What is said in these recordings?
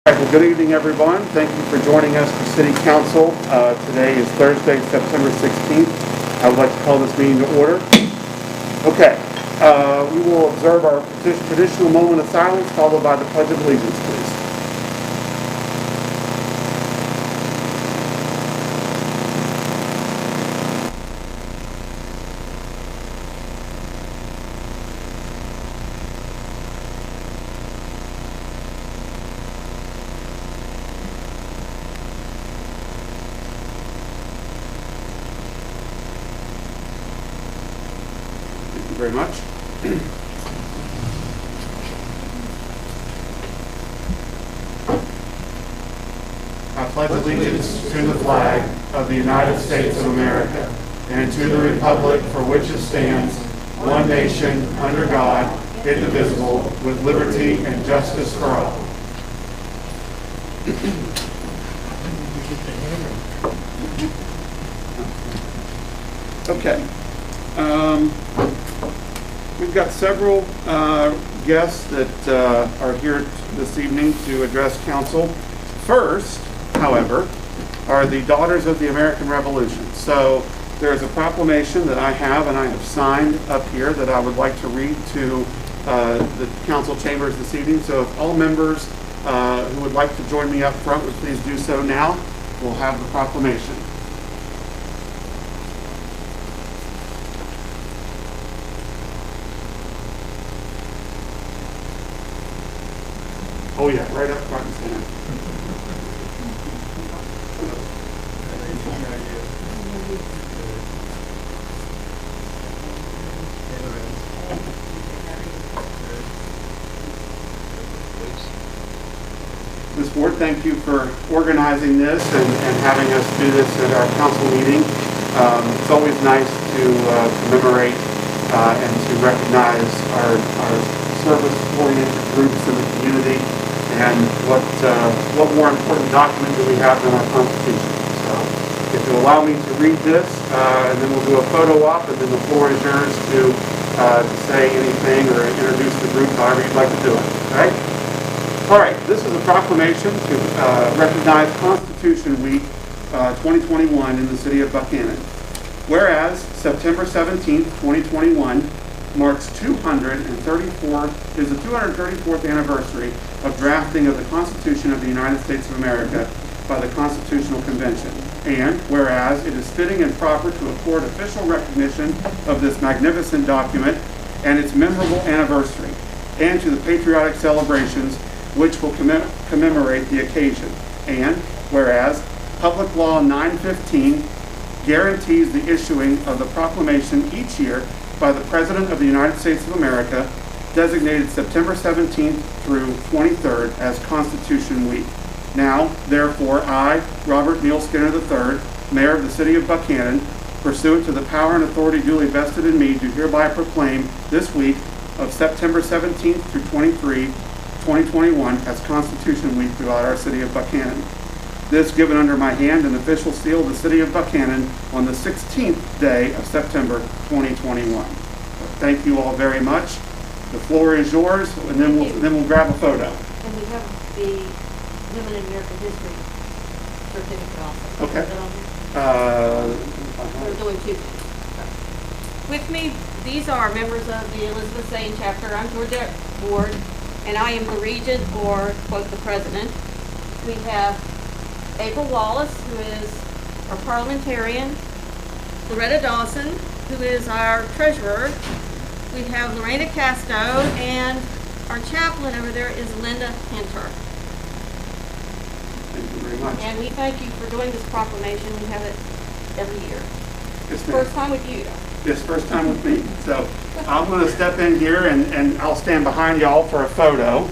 Well, good evening, everyone. Thank you for joining us for City Council. Today is Thursday, September 16th. I would like to call this meeting to order. Okay, we will observe our traditional moment of silence, followed by the Pledge of Allegiance, please. Very much. I pledge allegiance to the flag of the United States of America and to the republic for which it stands, one nation, under God, indivisible, with liberty and justice for all. Okay. We've got several guests that are here this evening to address council. First, however, are the Daughters of the American Revolution. So there is a proclamation that I have and I have signed up here that I would like to read to the council chambers this evening. So if all members who would like to join me up front would please do so now, we'll have the proclamation. Oh yeah, right up front and center. Ms. Ward, thank you for organizing this and having us do this at our council meeting. It's always nice to commemorate and to recognize our service-oriented groups in the community. And what more important document do we have than our Constitution? So if you'll allow me to read this, and then we'll do a photo op, and then the floor is yours to say anything or introduce the group, however you'd like to do it. Okay? All right, this is a proclamation to recognize Constitution Week 2021 in the city of Buckhannon. Whereas September 17th, 2021 marks is the 234th anniversary of drafting of the Constitution of the United States of America by the Constitutional Convention. And whereas it is fitting and proper to accord official recognition of this magnificent document and its memorable anniversary, and to the patriotic celebrations which will commemorate the occasion. And whereas Public Law 915 guarantees the issuing of the proclamation each year by the President of the United States of America, designated September 17th through 23rd as Constitution Week. Now, therefore, I, Robert Neal Skinner III, Mayor of the City of Buckhannon, pursuant to the power and authority duly vested in me, do hereby proclaim this week of September 17th through 2021 as Constitution Week throughout our City of Buckhannon. This given under my hand and official seal of the City of Buckhannon on the 16th day of September 2021. Thank you all very much. The floor is yours, and then we'll grab a photo. And we have the Women in American History certificate also. Okay. We're doing two. With me, these are members of the Elizabethtown chapter. I'm Georgia Ward, and I am the regent, or quote the president. We have April Wallace, who is our parliamentarian, Loretta Dawson, who is our treasurer. We have Lorena Casto, and our chaplain over there is Linda Hinter. Thank you very much. And we thank you for doing this proclamation. We have it every year. Yes, First time with you. Yes, first time with me. So I'm going to step in here and I'll stand behind y'all for a photo.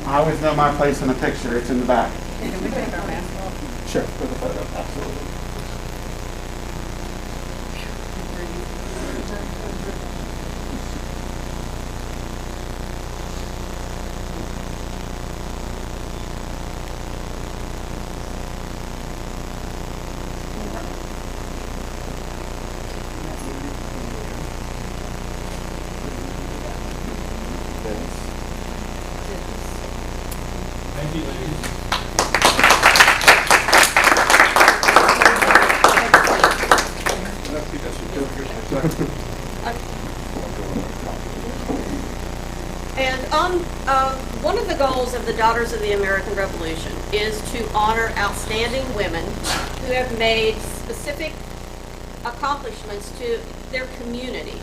I always know my place in the picture. It's in the back. Can we take our mask off? Sure, for the photo, absolutely. Thank you, ladies. And one of the goals of the Daughters of the American Revolution is to honor outstanding women who have made specific accomplishments to their community.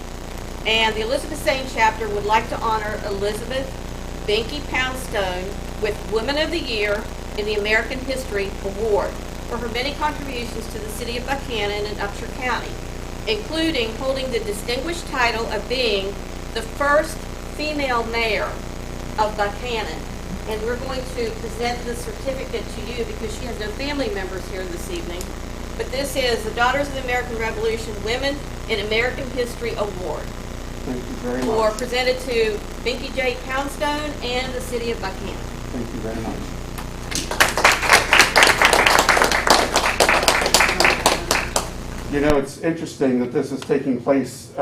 And the Elizabeth Sane chapter would like to honor Elizabeth Binky Poundstone with Women of the Year in the American History Award for her many contributions to the city of Buckhannon and Upshur County, including holding the distinguished title of being the first female mayor of Buckhannon. And we're going to present this certificate to you because she has no family members here this evening. But this is the Daughters of the American Revolution Women in American History Award. Thank you very much. Or presented to Binky J. Poundstone and the city of Buckhannon. Thank you very much. You know, it's interesting that this is taking place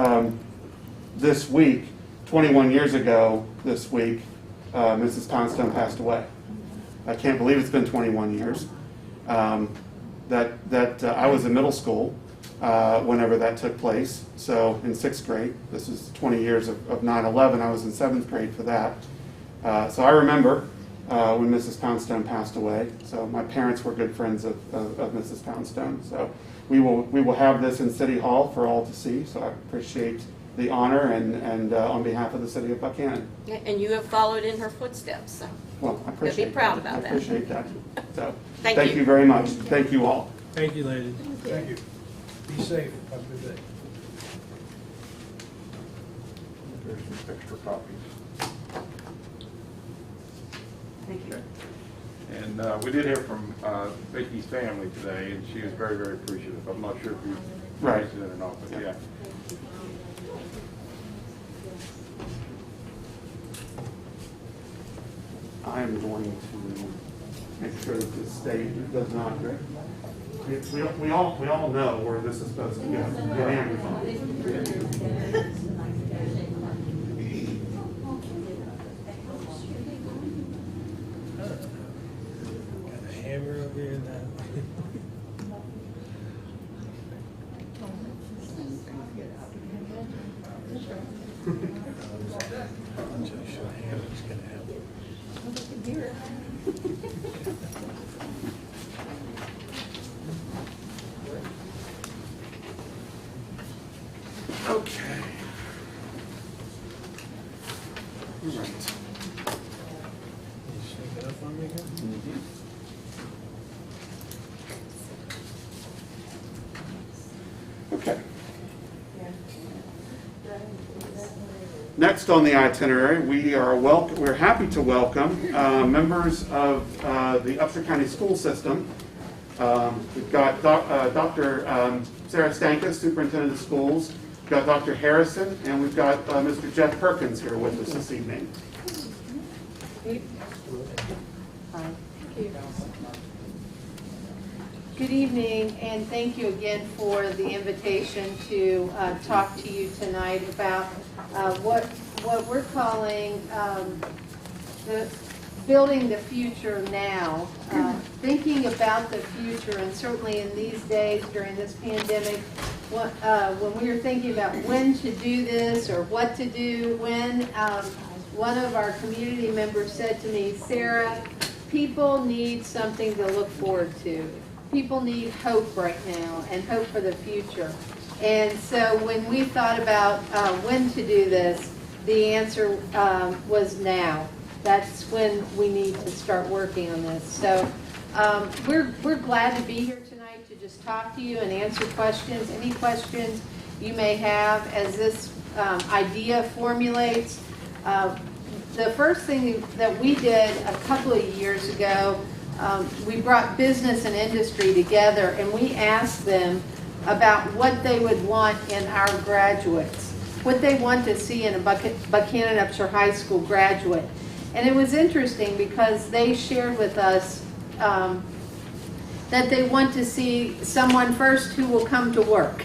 this week. 21 years ago this week, Mrs. Poundstone passed away. I can't believe it's been 21 years. I was in middle school whenever that took place. So in 6th grade, this is 20 years of 9/11. I was in 7th grade for that. So I remember when Mrs. Poundstone passed away. So my parents were good friends of Mrs. Poundstone. So we will have this in City Hall for all to see. So I appreciate the honor and on behalf of the city of Buckhannon. And you have followed in her footsteps. So Well, I appreciate be proud about that. I appreciate that. So Thank you. very much. Thank you all. Thank you, ladies. Thank you. Be safe. Have a good day. There's some extra copies. Thank you. And we did hear from Vicky's family today, and she was very, very appreciative. I'm not sure if you Right. mentioned it or not, but yeah. I am going to make sure that this stage does not. We all know where this is supposed to go. Your hand is on. Got a hammer over here now. Okay. All right. You sneak it up on me again? Okay. Next on the itinerary, we're happy to welcome members of the Upshur County School System. We've got Dr. Sarah Stankus, Superintendent of Schools. We've got Dr. Harrison, and we've got Mr. Jeff Perkins here with us this evening. Good evening, and thank you again for the invitation to talk to you tonight about what we're calling the building the future now. Thinking about the future, and certainly in these days during this pandemic, when we were thinking about when to do this or what to do, one of our community members said to me, Sarah, people need something to look forward to. People need hope right now and hope for the future. And so when we thought about when to do this, the answer was now. That's when we need to start working on this. So we're glad to be here tonight to just talk to you and answer questions, any questions you may have as this idea formulates. The first thing that we did a couple of years ago, we brought business and industry together and we asked them about what they would want in our graduates, what they want to see in a Buckhannon Upshur High School graduate. And it was interesting because they shared with us that they want to see someone first who will come to work.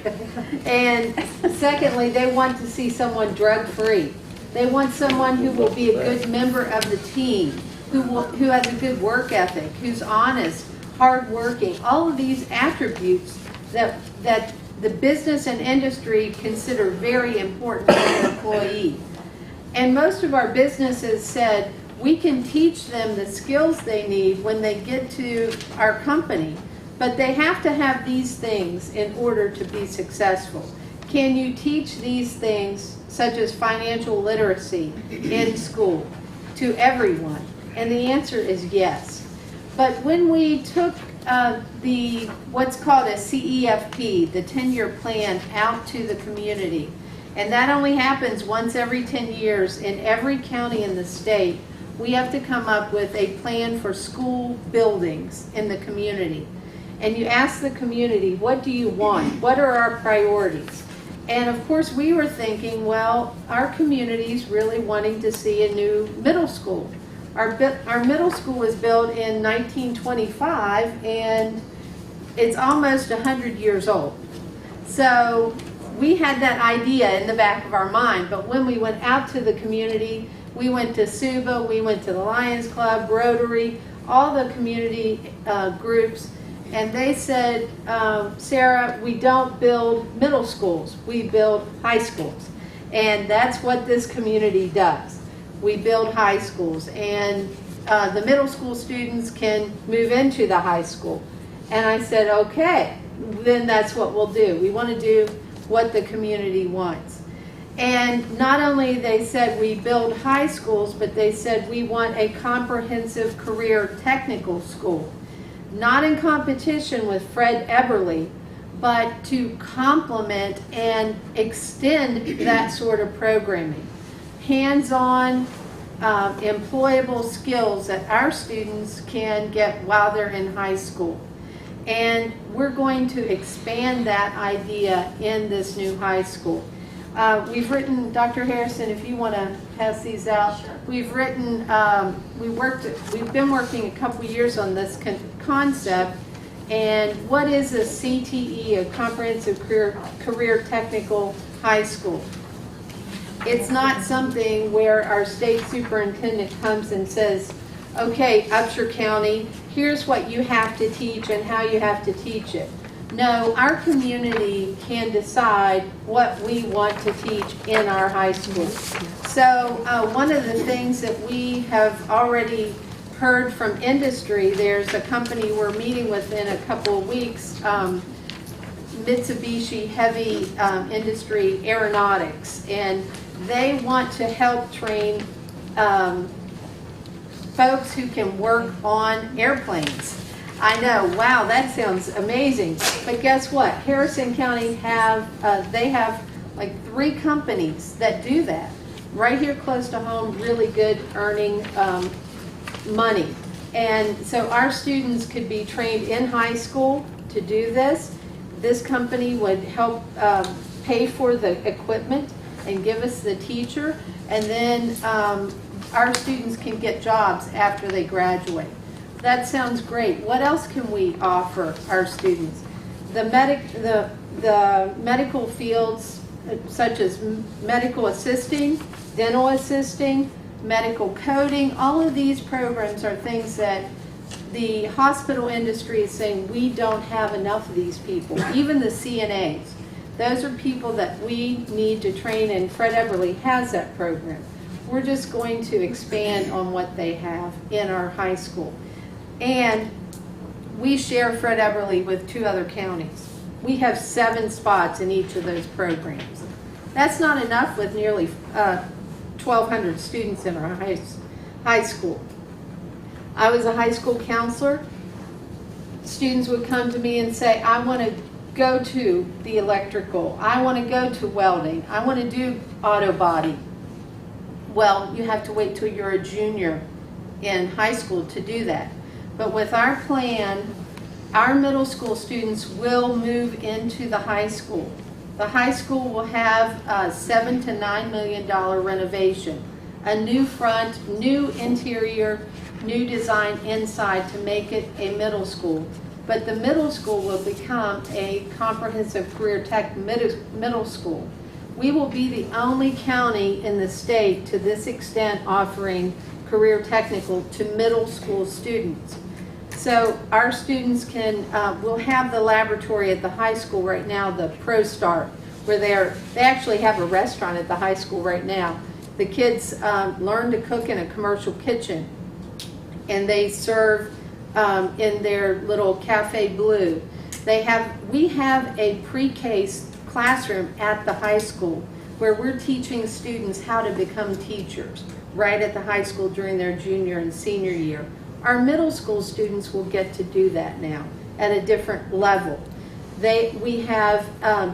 And secondly, they want to see someone drug-free. They want someone who will be a good member of the team. who has a good work ethic, who's honest, hardworking, all of these attributes that the business and industry consider very important to an employee. And most of our businesses said, we can teach them the skills they need when they get to our company, but they have to have these things in order to be successful. Can you teach these things, such as financial literacy, in school to everyone? And the answer is yes. But when we took what's called a CEFP, the 10-year plan, out to the community, and that only happens once every 10 years in every county in the state, we have to come up with a plan for school buildings in the community. And you ask the community, what do you want? What are our priorities? And of course we were thinking, well, our community's really wanting to see a new middle school. Our middle school was built in 1925 and it's almost 100 years old. So we had that idea in the back of our mind, but when we went out to the community, we went to SUBA, we went to the Lions Club, Rotary, all the community groups, and they said, Sarah, we don't build middle schools, we build high schools. And that's what this community does. We build high schools, and the middle school students can move into the high school. And I said, okay, then that's what we'll do. We want to do what the community wants. And not only they said we build high schools, but they said we want a comprehensive career technical school. Not in competition with Fred Eberly, but to complement and extend that sort of programming. Hands-on, employable skills that our students can get while they're in high school. And we're going to expand that idea in this new high school. We've written, Dr. Harrison, if you want to pass these out, sure. We've written, we've been working a couple years on this concept. And what is a CTE, a Comprehensive Career Technical High School? It's not something where our state superintendent comes and says, okay, Upshur County, here's what you have to teach and how you have to teach it. No, our community can decide what we want to teach in our high school. So one of the things that we have already heard from industry, there's a company we're meeting with in a couple of weeks, Mitsubishi Heavy Industry Aeronautics, and they want to help train folks who can work on airplanes. I know, wow, that sounds amazing. But guess what? Harrison County they have like 3 companies that do that. Right here close to home, really good earning money. And so our students could be trained in high school to do this. This company would help pay for the equipment and give us the teacher, and then our students can get jobs after they graduate. That sounds great. What else can we offer our students? The medical fields, such as medical assisting, dental assisting, medical coding, all of these programs are things that the hospital industry is saying we don't have enough of these people. Even the CNAs. Those are people that we need to train, and Fred Eberly has that program. We're just going to expand on what they have in our high school. And we share Fred Eberly with 2 other counties. We have 7 spots in each of those programs. That's not enough with nearly 1,200 students in our high school. I was a high school counselor. Students would come to me and say, I want to go to the electrical. I want to go to welding. I want to do auto body. Well, you have to wait till you're a junior in high school to do that. But with our plan, our middle school students will move into the high school. The high school will have a $7 to $9 million renovation, a new front, new interior, new design inside to make it a middle school. But the middle school will become a comprehensive career tech middle school. We will be the only county in the state to this extent offering career technical to middle school students. So our students will have the laboratory at the high school right now, the Pro Start, where they actually have a restaurant at the high school right now. The kids learn to cook in a commercial kitchen, and they serve in their little Cafe Blue. We have a pre-K classroom at the high school where we're teaching students how to become teachers right at the high school during their junior and senior year. Our middle school students will get to do that now at a different level. We have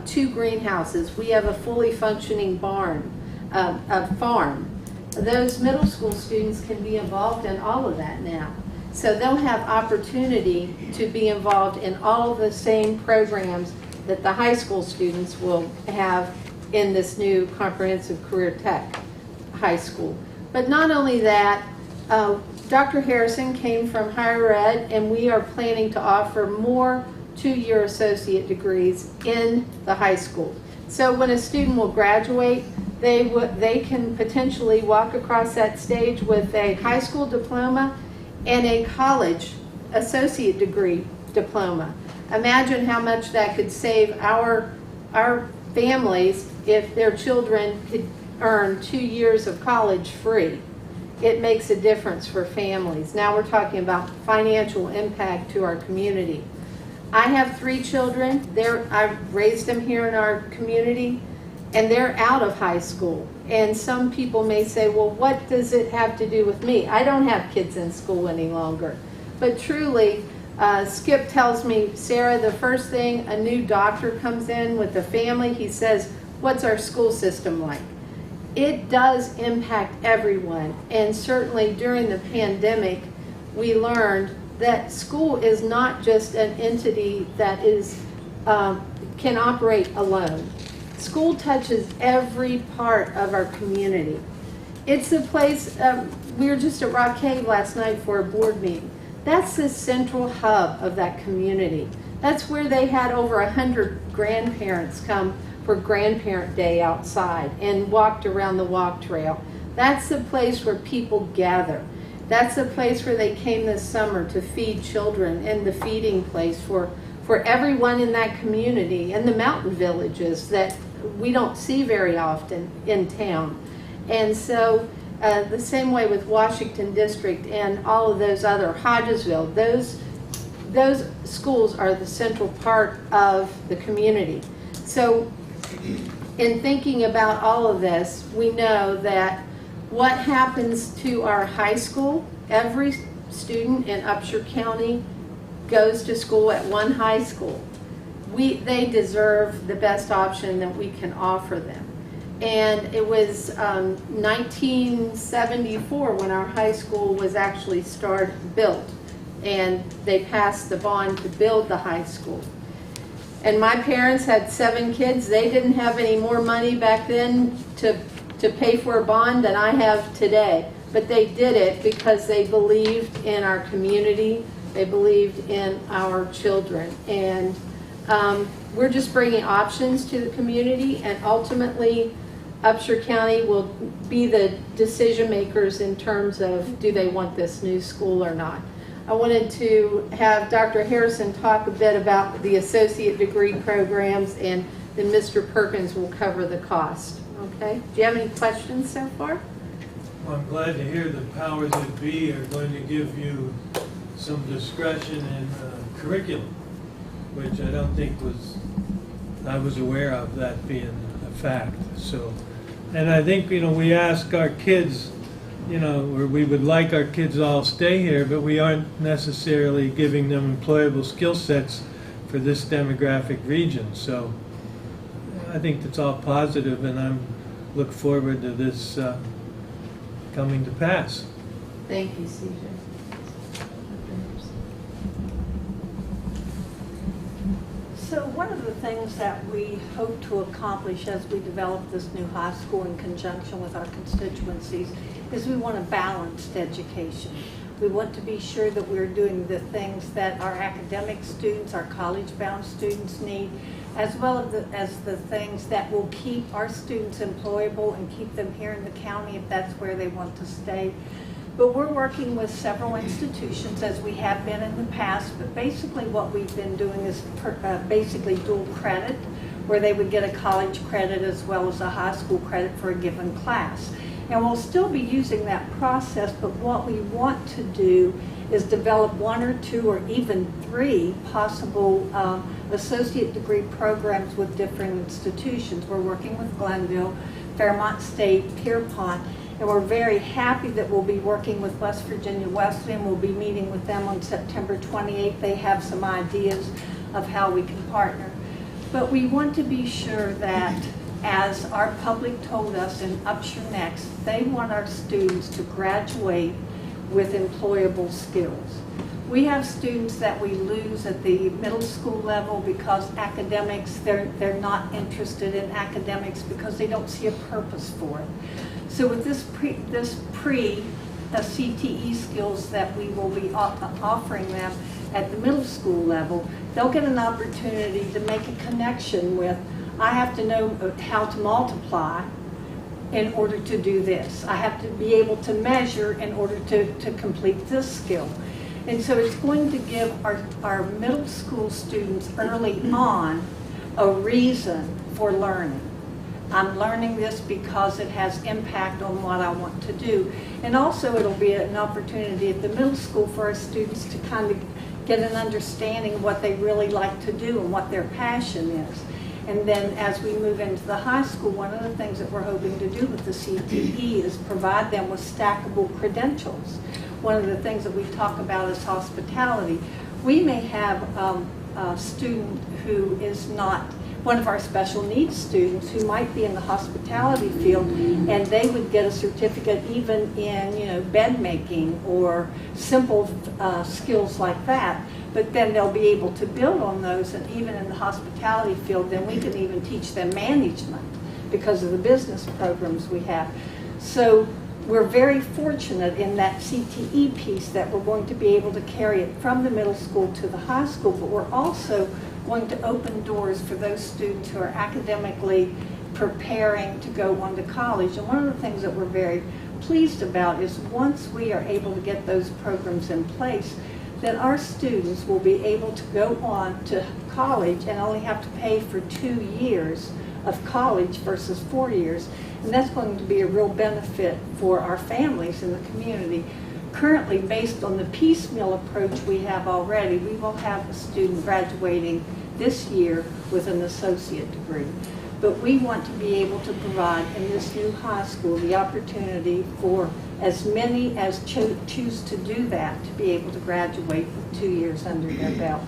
2 greenhouses. We have a fully functioning barn, a farm. Those middle school students can be involved in all of that now. So they'll have opportunity to be involved in all the same programs that the high school students will have in this new comprehensive career tech high school. But not only that, Dr. Harrison came from higher ed, and we are planning to offer more 2-year associate degrees in the high school. So when a student will graduate, they can potentially walk across that stage with a high school diploma and a college associate degree diploma. Imagine how much that could save our families if their children could earn 2 years of college free. It makes a difference for families. Now we're talking about financial impact to our community. I have 3 children. I've raised them here in our community, and they're out of high school. And some people may say, well, what does it have to do with me? I don't have kids in school any longer. But truly, Skip tells me, Sarah, the first thing a new doctor comes in with a family, he says, what's our school system like? It does impact everyone, and certainly during the pandemic, we learned that school is not just an entity that can operate alone. School touches every part of our community. It's a place, we were just at Rock Cave last night for a board meeting. That's the central hub of that community. That's where they had over 100 grandparents come for Grandparent Day outside and walked around the walk trail. That's the place where people gather. That's the place where they came this summer to feed children, and the feeding place for everyone in that community and the mountain villages that we don't see very often in town. And so the same way with Washington District and all of those other, Hodgesville, those schools are the central part of the community. So in thinking about all of this, we know that what happens to our high school, every student in Upshur County goes to school at one high school. They deserve the best option that we can offer them. And it was 1974 when our high school was actually built, and they passed the bond to build the high school. And my parents had 7 kids. They didn't have any more money back then to pay for a bond than I have today. But they did it because they believed in our community. They believed in our children. And we're just bringing options to the community, and ultimately Upshur County will be the decision makers in terms of do they want this new school or not. I wanted to have Dr. Harrison talk a bit about the associate degree programs, and then Mr. Perkins will cover the cost. Okay? Do you have any questions so far? Well, I'm glad to hear the powers that be are going to give you some discretion in curriculum, which I don't think I was aware of that being a fact. So, and I think, we ask our kids, or we would like our kids all stay here, but we aren't necessarily giving them employable skill sets for this demographic region. So I think that's all positive, and I look forward to this coming to pass. Thank you, CJ. So one of the things that we hope to accomplish as we develop this new high school in conjunction with our constituencies is we want a balanced education. We want to be sure that we're doing the things that our academic students, our college-bound students need, as well as the things that will keep our students employable and keep them here in the county if that's where they want to stay. But we're working with several institutions, as we have been in the past, but basically what we've been doing is basically dual credit, where they would get a college credit as well as a high school credit for a given class. And we'll still be using that process, but what we want to do is develop 1 or 2 or even 3 possible associate degree programs with different institutions. We're working with Glenville, Fairmont State, Pierpont, and we're very happy that we'll be working with West Virginia Wesleyan. We'll be meeting with them on September 28th. They have some ideas of how we can partner. But we want to be sure that, as our public told us in Upshur Next, they want our students to graduate with employable skills. We have students that we lose at the middle school level because academics, they're not interested in academics because they don't see a purpose for it. So with this CTE skills that we will be offering them at the middle school level, they'll get an opportunity to make a connection with, I have to know how to multiply in order to do this. I have to be able to measure in order to complete this skill. And so it's going to give our middle school students early on a reason for learning. I'm learning this because it has impact on what I want to do. And also it'll be an opportunity at the middle school for our students to kind of get an understanding of what they really like to do and what their passion is. And then as we move into the high school, one of the things that we're hoping to do with the CTE is provide them with stackable credentials. One of the things that we talk about is hospitality. We may have a student who is not one of our special needs students who might be in the hospitality field, and they would get a certificate even in, bed making or simple skills like that. But then they'll be able to build on those, and even in the hospitality field, then we can even teach them management because of the business programs we have. So we're very fortunate in that CTE piece that we're going to be able to carry it from the middle school to the high school, but we're also going to open doors for those students who are academically preparing to go on to college. And one of the things that we're very pleased about is once we are able to get those programs in place, that our students will be able to go on to college and only have to pay for 2 years of college versus 4 years. And that's going to be a real benefit for our families in the community. Currently, based on the piecemeal approach we have already, we will have a student graduating this year with an associate degree. But we want to be able to provide in this new high school the opportunity for as many as choose to do that to be able to graduate with 2 years under their belt.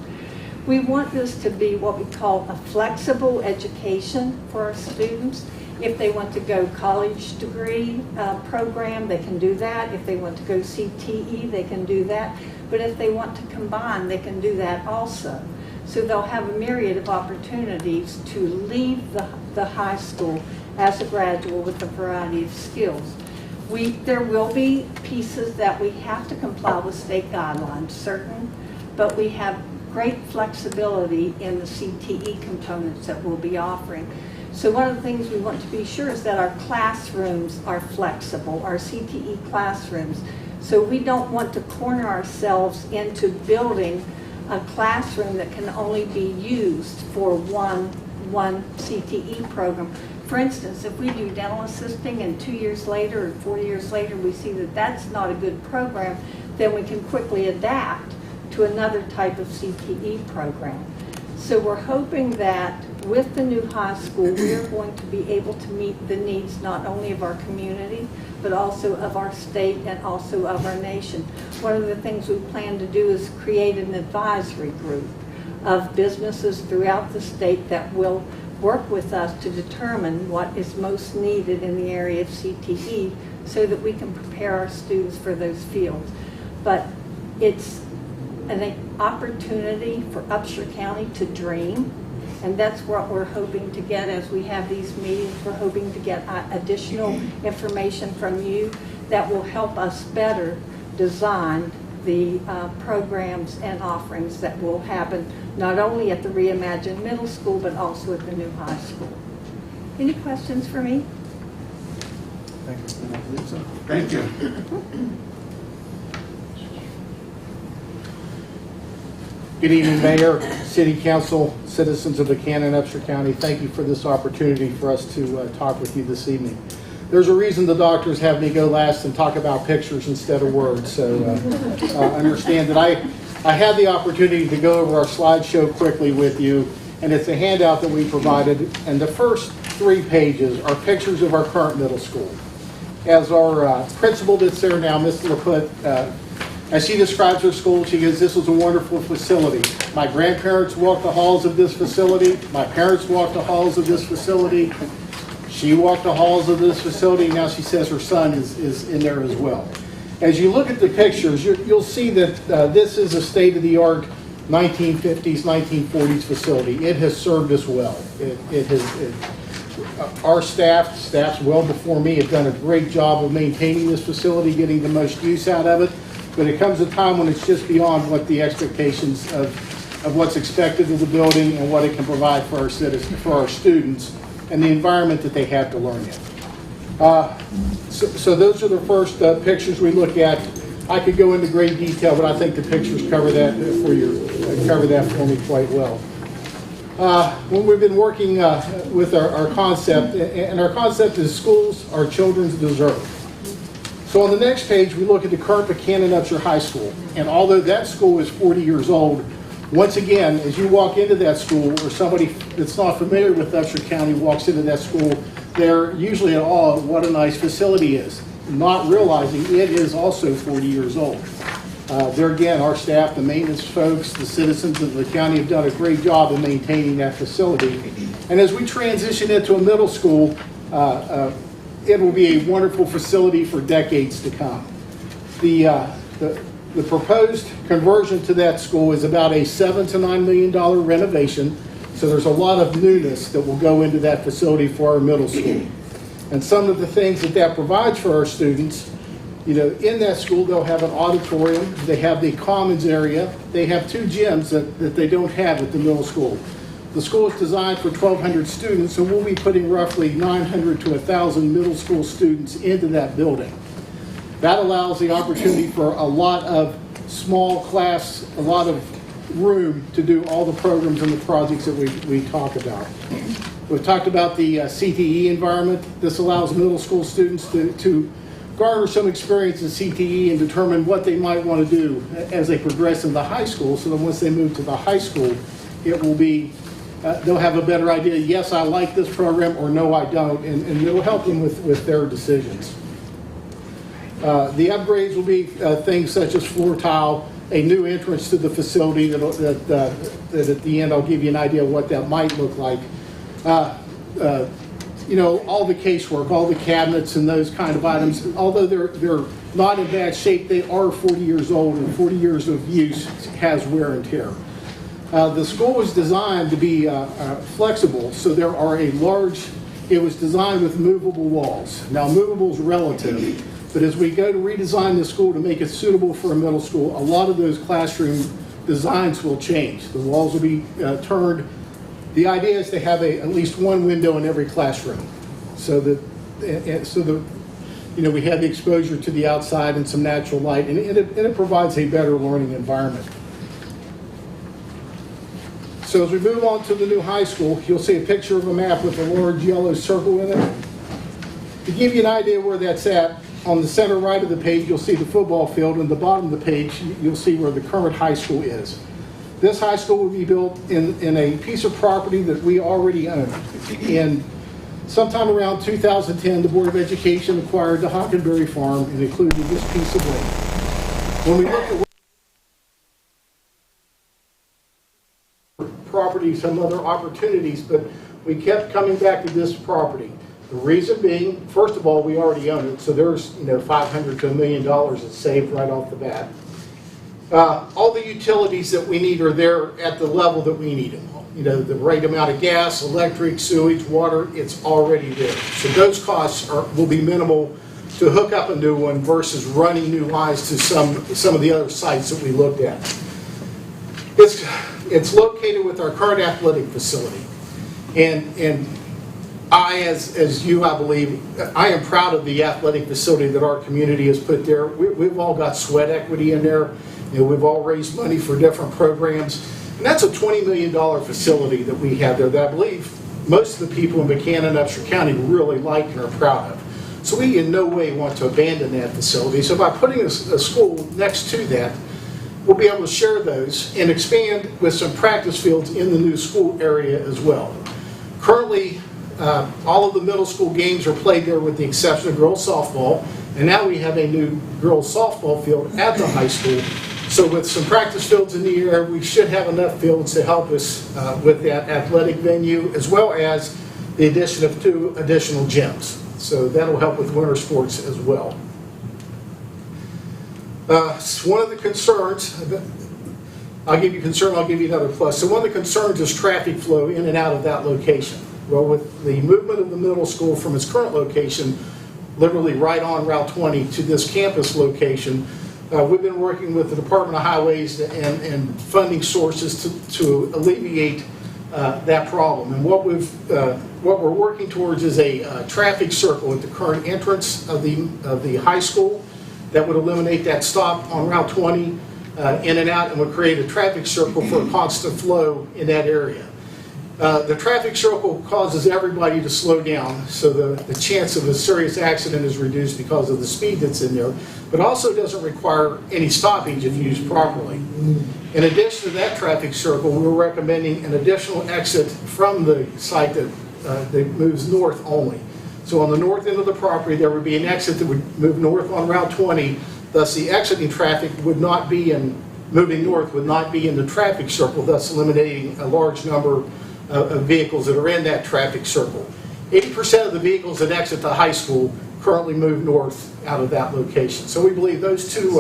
We want this to be what we call a flexible education for our students. If they want to go college degree program, they can do that. If they want to go CTE, they can do that. But if they want to combine, they can do that also. So they'll have a myriad of opportunities to leave the high school as a graduate with a variety of skills. There will be pieces that we have to comply with state guidelines, certain, but we have great flexibility in the CTE components that we'll be offering. So one of the things we want to be sure is that our classrooms are flexible, our CTE classrooms. So we don't want to corner ourselves into building a classroom that can only be used for one CTE program. For instance, if we do dental assisting and 2 years later or 4 years later we see that that's not a good program, then we can quickly adapt to another type of CTE program. So we're hoping that with the new high school, we're going to be able to meet the needs not only of our community, but also of our state and also of our nation. One of the things we plan to do is create an advisory group of businesses throughout the state that will work with us to determine what is most needed in the area of CTE so that we can prepare our students for those fields. But it's an opportunity for Upshur County to dream, and that's what we're hoping to get as we have these meetings. We're hoping to get additional information from you that will help us better design the programs and offerings that will happen not only at the Reimagined Middle School but also at the new high school. Any questions for me? Thank you. Good evening, Mayor, City Council, citizens of Buckhannon, Upshur County. Thank you for this opportunity for us to talk with you this evening. There's a reason the doctors have me go last and talk about pictures instead of words, so understand that I had the opportunity to go over our slideshow quickly with you, and it's a handout that we provided, and the first 3 pages are pictures of our current middle school. As our principal that's there now, Ms. LaPut, as she describes her school, she goes, "This was a wonderful facility. My grandparents walked the halls of this facility. My parents walked the halls of this facility. She walked the halls of this facility." Now she says her son is in there as well. As you look at the pictures, you'll see that this is a state-of-the-art 1950s, 1940s facility. It has served us well. Our staffs well before me have done a great job of maintaining this facility, getting the most use out of it. But it comes a time when it's just beyond what the expectations of what's expected of the building and what it can provide for our citizens, for our students, and the environment that they have to learn in. So those are the first pictures we look at. I could go into great detail, but I think the pictures cover that for me quite well. When we've been working with our concept, and our concept is schools our children's deserve. So on the next page, we look at the current Buckhannon Upshur High School. And although that school is 40 years old, once again, as you walk into that school, or somebody that's not familiar with Upshur County walks into that school, they're usually at awe at what a nice facility is, not realizing it is also 40 years old. There again, our staff, the maintenance folks, the citizens of the county have done a great job in maintaining that facility. And as we transition into a middle school, it will be a wonderful facility for decades to come. The proposed conversion to that school is about a $7 to $9 million renovation, so there's a lot of newness that will go into that facility for our middle school. And some of the things that provides for our students, in that school they'll have an auditorium, they have the commons area, they have 2 gyms that they don't have at the middle school. The school is designed for 1,200 students, and we'll be putting roughly 900 to 1,000 middle school students into that building. That allows the opportunity for a lot of small class, a lot of room to do all the programs and the projects that we talk about. We've talked about the CTE environment. This allows middle school students to garner some experience in CTE and determine what they might want to do as they progress in the high school, so that once they move to the high school, it will be they'll have a better idea, yes, I like this program, or no, I don't, and it'll help them with their decisions. The upgrades will be things such as floor tile, a new entrance to the facility that at the end I'll give you an idea of what that might look like. All the casework, all the cabinets and those kind of items, although they're not in bad shape, they are 40 years old, and 40 years of use has wear and tear. The school was designed to be flexible, so there are it was designed with movable walls. Now, movable is relative, but as we go to redesign the school to make it suitable for a middle school, a lot of those classroom designs will change. The walls will be turned. The idea is to have at least 1 window in every classroom, so that we have the exposure to the outside and some natural light, and it provides a better learning environment. So as we move on to the new high school, you'll see a picture of a map with a large yellow circle in it. To give you an idea where that's at, on the center right of the page, you'll see the football field, and the bottom of the page, you'll see where the current high school is. This high school will be built in a piece of property that we already own. And sometime around 2010, the Board of Education acquired the Hockenberry Farm and included this piece of land. When we look at property, some other opportunities, but we kept coming back to this property. The reason being, first of all, we already own it, so there's $500 to $1 million that's saved right off the bat. All the utilities that we need are there at the level that we need them. The right amount of gas, electric, sewage, water, it's already there. So those costs will be minimal to hook up a new one versus running new lines to some of the other sites that we looked at. It's located with our current athletic facility, and as you, I believe, I am proud of the athletic facility that our community has put there. We've all got sweat equity in there. We've all raised money for different programs. And that's a $20 million facility that we have there that I believe most of the people in Buckhannon and Upshur County really like and are proud of. So we in no way want to abandon that facility. So by putting a school next to that, we'll be able to share those and expand with some practice fields in the new school area as well. Currently, all of the middle school games are played there with the exception of girls softball, and now we have a new girls softball field at the high school. So with some practice fields in the area, we should have enough fields to help us with that athletic venue, as well as the addition of 2 additional gyms. So that'll help with winter sports as well. One of the concerns, I'll give you concern, I'll give you another plus. So one of the concerns is traffic flow in and out of that location. Well, with the movement of the middle school from its current location, literally right on Route 20 to this campus location, we've been working with the Department of Highways and funding sources to alleviate that problem. And what we're working towards is a traffic circle at the current entrance of the high school that would eliminate that stop on Route 20 in and out, and would create a traffic circle for a constant flow in that area. The traffic circle causes everybody to slow down, so the chance of a serious accident is reduced because of the speed that's in there, but also doesn't require any stoppage if used properly. In addition to that traffic circle, we're recommending an additional exit from the site that moves north only. So on the north end of the property, there would be an exit that would move north on Route 20, thus the exiting traffic would not be moving north would not be in the traffic circle, thus eliminating a large number of vehicles that are in that traffic circle. 80% of the vehicles that exit the high school currently move north out of that location. So we believe those two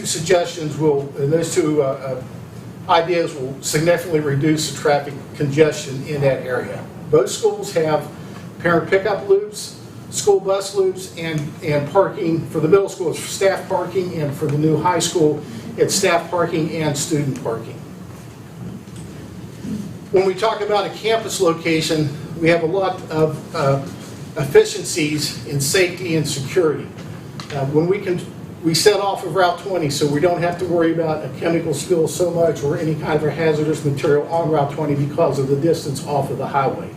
suggestions those two ideas will significantly reduce the traffic congestion in that area. Both schools have parent pickup loops, school bus loops, and parking. For the middle school, it's staff parking, and for the new high school, it's staff parking and student parking. When we talk about a campus location, we have a lot of efficiencies in safety and security. When we set off of Route 20, so we don't have to worry about a chemical spill so much or any kind of a hazardous material on Route 20 because of the distance off of the highway.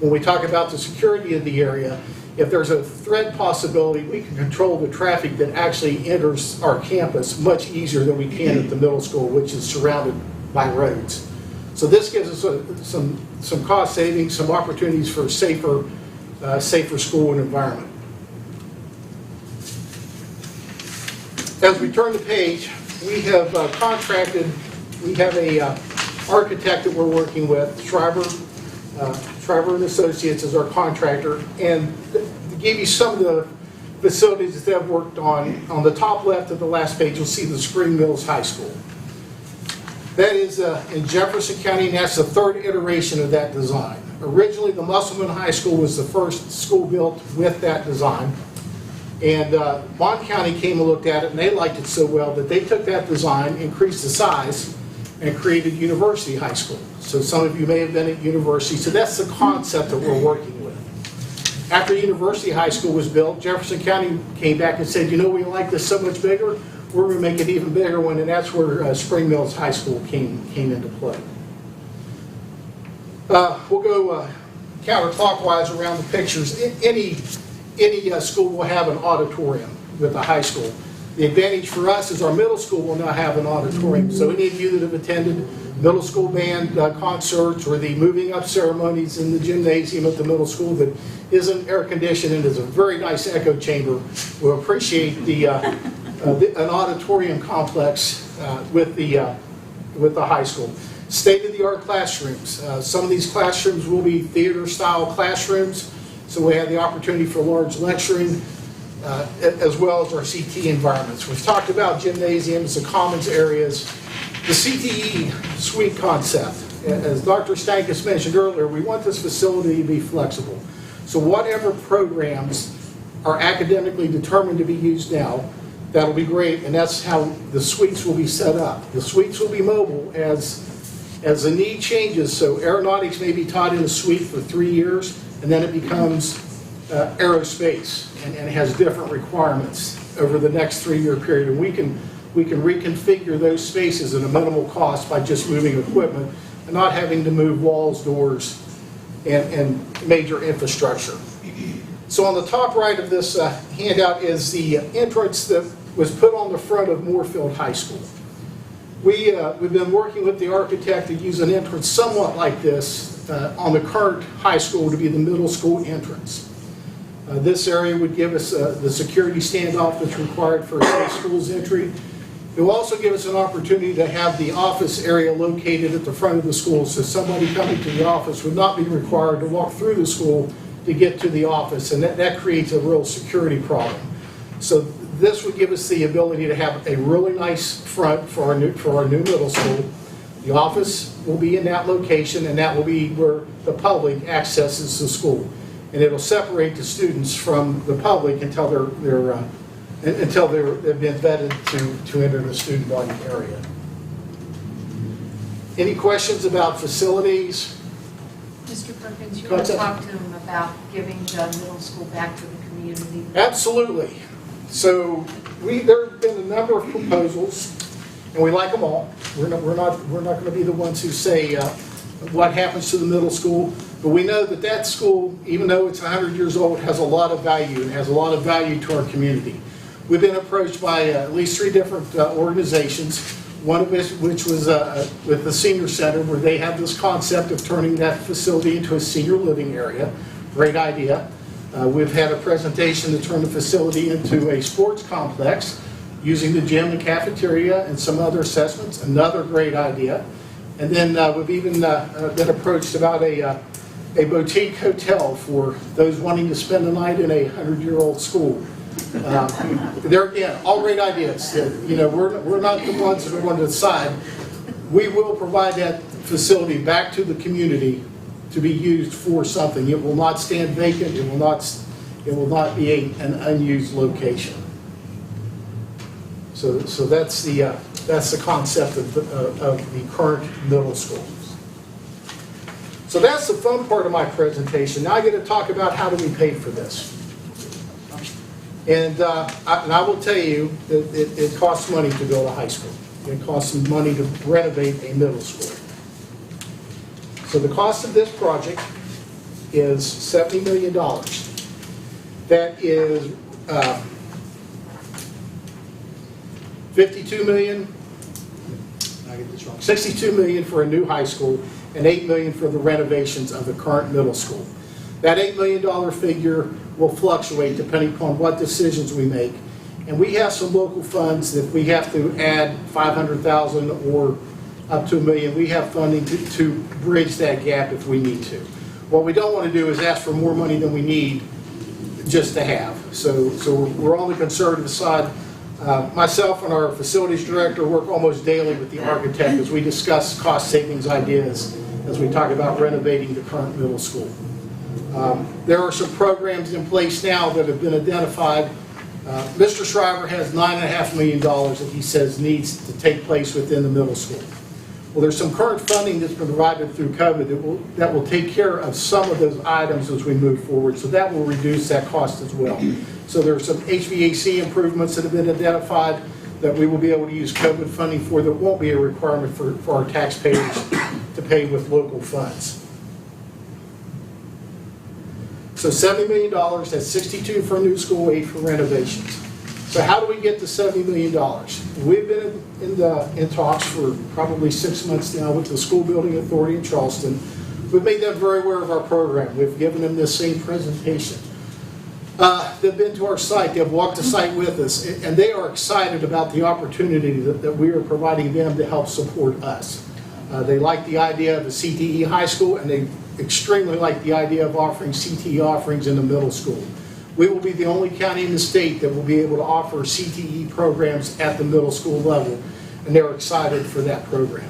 When we talk about the security of the area, if there's a threat possibility, we can control the traffic that actually enters our campus much easier than we can at the middle school, which is surrounded by roads. So this gives us some cost savings, some opportunities for a safer school and environment. As we turn the page, we have we have a architect that we're working with, Shriver and Associates is our contractor, and to give you some of the facilities that they've worked on the top left of the last page, you'll see the Spring Mills High School. That is in Jefferson County, and that's the 3rd iteration of that design. Originally, the Musselman High School was the first school built with that design. And Bond County came and looked at it, and they liked it so well that they took that design, increased the size, and created University High School. So some of you may have been at University. So that's the concept that we're working with. After University High School was built, Jefferson County came back and said, you know, we like this so much bigger, we're going to make it an even bigger one, and that's where Spring Mills High School came into play. We'll go counterclockwise around the pictures. Any school will have an auditorium with a high school. The advantage for us is our middle school will now have an auditorium. So any of you that have attended middle school band concerts or the moving up ceremonies in the gymnasium at the middle school that isn't air conditioned and is a very nice echo chamber will appreciate an auditorium complex with the high school. State-of-the-art classrooms. Some of these classrooms will be theater-style classrooms, so we have the opportunity for large lecturing, as well as our CT environments. We've talked about gymnasiums, the commons areas, the CTE suite concept. As Dr. Stankus mentioned earlier, we want this facility to be flexible. So whatever programs are academically determined to be used now, that'll be great, and that's how the suites will be set up. The suites will be mobile as the need changes. So aeronautics may be taught in a suite for 3 years. and then it becomes aerospace, and it has different requirements over the next 3-year period. And we can reconfigure those spaces at a minimal cost by just moving equipment and not having to move walls, doors, and major infrastructure. So on the top right of this handout is the entrance that was put on the front of Moorfield High School. We've been working with the architect to use an entrance somewhat like this on the current high school to be the middle school entrance. This area would give us the security standoff that's required for a school's entry. It will also give us an opportunity to have the office area located at the front of the school, so somebody coming to the office would not be required to walk through the school to get to the office, and that creates a real security problem. So this would give us the ability to have a really nice front for our new middle school. The office will be in that location, and that will be where the public accesses the school. And it'll separate the students from the public until they've been vetted to enter the student body area. Any questions about facilities? Mr. Perkins, you Go want to ahead. talk to them about giving the middle school back to the community? Absolutely. So there have been a number of proposals, and we like them all. We're not going to be the ones who say what happens to the middle school, but we know that school, even though it's 100 years old, has a lot of value and has a lot of value to our community. We've been approached by at least 3 different organizations, one of which was with the Senior Center, where they have this concept of turning that facility into a senior living area. Great idea. We've had a presentation to turn the facility into a sports complex using the gym and cafeteria and some other assessments. Another great idea. And then we've even been approached about a boutique hotel for those wanting to spend the night in a 100-year-old school. They're, again, all great ideas. We're not the ones that are going to decide. We will provide that facility back to the community to be used for something. It will not stand vacant. It will not be an unused location. So that's the concept of the current middle school. So that's the fun part of my presentation. Now I get to talk about how do we pay for this. And I will tell you that it costs money to build a high school. It costs some money to renovate a middle school. So the cost of this project is $70 million. That is $52 million, I get this wrong, $62 million for a new high school and $8 million for the renovations of the current middle school. That $8 million figure will fluctuate depending upon what decisions we make. And we have some local funds that if we have to add $500,000 or up to $1 million, we have funding to bridge that gap if we need to. What we don't want to do is ask for more money than we need just to have. So we're on the conservative side. Myself and our facilities director work almost daily with the architect as we discuss cost savings ideas as we talk about renovating the current middle school. There are some programs in place now that have been identified. Mr. Shriver has $9.5 million that he says needs to take place within the middle school. Well, there's some current funding that's been provided through COVID that will take care of some of those items as we move forward, so that will reduce that cost as well. So there are some HVAC improvements that have been identified that we will be able to use COVID funding for that won't be a requirement for our taxpayers to pay with local funds. So $70 million, that's 62 for a new school, 8 for renovations. So how do we get to $70 million? We've been in talks for probably 6 months now with the School Building Authority in Charleston. We've made them very aware of our program. We've given them this same presentation. They've been to our site, they've walked the site with us, and they are excited about the opportunity that we are providing them to help support us. They like the idea of a CTE high school, and they extremely like the idea of offering CTE offerings in the middle school. We will be the only county in the state that will be able to offer CTE programs at the middle school level, and they're excited for that program.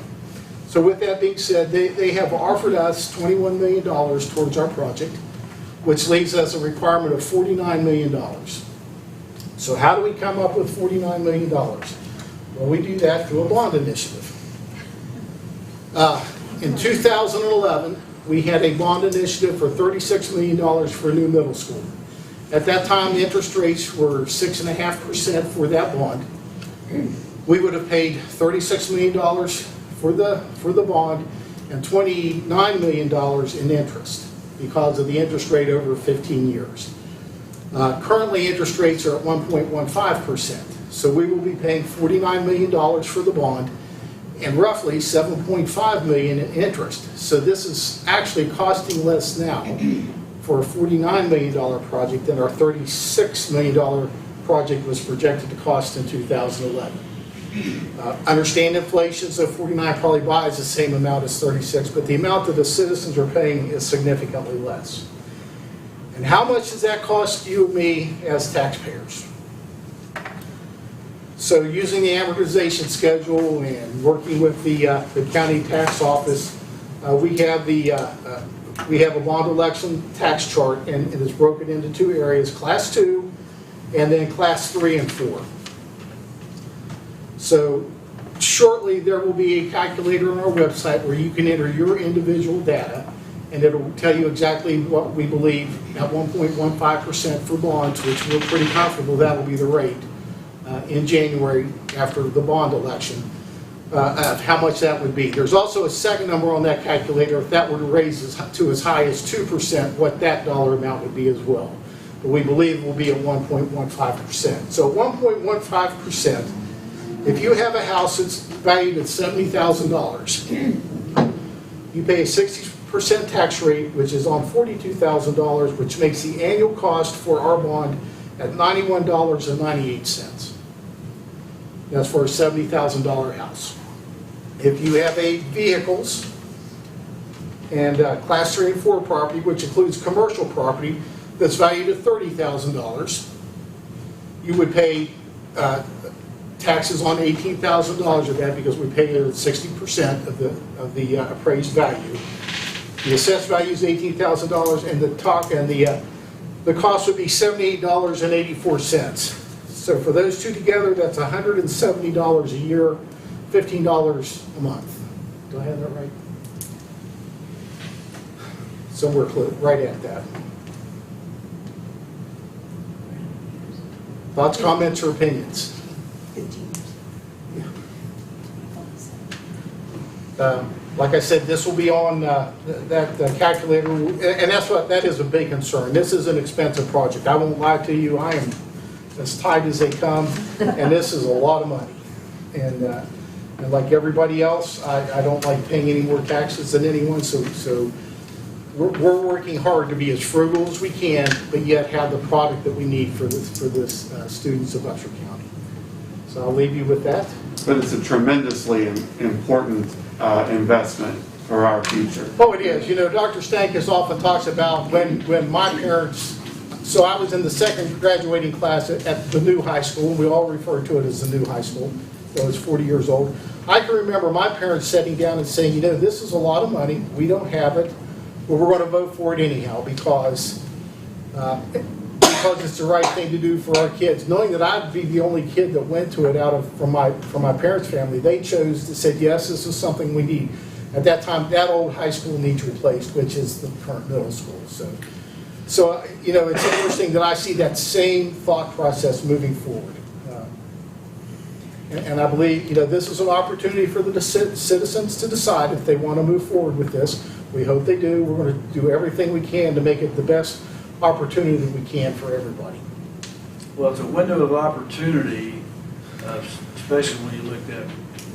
So with that being said, they have offered us $21 million towards our project, which leaves us a requirement of $49 million. So how do we come up with $49 million? Well, we do that through a bond initiative. In 2011, we had a bond initiative for $36 million for a new middle school. At that time, the interest rates were 6.5% for that bond. We would have paid $36 million for the bond and $29 million in interest because of the interest rate over 15 years. Currently, interest rates are at 1.15%. So we will be paying $49 million for the bond and roughly $7.5 million in interest. So this is actually costing less now for a $49 million project than our $36 million project was projected to cost in 2011. Understand inflation, so 49 probably buys the same amount as 36, but the amount that the citizens are paying is significantly less. And how much does that cost you and me as taxpayers? So using the amortization schedule and working with the county tax office, we have a bond election tax chart, and it is broken into two areas, Class 2 and then Class 3 and 4. So shortly there will be a calculator on our website where you can enter your individual data, and it will tell you exactly what we believe at 1.15% for bonds, which we're pretty comfortable that will be the rate in January after the bond election, of how much that would be. There's also a second number on that calculator. If that were to raise to as high as 2%, what that dollar amount would be as well. But we believe it will be at 1.15%. So 1.15%, if you have a house that's valued at $70,000, you pay a 60% tax rate, which is on $42,000, which makes the annual cost for our bond at $91.98. That's for a $70,000 house. If you have vehicles and Class 3 and 4 property, which includes commercial property that's valued at $30,000, you would pay taxes on $18,000 of that because we pay 60% of the appraised value. The assessed value is $18,000, and the cost would be $78.84. So for those two together, that's $170 a year, $15 a month. Do I have that right? Somewhere right at that. Thoughts, comments, or opinions? Like I said, this will be on that calculator, and that is a big concern. This is an expensive project. I won't lie to you. I am as tight as they come, and this is a lot of money. And like everybody else, I don't like paying any more taxes than anyone, so we're working hard to be as frugal as we can, but yet have the product that we need for the students of Upshur County. So I'll leave you with that. But it's a tremendously important investment for our future. Oh, it is. You know, Dr. Stankus often talks about when my parents, so I was in the second graduating class at the new high school, and we all refer to it as the new high school. I was 40 years old. I can remember my parents sitting down and saying, you know, this is a lot of money. We don't have it, but we're going to vote for it anyhow because it's the right thing to do for our kids. Knowing that I'd be the only kid that went to it from my parents' family, they chose to say, yes, this is something we need. At that time, that old high school needs replaced, which is the current middle school. So you know, it's interesting that I see that same thought process moving forward. And I believe, you know, this is an opportunity for the citizens to decide if they want to move forward with this. We hope they do. We're going to do everything we can to make it the best opportunity that we can for everybody. Well, it's a window of opportunity, especially when you looked at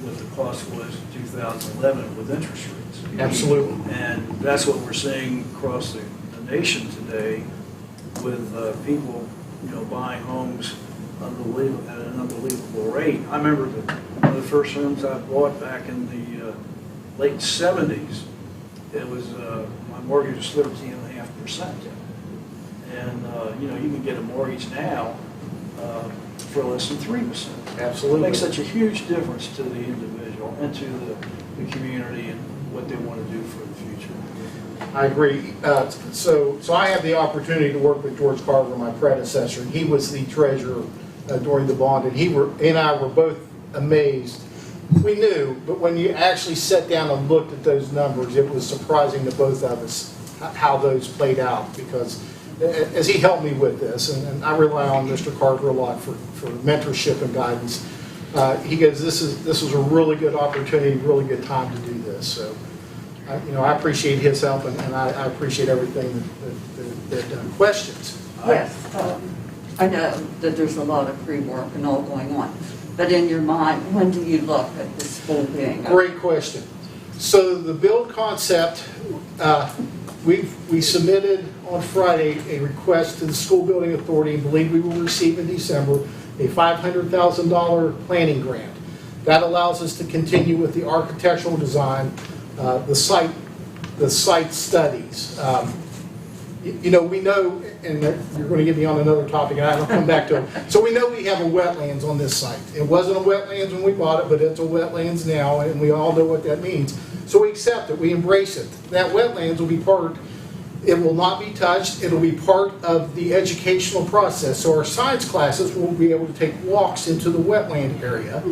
what the cost was in 2011 with interest rates. Absolutely. And that's what we're seeing across the nation today with people, you know, buying homes at an unbelievable rate. I remember one of the first homes I bought back in the late 70s. It was my mortgage was 13.5%, and you know, you can get a mortgage now for less than 3%. Absolutely. It makes such a huge difference to the individual and to the community and what they want to do for the future. I agree. So I have the opportunity to work with George Carver, my predecessor, and he was the treasurer during the bond, and he and I were both amazed we knew, but when you actually sat down and looked at those numbers, it was surprising to both of us how those played out, because as he helped me with this, and I rely on Mr. Carter a lot for mentorship and guidance, he goes, this is a really good opportunity, really good time to do this. So, I appreciate his help, and I appreciate everything that questions. Yes, I know that there's a lot of pre-work and all going on, but in your mind, when do you look at the school being open? Great question. So the build concept, we submitted on Friday a request to the School Building Authority, and believe we will receive in December a $500,000 planning grant. That allows us to continue with the architectural design, the site studies. We know, and you're going to get me on another topic, and I'll come back to it. So we know we have a wetlands on this site. It wasn't a wetlands when we bought it, but it's a wetlands now, and we all know what that means. So we accept it, we embrace it. That wetlands will be it will not be touched, it'll be part of the educational process. So our science classes will be able to take walks into the wetland area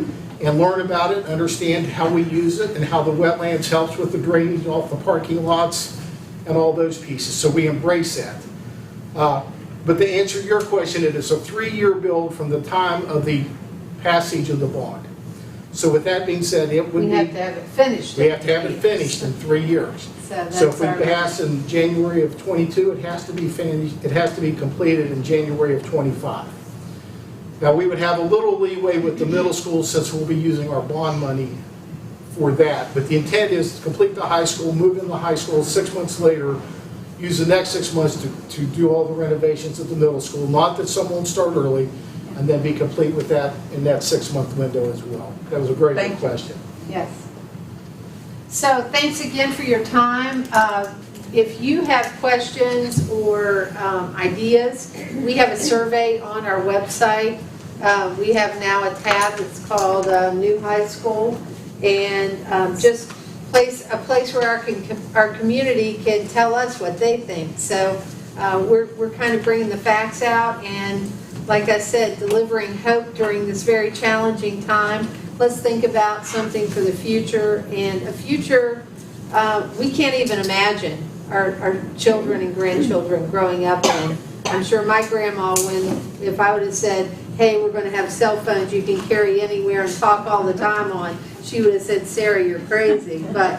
and learn about it, understand how we use it, and how the wetlands helps with the drainage off the parking lots and all those pieces. So we embrace that. But to answer your question, it is a 3-year build from the time of the passage of the bond. So with that being said, it would We have to have it finished. we have to have it finished in 3 years. So if we that's our- pass in January of 22, it has to be finished, it has to be completed in January of 25. Now, we would have a little leeway with the middle school since we'll be using our bond money for that. But the intent is to complete the high school, move in the high school 6 months later, use the next 6 months to do all the renovations at the middle school. Not that some won't start early, and then be complete with that in that 6-month window as well. That was a very good question. Yes. So thanks again for your time. If you have questions or ideas, we have a survey on our website. We have now a tab that's called New High School, and just a place where our community can tell us what they think. So we're kind of bringing the facts out, and like I said, delivering hope during this very challenging time. Let's think about something for the future, and a future we can't even imagine our children and grandchildren growing up in. I'm sure my grandma, if I would have said, hey, we're going to have cell phones you can carry anywhere and talk all the time on, she would have said, Sarah, you're crazy. But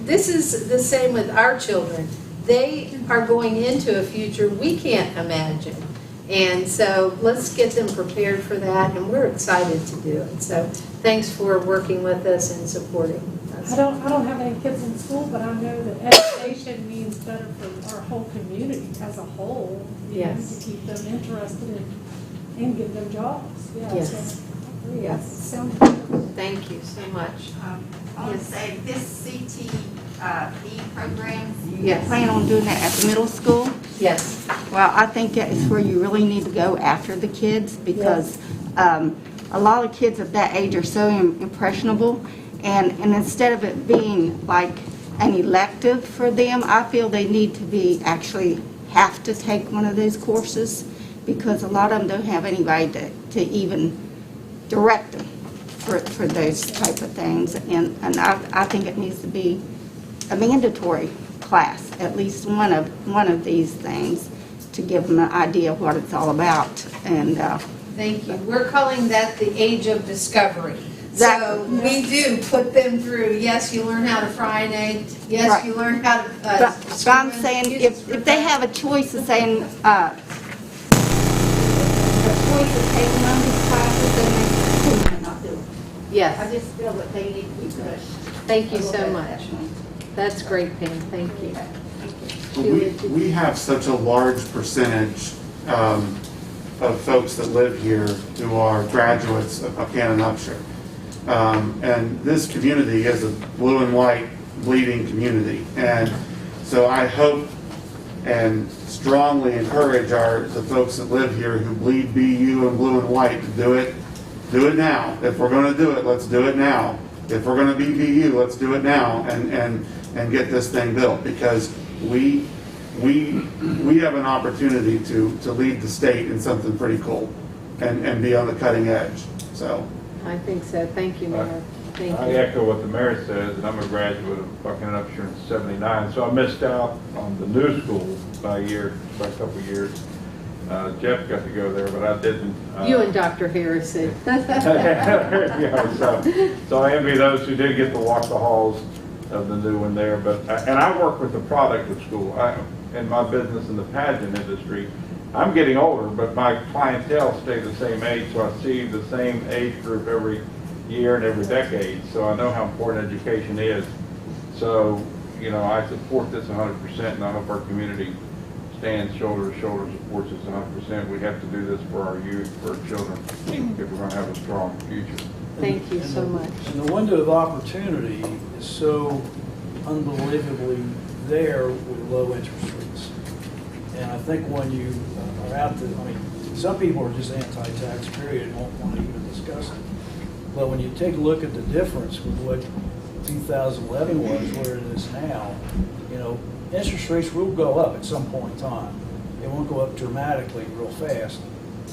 this is the same with our children. They are going into a future we can't imagine. And so let's get them prepared for that, and we're excited to do it. So thanks for working with us and supporting us. I don't have any kids in school, but I know that education means better for our whole community as a whole. Yes. To keep them interested and give them jobs. Yeah, Yes. so I agree. Yes. Sounds good. Thank you so much. I want to say this CTE program, you Yes. plan on doing that at the middle school? Yes. Well, I think that is where you really need to go after the kids, because a lot of kids at that age are so impressionable, and instead of it being like an elective for them, I feel they need to actually have to take one of those courses, because a lot of them don't have anybody to even direct them for those type of things, and I think it needs to be a mandatory class, at least one of these things, to give them an idea of what it's all about. And Thank you. We're calling that the age of discovery. Exactly. So we do put them through, yes, you learn how to fry an egg, yes, Right. you learn how to but I'm saying, if they have a choice of saying, a choice of taking on these classes, then they not do it. I Yes, just feel that they need to be pushed. thank you so much. That's great, Pam, thank you. We have such a large percentage of folks that live here who are graduates of Buckhannon Upshur. And this community is a blue and white bleeding community. And so I hope and strongly encourage the folks that live here who bleed BU and blue and white to do it now. If we're going to do it, let's do it now. If we're going to be BU, let's do it now and get this thing built, because we have an opportunity to lead the state in something pretty cool and be on the cutting edge. So I think so. Thank you, Mayor. Thank I you. echo what the mayor says, and I'm a graduate of Buckhannon up here in '79, so I missed out on the new school by a couple of years. Jeff got to go there, but I didn't. You and Dr. Harrison. Yeah, so I envy those who did get to walk the halls of the new one there. But and I work with the product of school. In my business in the pageant industry, I'm getting older, but my clientele stay the same age, so I see the same age group every year and every decade. So I know how important education is. So, you know, I support this 100%, and I hope our community stands shoulder to shoulder, supports us 100%. We have to do this for our youth, for our children, if we're going to have a strong future. Thank you so much. And the window of opportunity is so unbelievably there with low interest rates. And I think when you are out to, I mean, some people are just anti-tax period and won't want to even discuss it. But when you take a look at the difference with what 2011 was, where it is now, you know, interest rates will go up at some point in time. They won't go up dramatically real fast,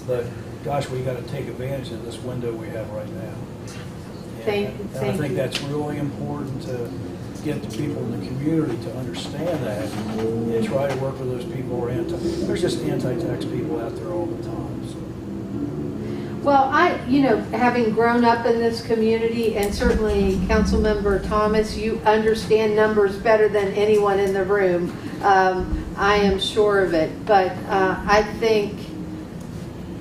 but gosh, we got to take advantage of this window we have right now. And I think that's really important to get the people in the community to understand that and try to work with those people who are there's just anti-tax people out there all the time. So. Well, having grown up in this community, and certainly Councilmember Thomas, you understand numbers better than anyone in the room. I am sure of it. But I think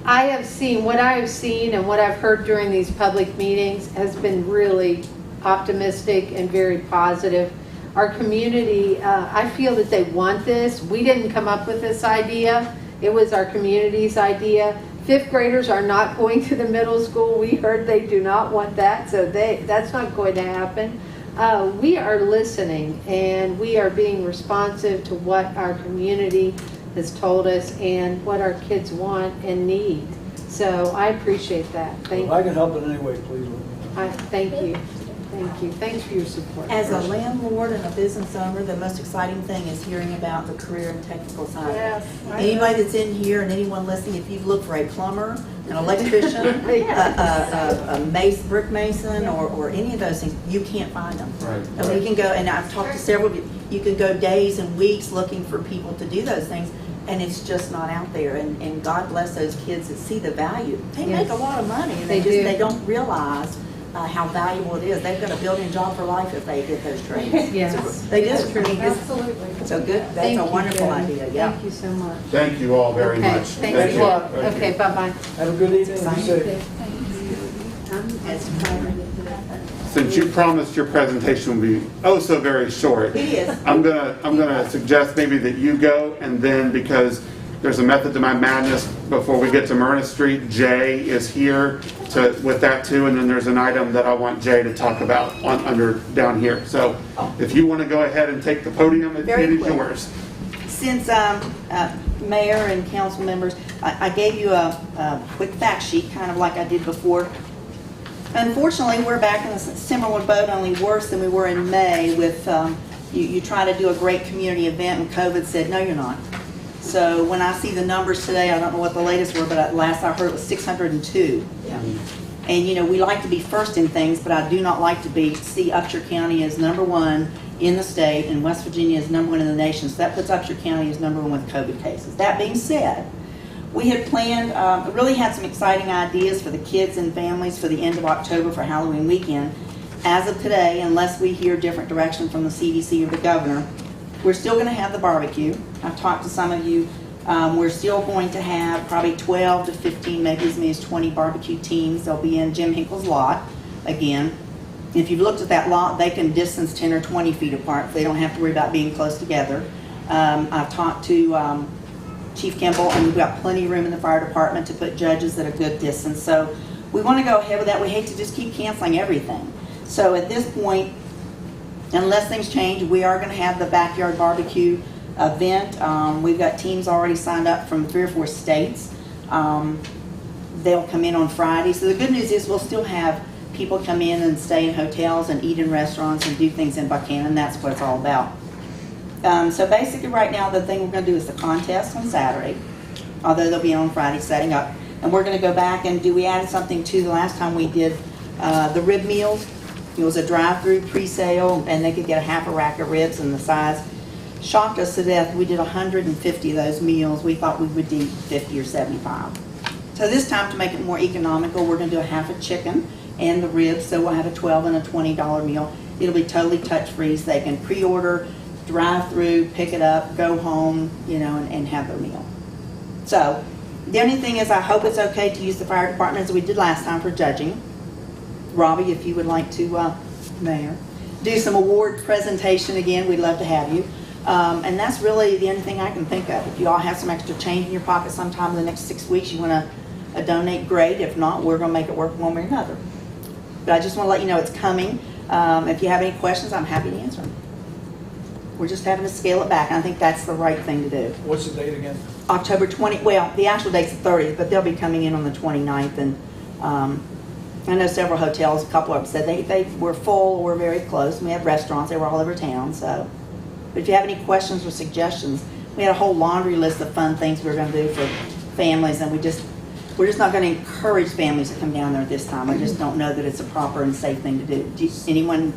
I have seen, what I have seen and what I've heard during these public meetings has been really optimistic and very positive. Our community, I feel that they want this. We didn't come up with this idea. It was our community's idea. Fifth graders are not going to the middle school. We heard they do not want that, so that's not going to happen. We are listening, and we are being responsive to what our community has told us and what our kids want and need. So I appreciate that. Thank you. If I can help in any way, please let me know. Thank you. Thank you. Thanks for your support. As a landlord and a business owner, the most exciting thing is hearing about the career and technical side. Yes, Anybody that's in here and anyone listening, if you've looked for a plumber, an electrician, a brick mason, or any of those things, you can't find them. Right. And we can go, and I've talked to several of you, you can go days and weeks looking for people to do those things, and it's just not out there. And God bless those kids that see the value. They make a lot of money, and they don't realize how valuable it is. They've got a built-in job for life if they get those trades. Yes, so they do. absolutely. So good. That's a wonderful idea. Yeah. Thank you so much. Thank you all very much. Thank you. Okay, bye-bye. Have a good evening. Be safe. Since you promised your presentation will be oh so very short, It is. I'm gonna suggest maybe that you go, and then because there's a method to my madness before we get to Myrna Street, Jay is here with that too, and then there's an item that I want Jay to talk about down here. So if you want to go ahead and take the podium, it is yours. Since Mayor and council members, I gave you a quick fact sheet, kind of like I did before. Unfortunately, we're back in a similar boat, only worse than we were in May with you try to do a great community event and COVID said, no, you're not. So when I see the numbers today, I don't know what the latest were, but last I heard it was 602. Yeah. And you know, we like to be first in things, but I do not like to see Upshur County as #1 in the state and West Virginia as #1 in the nation. So that puts Upshur County as #1 with COVID cases. That being said, we had planned, really had some exciting ideas for the kids and families for the end of October for Halloween weekend. As of today, unless we hear different direction from the CDC or the governor, we're still going to have the barbecue. I've talked to some of you. We're still going to have probably 12 to 15, maybe as many as 20 barbecue teams. They'll be in Jim Hinkle's lot again. If you've looked at that lot, they can distance 10 or 20 feet apart. They don't have to worry about being close together. I've talked to Chief Kimball, and we've got plenty of room in the fire department to put judges at a good distance. So we want to go ahead with that. We hate to just keep canceling everything. So at this point, unless things change, we are going to have the backyard barbecue event. We've got teams already signed up from 3 or 4 states. They'll come in on Friday. So the good news is we'll still have people come in and stay in hotels and eat in restaurants and do things in Buckhannon. That's what it's all about. So basically right now the thing we're going to do is the contest on Saturday, although they'll be on Friday setting up. And we're going to go back and we added something to the last time we did The rib meals, it was a drive-through pre-sale, and they could get a half a rack of ribs in the size. Shocked us to death. We did 150 of those meals. We thought we would do 50 or 75. So this time, to make it more economical, we're going to do a half a chicken and the ribs. So we'll have a $12 and a $20 meal. It'll be totally touch-free. So they can pre-order, drive through, pick it up, go home, you know, and have their meal. So the only thing is, I hope it's okay to use the fire department as we did last time for judging. Robbie, if you would like to, Mayor, do some award presentation again, we'd love to have you. And that's really the only thing I can think of. If you all have some extra change in your pocket sometime in the next 6 weeks, you want to donate, great. If not, we're going to make it work one way or another. But I just want to let you know it's coming. If you have any questions, I'm happy to answer them. We're just having to scale it back. I think that's the right thing to do. What's the date again? October 20, well, the actual date's the 30th, but they'll be coming in on the 29th. And I know several hotels, a couple of them said they were full or very close. We have restaurants, they were all over town. So, but if you have any questions or suggestions, we had a whole laundry list of fun things we were going to do for families, and we're just not going to encourage families to come down there this time. I just don't know that it's a proper and safe thing to do. Anyone?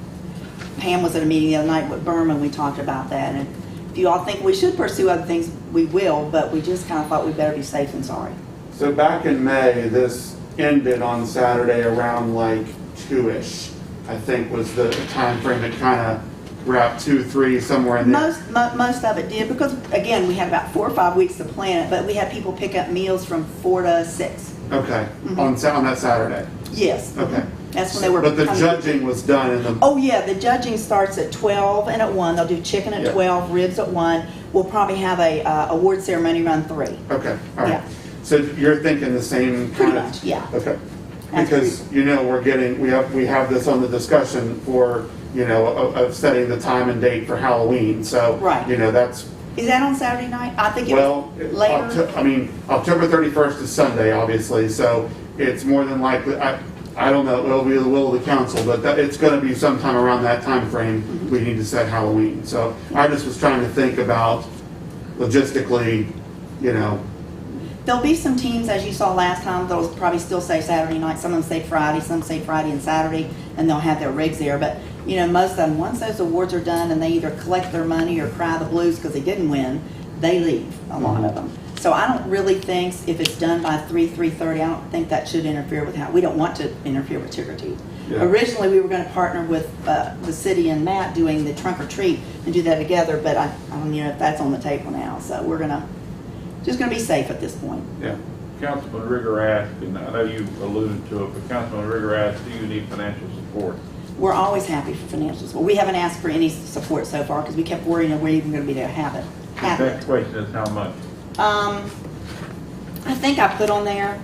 Pam was at a meeting the other night with Berman. We talked about that, and if you all think we should pursue other things, we will. But we just kind of thought we better be safe than sorry. So back in May, this ended on Saturday around like 2-ish, I think was the time frame. It kind of wrapped 2, 3, somewhere in there. Most of it did, because again, we had about 4 or 5 weeks to plan it, but we had people pick up meals from 4 to 6. Okay, on that Saturday. Yes. Okay. That's when they were. But the judging was done in the. Oh yeah, the judging starts at 12 and at 1. They'll do chicken at 12, ribs at 1. We'll probably have a award ceremony around 3. Okay, all right. Yeah. So you're thinking the same Pretty kind of. much, yeah. Okay. Because you know we have this on the discussion for of setting the time and date for Halloween. So right. That's. Is that on Saturday night? I think it was later. October 31st is Sunday, obviously. So it's more than likely. I don't know. It'll be the will of the council, but it's going to be sometime around that time frame. We need to set Halloween. So I just was trying to think about logistically, There'll be some teams, as you saw last time, they'll probably still say Saturday night. Some of them say Friday, some say Friday and Saturday, and they'll have their rigs there. But, most of them, once those awards are done and they either collect their money or cry the blues because they didn't win, they leave, a lot of them. So I don't really think if it's done by 3:30, I don't think that should interfere with we don't want to interfere with trick or treat. Yeah. Originally, we were going to partner with the city and Matt doing the trunk or treat and do that together, but I don't know if that's on the table now. So we're just going to be safe at this point. Yeah. Councilman Rigger asked, and I know you alluded to it, but Councilman Rigger asked, do you need financial support? We're always happy for financial support. We haven't asked for any support so far because we kept worrying if we're even going to be able to have it. The next question is how much? I think I put on there,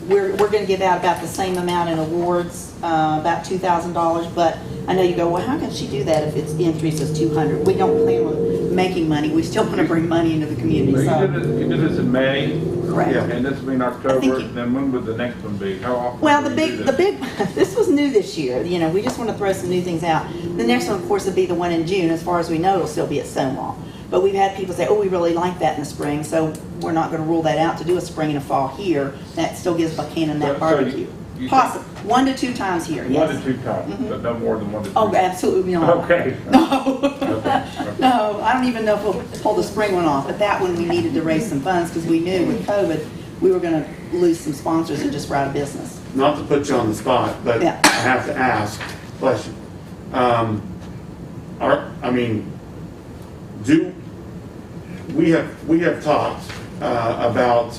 we're going to give out about the same amount in awards, about $2,000, but I know you go, well, how can she do that if it's entry says $200? We don't plan on making money. We still want to bring money into the community. So you did this in May? Correct. Yeah. And this will be in October, then when would the next one be? How often? Well, the big, this was new this year. We just want to throw some new things out. The next one, of course, will be the one in June. As far as we know, it'll still be at Stonewall. But we've had people say, oh, we really like that in the spring, so we're not going to rule that out to do a spring and a fall here. That still gives Buckhannon that barbecue. Possibly 1 to 2 times here, yes. 1 to 2 times, but no more than 1 to 2. Oh, absolutely not. Okay. No. Okay. No, I don't even know if we'll pull the spring one off, but that one we needed to raise some funds because we knew with COVID we were going to lose some sponsors and just out of business. Not to put you on the spot, but yeah. I have to ask, question. We have talked about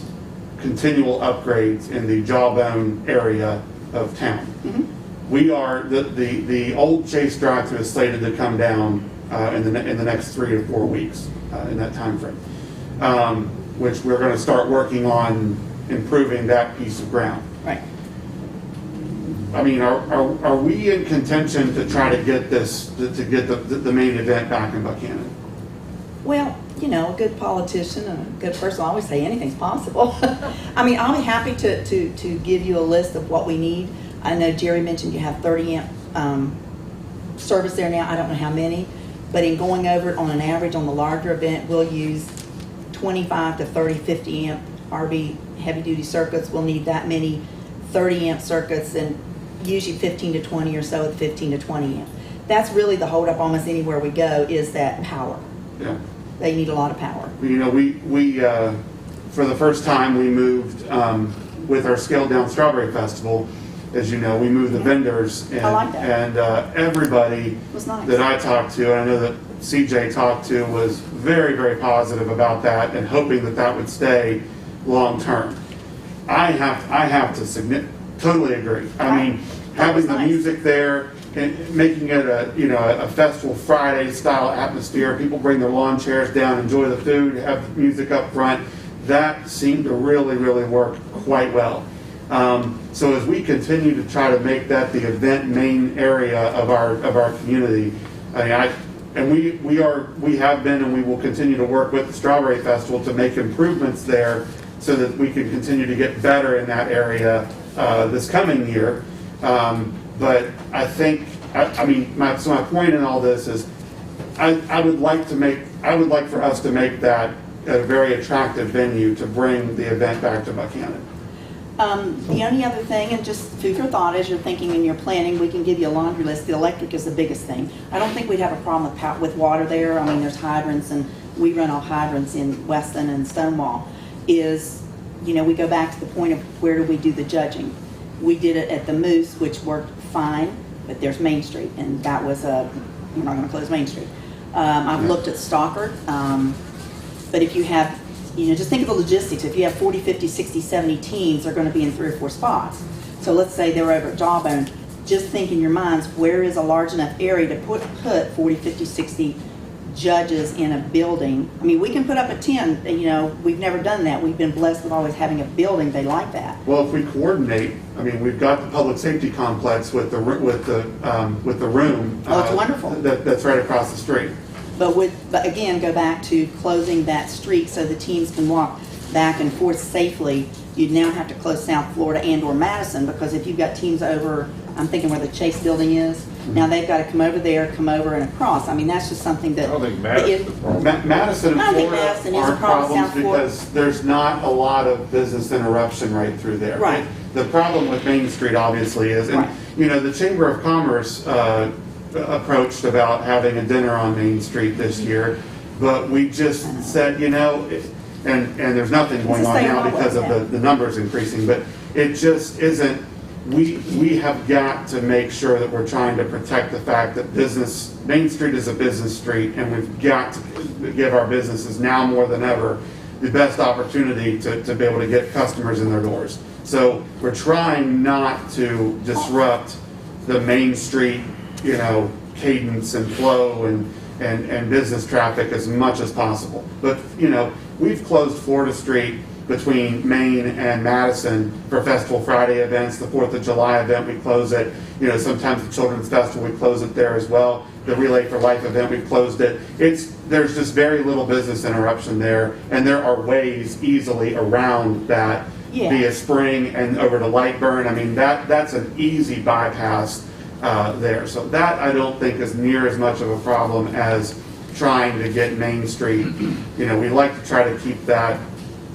continual upgrades in the Jawbone area of town. Mm-hmm. We are the old Chase drive-thru is slated to come down in the next 3 to 4 weeks in that time frame, which we're going to start working on improving that piece of ground. Right. I mean, are we in contention to try to get this to get the main event back in Buckhannon? Well, a good politician and a good person will always say anything's possible. I mean, I'll be happy to give you a list of what we need. I know Jerry mentioned you have 30 amp service there now. I don't know how many, but in going over it on an average on the larger event, we'll use 25 to 30, 50 amp RV heavy duty circuits. We'll need that many 30 amp circuits, and usually 15 to 20 or so with 15 to 20 amp. That's really the holdup almost anywhere we go, is that power. Yeah. They need a lot of power. You know, we for the first time, we moved with our scaled down Strawberry Festival. As you know, we moved the vendors, and, I like that. and everybody It was nice. that I talked to, and I know that CJ talked to, was very, very positive about that and hoping that that would stay long term. I have to totally agree. I mean, That was having the nice. music there and making it a Festival Friday style atmosphere. People bring their lawn chairs down, enjoy the food, have the music up front. That seemed to really, really work quite well. So as we continue to try to make that the event main area of our community, we have been and we will continue to work with the Strawberry Festival to make improvements there so that we can continue to get better in that area this coming year. But I think, my point in all this is, I would like for us to make that a very attractive venue to bring the event back to Buckhannon. The only other thing, and just food for thought as you're thinking and you're planning, we can give you a laundry list. The electric is the biggest thing. I don't think we'd have a problem with water there. I mean, there's hydrants, and we run all hydrants in Weston and Stonewall. We go back to the point of where do we do the judging. We did it at the Moose, which worked fine, but there's Main Street, and that was we're not going to close Main Street. I've looked at Stockard, but if you have, just think of the logistics. If you have 40, 50, 60, 70 teams, they're going to be in 3 or 4 spots. So let's say they're over at Jawbone. Just think in your minds, where is a large enough area to put 40, 50, 60 judges in a building? I mean, we can put up a 10, we've never done that. We've been blessed with always having a building. They like that. Well, if we coordinate, we've got the public safety complex with the room. Oh, it's wonderful. That's right across the street. But again, go back to closing that street so the teams can walk back and forth safely. You'd now have to close South Florida and or Madison, because if you've got teams over, I'm thinking where the Chase building is, now they've got to come over there, come over and across. I mean, that's just something that... I don't think Madison's a problem. Madison I and think Florida Madison is a aren't problem, problems South Florida. because there's not a lot of business interruption right through there. Right. The problem with Main Street obviously is, and Right. the Chamber of Commerce approached about having a dinner on Main Street this year, but we just said, and there's nothing going on now because of the numbers increasing, but it just isn't. We have got to make sure that we're trying to protect the fact that Main Street is a business street, and we've got to give our businesses now more than ever the best opportunity to be able to get customers in their doors. So we're trying not to disrupt the Main Street, cadence and flow and business traffic as much as possible. But, we've closed Florida Street between Main and Madison for Festival Friday events. The 4th of July event, we close it. Sometimes the Children's Festival, we close it there as well. The Relay for Life event, we've closed it. There's just very little business interruption there, and there are ways easily around that via Spring and over to Lightburn. That's an easy bypass there. So that I don't think is near as much of a problem as trying to get Main Street. We like to try to keep that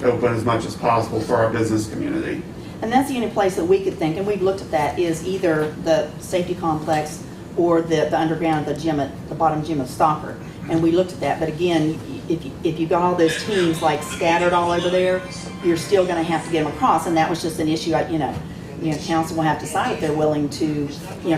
open as much as possible for our business community. And that's the only place that we could think, and we've looked at that, is either the safety complex or the underground, the bottom gym of Stockard. And we looked at that, but again, if you've got all those teams like scattered all over there, you're still going to have to get them across, and that was just an issue. Council will have to decide if they're willing to,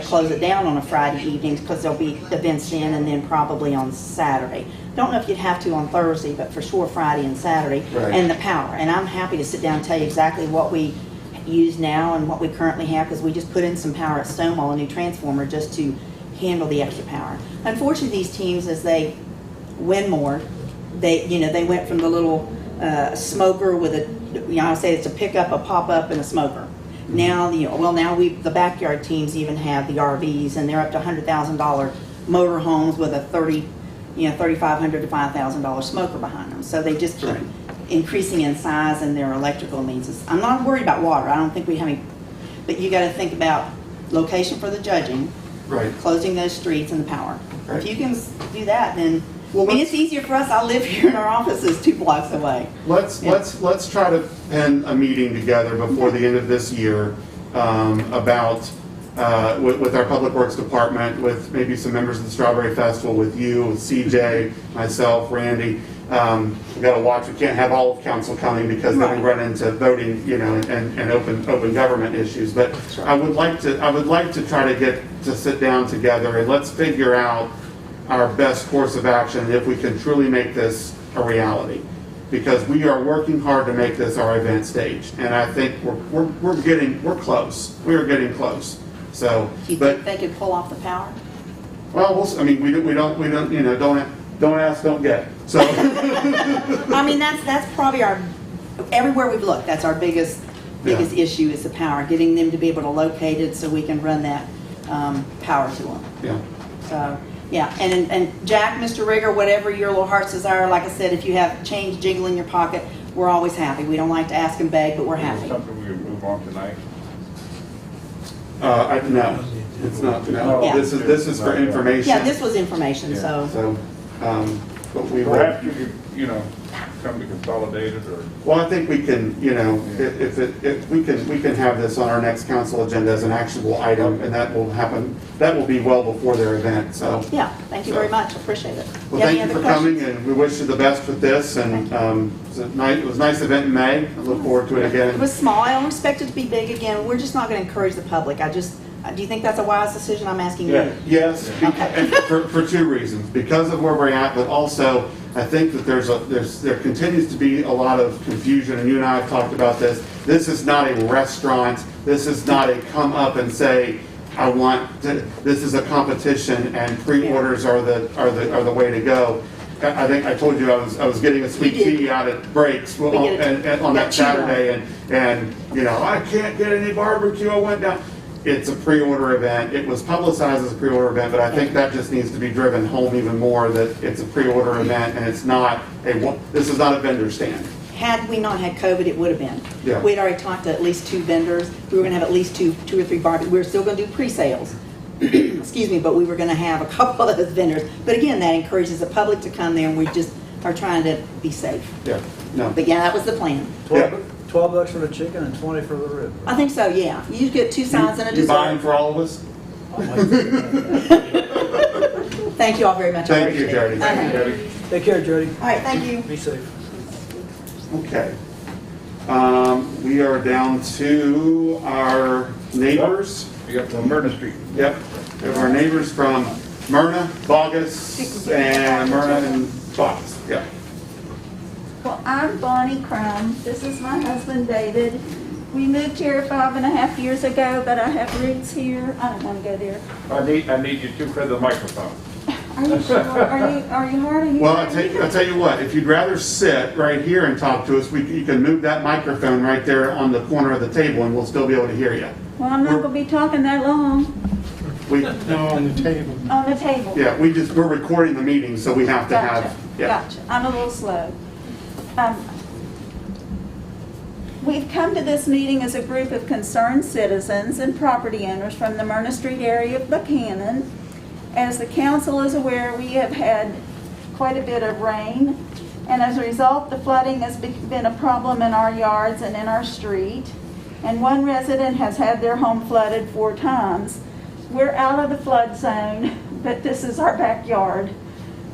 close it down on a Friday evening, because there'll be events then and then probably on Saturday. Don't know if you'd have to on Thursday, but for sure Friday and Saturday. Right. And the power. And I'm happy to sit down and tell you exactly what we use now and what we currently have, because we just put in some power at Stonewall, a new transformer, just to handle the extra power. Unfortunately, these teams, as they win more, they went from the little smoker with I say it's a pickup, a pop-up, and a smoker. Now, the backyard teams even have the RVs, and they're up to $100,000 motor homes with a $3,500 to $5,000 smoker behind them. So they just keep increasing in size and their electrical needs. I'm not worried about water. I don't think we have any, but you got to think about location for the judging, closing those streets, and the power. If you can do that, then it's easier for us. I live here in our offices 2 blocks away. Let's try to pen a meeting together before the end of this year about with our Public Works Department, with maybe some members of the Strawberry Festival, with you, with CJ, myself, Randy. We've got to watch. We can't have all of council coming because then we run into voting, and open government issues. But I would like to try to get to sit down together and let's figure out our best course of action if we can truly make this a reality. Because we are working hard to make this our event stage, and I think we're close. We are getting close. So, Do you think they could pull off the power? Well, we don't don't ask, don't get. So, I mean, that's probably everywhere we've looked, that's our biggest issue is the power, getting them to be able to locate it so we can run that power to them. Yeah. So, yeah, and Jack, Mr. Rigger, whatever your little heart's desire, like I said, if you have change jiggle in your pocket, we're always happy. We don't like to ask and beg, but we're happy. Something we can move on tonight. No, it's not. No, Yeah. this is for information. Yeah, this was information, so. So, but we will. Perhaps you could, come to Consolidated or. Well, I think we can, if we can have this on our next council agenda as an actionable item, and that will happen. That will be well before their event. So. Yeah, thank you very much. Appreciate it. Well, thank you for coming, and we wish you the best with this. And it was a nice event in May. I look forward to it again. It was small. I don't expect it to be big again. We're just not going to encourage the public. Do you think that's a wise decision? I'm asking you. Yes, Okay. and for two reasons. Because of where we're at, but also I think that there continues to be a lot of confusion, and you and I have talked about this. This is not a restaurant. This is not a come up and say, I want to. This is a competition, and pre-orders are the way to go. I think I told you I was getting a sweet tea out at breaks on that Saturday, and I can't get any barbecue. I went down. It's a pre-order event. It was publicized as a pre-order event, but I think that just needs to be driven home even more, that it's a pre-order event and this is not a vendor stand. Had we not had COVID, it would have been. Yeah. We'd already talked to at least 2 vendors. We were going to have at least two or three barbecues. We were still going to do pre-sales. Excuse me, but we were going to have a couple of those vendors. But again, that encourages the public to come there, and we just are trying to be safe. Yeah. No. But yeah, that was the plan. $12 for the chicken and 20 for the rib. I think so, yeah. You get 2 sides and a dessert. You buying for all of us? Thank you all very much. Thank you, Jody. Thank you, Jody. Take care, Jody. All right, thank you. Be safe. Okay. We are down to our neighbors. We got from Myrna Street. Yep. We have our neighbors from Myrna, Bogus, and Bogus. Yeah. Well, I'm Bonnie Crum. This is my husband, David. We moved here 5.5 years ago, but I have roots here. I don't want to go there. I need you to for the microphone. Are you sure? Are you hard of hearing? Well, I'll tell you what. If you'd rather sit right here and talk to us, you can move that microphone right there on the corner of the table, and we'll still be able to hear you. Well, I'm not going to be talking that long. No, on the table. On the table. Yeah, we're recording the meeting, so we have to have. Yeah. Gotcha. I'm a little slow. We've come to this meeting as a group of concerned citizens and property owners from the Myrna Street area of Buckhannon. As the council is aware, we have had quite a bit of rain, and as a result, the flooding has been a problem in our yards and in our street. And one resident has had their home flooded 4 times. We're out of the flood zone, but this is our backyard.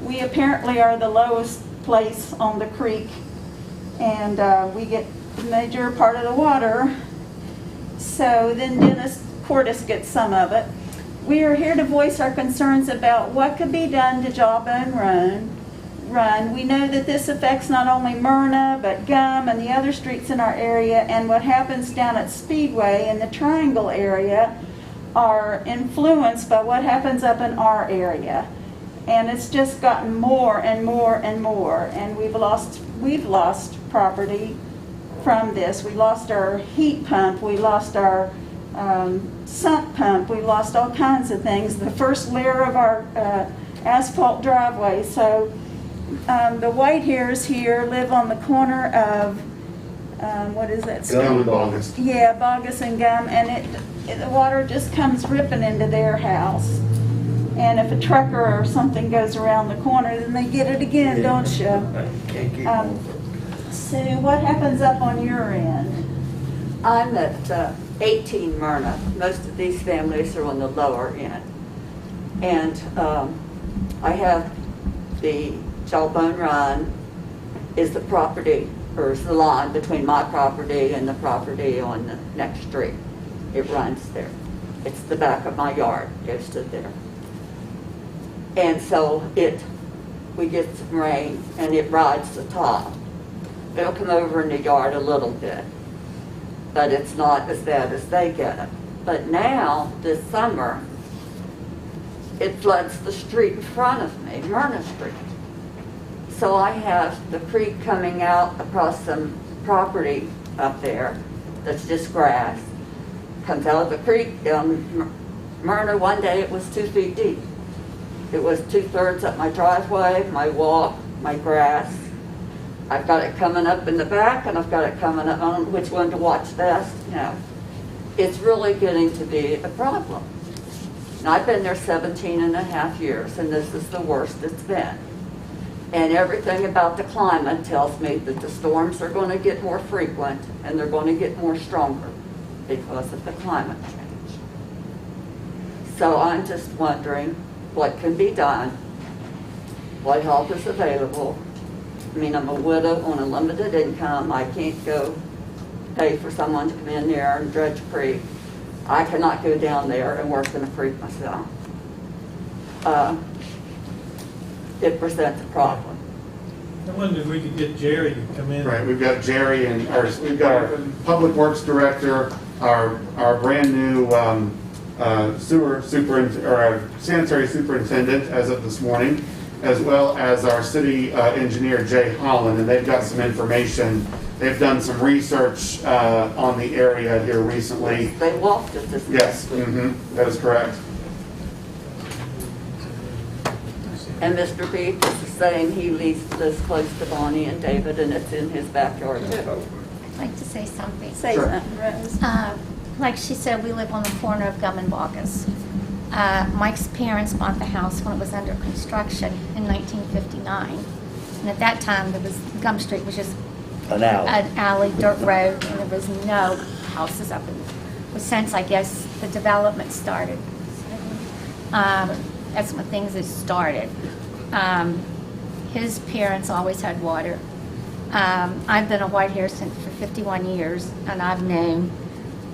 We apparently are the lowest place on the creek, and we get the major part of the water. So then Dennis Cordes gets some of it. We are here to voice our concerns about what could be done to Jawbone Run. We know that this affects not only Myrna, but Gum and the other streets in our area, and what happens down at Speedway in the Triangle area are influenced by what happens up in our area. And it's just gotten more and more and more, and we've lost property from this. We lost our heat pump, we lost our sump pump, we lost all kinds of things, the first layer of our asphalt driveway. So the white hairs here live on the corner of what is that? Gum and Bogus. Yeah, Bogus and Gum, and the water just comes ripping into their house. And if a trucker or something goes around the corner, then they get it again, don't you? Sue, what happens up on your end? I'm at 18 Myrna. Most of these families are on the lower end. And I have the Jawbone Run is the property, or is the line between my property and the property on the next street. It runs there. It's the back of my yard, goes to there. And so we get some rain and it rides the top. It'll come over in the yard a little bit, but it's not as bad as they get it. But now, this summer, it floods the street in front of me, Myrna Street. So I have the creek coming out across some property up there that's just grass. Comes out of the creek down Myrna. One day it was 2 feet deep. It was 2/3 up my driveway, my walk, my grass. I've got it coming up in the back and I've got it coming up, I don't know which one to watch best, you know. It's really getting to be a problem. And I've been there 17.5 years and this is the worst it's been. And everything about the climate tells me that the storms are going to get more frequent and they're going to get more stronger because of the climate change. So I'm just wondering what can be done, what help is available. I mean, I'm a widow on a limited income. I can't go pay for someone to come in there and dredge a creek. I cannot go down there and work in the creek myself. It presents a problem. I wonder if we could get Jerry to come in. Right, we've got Jerry and we've got our Public Works Director, our brand new sanitary superintendent as of this morning, as well as our city engineer, Jay Holland, and they've got some information. They've done some research on the area here recently. They walked it this Yes, week. that is correct. And Mr. Beach is saying he lives close to Bonnie and David, and it's in his backyard too. I'd like to say something. Say something, Rose. Like she said, we live on the corner of Gum and Baucus. Mike's parents bought the house when it was under construction in 1959. And at that time, Gum Street was just An alley. an alley, dirt road, and there was no houses up. But since, I guess, the development started, that's when things had started. His parents always had water. I've been a white hair for 51 years, and I've known.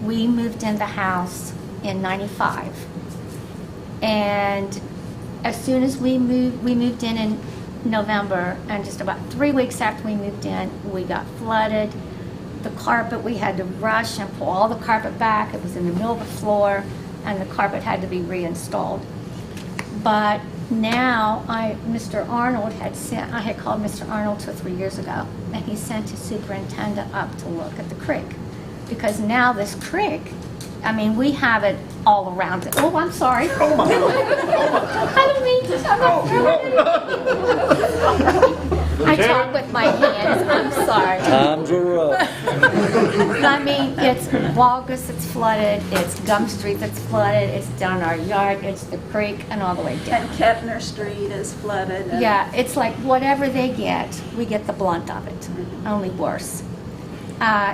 We moved in the house in 95. And as soon as we moved in November, and just about 3 weeks after we moved in, we got flooded. The carpet, we had to rush and pull all the carpet back. It was in the middle of the floor, and the carpet had to be reinstalled. But now, Mr. Arnold I had called Mr. Arnold 2 or 3 years ago, and he sent his superintendent up to look at the creek. Because now this creek, I mean, we have it all around it. Oh, I'm sorry. Oh my. I don't mean to. I talk with my hands. I'm sorry. Times are rough. I mean, it's Baucus that's flooded, it's Gum Street that's flooded, it's down our yard, it's the creek, and all the way down. And Kettner Street is flooded. and- Yeah, it's like whatever they get, we get the blunt of it, only worse.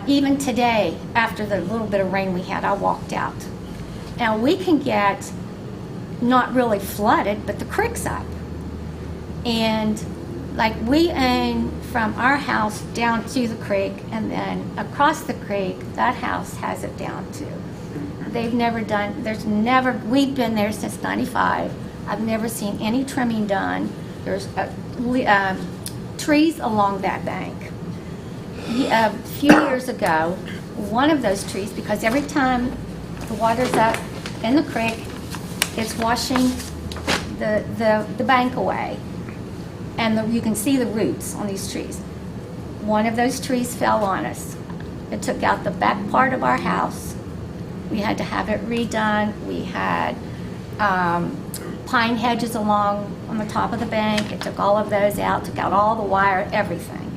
Even today, after the little bit of rain we had, I walked out. Now, we can get not really flooded, but the creek's up. And like we own from our house down to the creek, and then across the creek, that house has it down to. They've never done, we've been there since 95. I've never seen any trimming done. There's trees along that bank. A few years ago, one of those trees, because every time the water's up in the creek, it's washing the bank away. And you can see the roots on these trees. One of those trees fell on us. It took out the back part of our house. We had to have it redone. We had pine hedges along on the top of the bank. It took all of those out, took out all the wire, everything.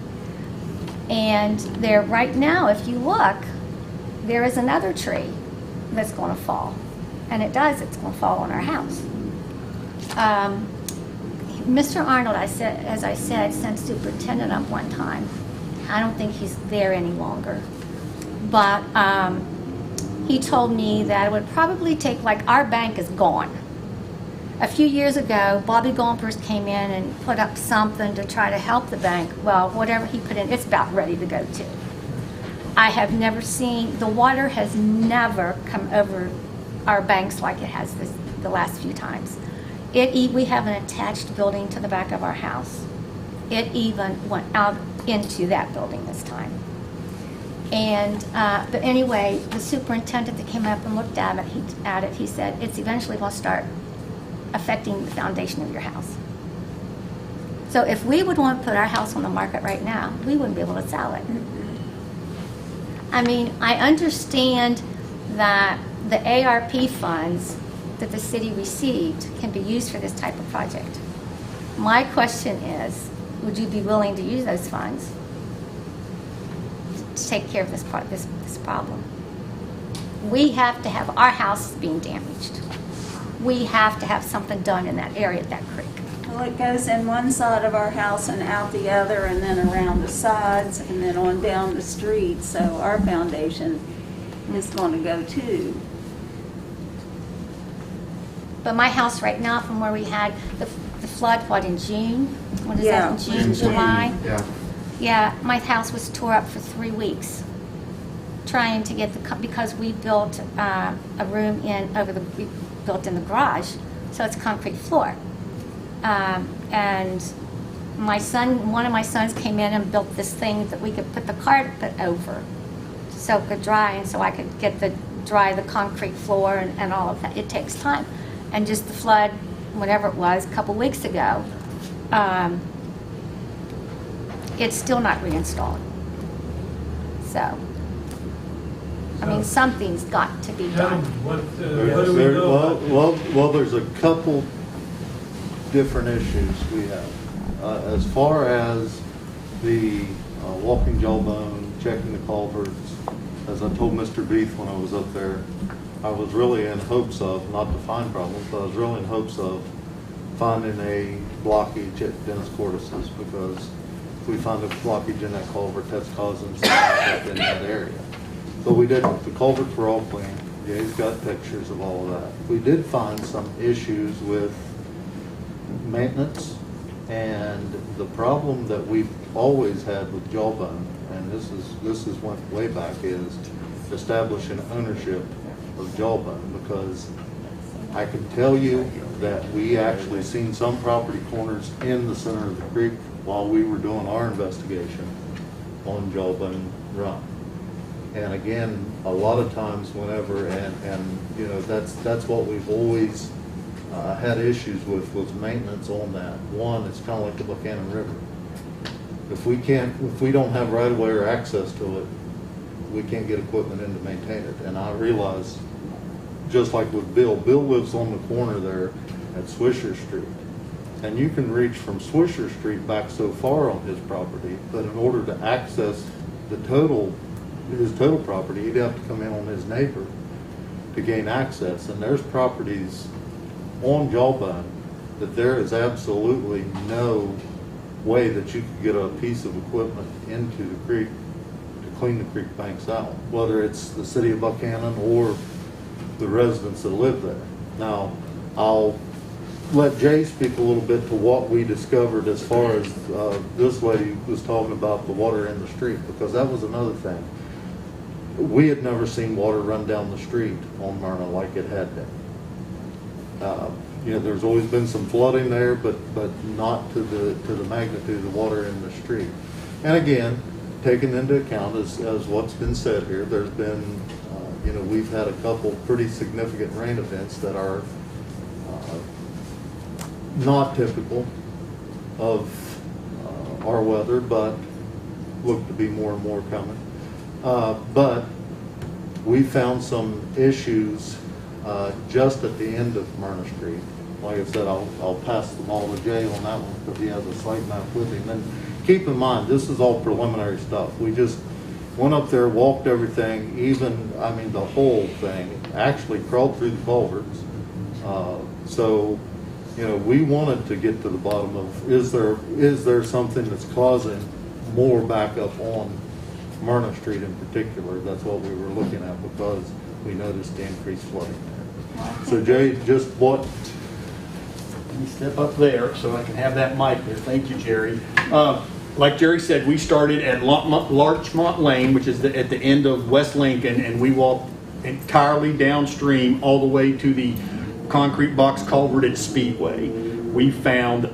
And there, right now, if you look, there is another tree that's going to fall. And it's going to fall on our house. Mr. Arnold, as I said, sent superintendent up one time. I don't think he's there any longer. But he told me that it would probably take, like, our bank is gone. A few years ago, Bobby Gompers came in and put up something to try to help the bank. Well, whatever he put in, it's about ready to go too. I have never seen, the water has never come over our banks like it has the last few times. We have an attached building to the back of our house. It even went out into that building this time. And, but anyway, the superintendent that came up and looked at it, he said, it's eventually going to start affecting the foundation of your house. So if we would want to put our house on the market right now, we wouldn't be able to sell it. I mean, I understand that the ARP funds that the city received can be used for this type of project. My question is, would you be willing to use those funds to take care of this problem? We have to have, our house is being damaged. We have to have something done in that area at that creek. Well, it goes in one side of our house and out the other, and then around the sides, and then on down the street. So our foundation is going to go too. But my house right now, from where we had the flood, what, in June? What is Yeah. that, in June, July? Yeah. Yeah, my house was tore up for 3 weeks trying to get because we built a room we built in the garage, so it's concrete floor. And one of my sons came in and built this thing that we could put the carpet over so it could dry, and so I could dry the concrete floor and all of that. It takes time. And just the flood, whatever it was, a couple weeks ago, it's still not reinstalled. So, I mean, something's got to be done. What do we know? Well, there's a couple different issues we have. As far as the walking jawbone, checking the culverts, as I told Mr. Beef when I was up there, I was really in hopes of, not to find problems, but I was really in hopes of finding a blockage at Dennis Cortis's, because if we find a blockage in that culvert, that's causing something in that area. But we didn't. The culverts were all clean. Jay's got pictures of all of that. We did find some issues with maintenance, and the problem that we've always had with jawbone, and this is went way back, is establishing ownership of jawbone, because I can tell you that we actually seen some property corners in the center of the creek while we were doing our investigation on Jawbone Run. And again, a lot of times whenever, and you know, that's what we've always had issues with, was maintenance on that. One, it's kind of like the Buckhannon River. If we don't have right of way or access to it, we can't get equipment in to maintain it. And I realize, just like with Bill lives on the corner there at Swisher Street. And you can reach from Swisher Street back so far on his property, but in order to access his total property, he'd have to come in on his neighbor to gain access. And there's properties on Jawbone that there is absolutely no way that you could get a piece of equipment into the creek to clean the creek banks out, whether it's the city of Buckhannon or the residents that live there. Now, I'll let Jay speak a little bit to what we discovered as far as this lady was talking about the water in the street, because that was another thing. We had never seen water run down the street on Myrna like it had been. You know, there's always been some flooding there, but not to the magnitude of the water in the street. And again, taking into account as what's been said here, there's been, you know, we've had a couple pretty significant rain events that are not typical of our weather, but look to be more and more coming. But we found some issues just at the end of Myrna Street. Like I said, I'll pass them all to Jay on that one because he has a site map with him. And keep in mind, this is all preliminary stuff. We just went up there, walked everything, the whole thing, actually crawled through the culverts. So, you know, we wanted to get to the bottom of, is there something that's causing more backup on Myrna Street in particular? That's what we were looking at, because we noticed the increased flooding there. So Jay, just what, Let me step up there so I can have that mic there. Thank you, Jerry. Like Jerry said, we started at Larchmont Lane, which is at the end of West Lincoln, and we walked entirely downstream all the way to the concrete box culvert at Speedway. We found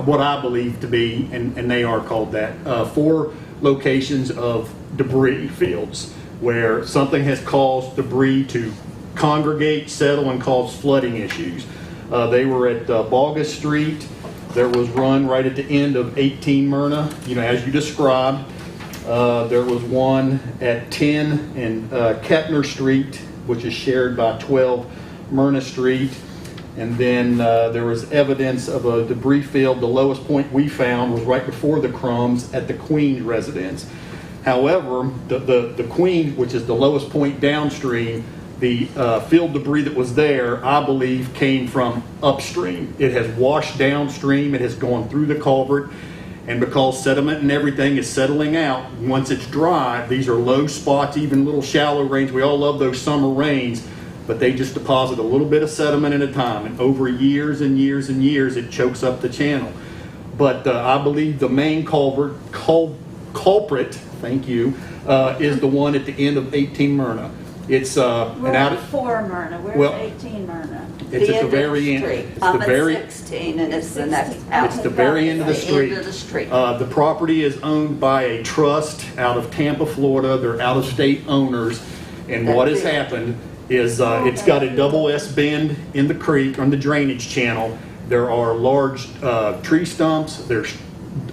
what I believe to be, and they are called that, 4 locations of debris fields where something has caused debris to congregate, settle, and cause flooding issues. They were at Bogus Street. There was run right at the end of 18 Myrna, as you described. There was one at 10 and Kettner Street, which is shared by 12 Myrna Street. And then there was evidence of a debris field. The lowest point we found was right before the crumbs at the Queen residence. However, the Queen, which is the lowest point downstream, the field debris that was there, I believe, came from upstream. It has washed downstream. It has gone through the culvert. And because sediment and everything is settling out, once it's dry, these are low spots, even little shallow rains. We all love those summer rains, but they just deposit a little bit of sediment at a time. And over years and years and years, it chokes up the channel. But I believe the main culprit, thank you, is the one at the end of 18 Myrna. It's We're at 4 Myrna. Where's 18 Myrna? The It's end of the street. I'm at 16, and it's the next house. It's the very end of the street. End of the street. The property is owned by a trust out of Tampa, Florida. They're out-of-state owners. And what has happened is it's got a double S bend in the creek, on the drainage channel. There are large tree stumps, there's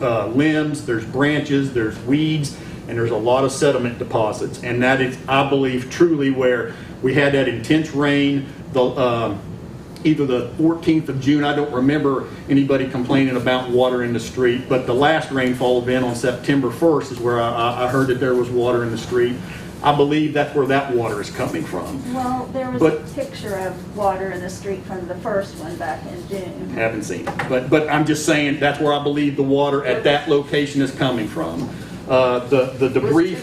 limbs, there's branches, there's weeds, and there's a lot of sediment deposits. And that is, I believe, truly where we had that intense rain, either the 14th of June, I don't remember anybody complaining about water in the street, but the last rainfall event on September 1st is where I heard that there was water in the street. I believe that's where that water is coming from. Well, there was a picture of water in the street from the first one back in June. Haven't seen it, but I'm just saying that's where I believe the water at that location is coming from. The debris,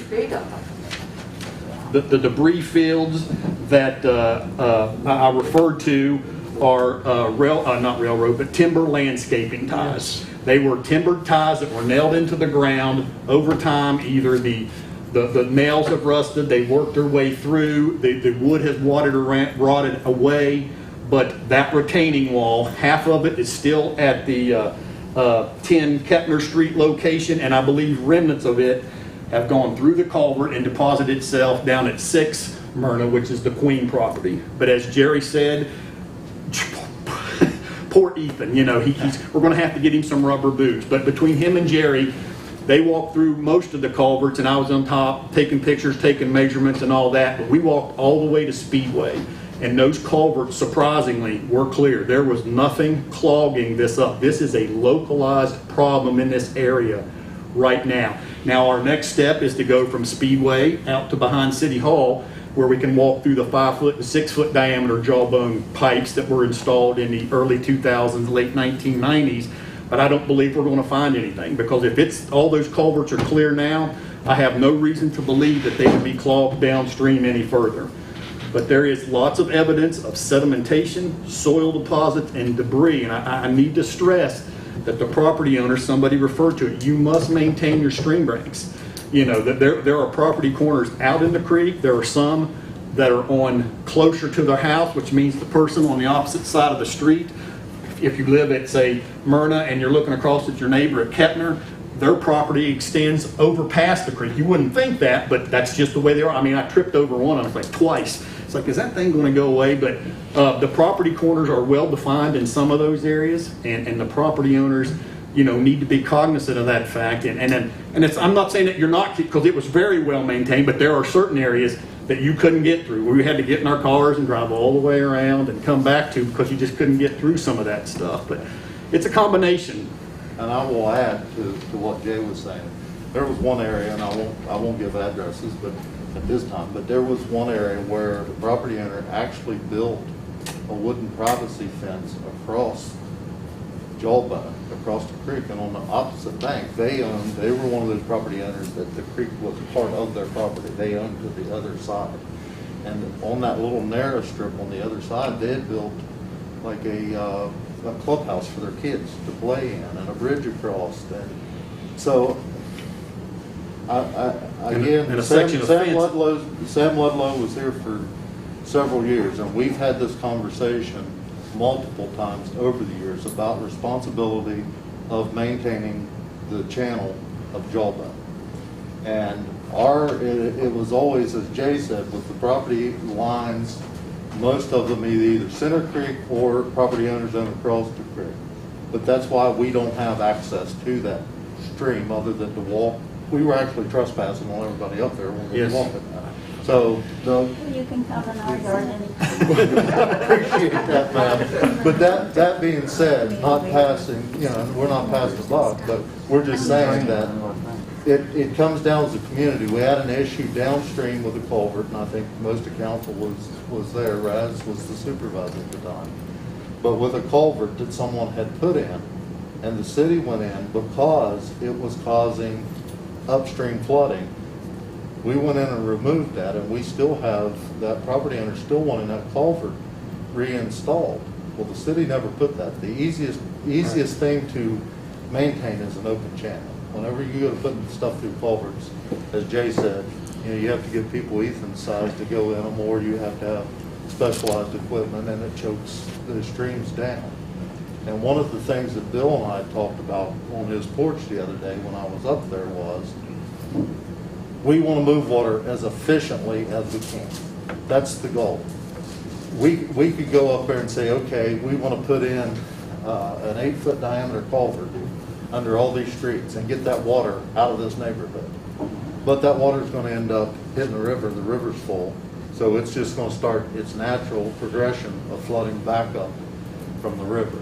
the debris fields that I referred to are not railroad, but timber landscaping ties. They were timbered ties that were nailed into the ground over time. Either the nails have rusted, they worked their way through, the wood has rotted away, but that retaining wall, half of it is still at the 10 Kettner Street location, and I believe remnants of it have gone through the culvert and deposited itself down at 6 Myrna, which is the Queen property. But as Jerry said, poor Ethan, we're going to have to get him some rubber boots. But between him and Jerry, they walked through most of the culverts, and I was on top taking pictures, taking measurements and all that. But we walked all the way to Speedway, and those culverts, surprisingly, were clear. There was nothing clogging this up. This is a localized problem in this area right now. Now, our next step is to go from Speedway out to behind City Hall, where we can walk through the 5-foot and 6-foot diameter jawbone pipes that were installed in the early 2000s, late 1990s. But I don't believe we're going to find anything, because if all those culverts are clear now, I have no reason to believe that they would be clogged downstream any further. But there is lots of evidence of sedimentation, soil deposits, and debris. And I need to stress that the property owner, somebody referred to it, you must maintain your stream banks. That there are property corners out in the creek. There are some that are on closer to their house, which means the person on the opposite side of the street. If you live at, say, Myrna, and you're looking across at your neighbor at Kettner, their property extends over past the creek. You wouldn't think that, but that's just the way they are. I mean, I tripped over one of them like twice. It's like, is that thing going to go away? But the property corners are well defined in some of those areas, and the property owners, need to be cognizant of that fact. And I'm not saying that you're not, because it was very well maintained, but there are certain areas that you couldn't get through, where we had to get in our cars and drive all the way around and come back to, because you just couldn't get through some of that stuff. But it's a combination. And I will add to what Jay was saying. There was one area, and I won't give addresses, but at this time, but there was one area where the property owner actually built a wooden privacy fence across Jawbone, across the creek, and on the opposite bank, they were one of those property owners that the creek was part of their property. They owned to the other side. And on that little narrow strip on the other side, they had built like a clubhouse for their kids to play in and a bridge across. And so, again, And a Sam section of fence. Sam Ludlow was here for several years, and we've had this conversation multiple times over the years about responsibility of maintaining the channel of Jawbone. And it was always, as Jay said, with the property lines, most of them either Center Creek or property owners own across the creek. But that's why we don't have access to that stream other than to walk. We were actually trespassing on everybody up there when we were Yes. walking. So, You can come in our yard anytime. appreciate that, ma'am. But that being said, not passing, we're not past the buck, but we're just saying that it comes down as a community. We had an issue downstream with the culvert, and I think most of council was there. Raz was the supervisor at the time. But with a culvert that someone had put in, and the city went in because it was causing upstream flooding. We went in and removed that, and we still have, that property owner still wanting that culvert reinstalled. Well, the city never put that. The easiest thing to maintain is an open channel. Whenever you go to put stuff through culverts, as Jay said, you have to give people Ethan's size to go in them, or you have to have specialized equipment, and it chokes the streams down. And one of the things that Bill and I talked about on his porch the other day when I was up there was, we want to move water as efficiently as we can. That's the goal. We could go up there and say, okay, we want to put in an 8-foot diameter culvert under all these streets and get that water out of this neighborhood. But that water is going to end up hitting the river. The river's full. So it's just going to start its natural progression of flooding back up from the river.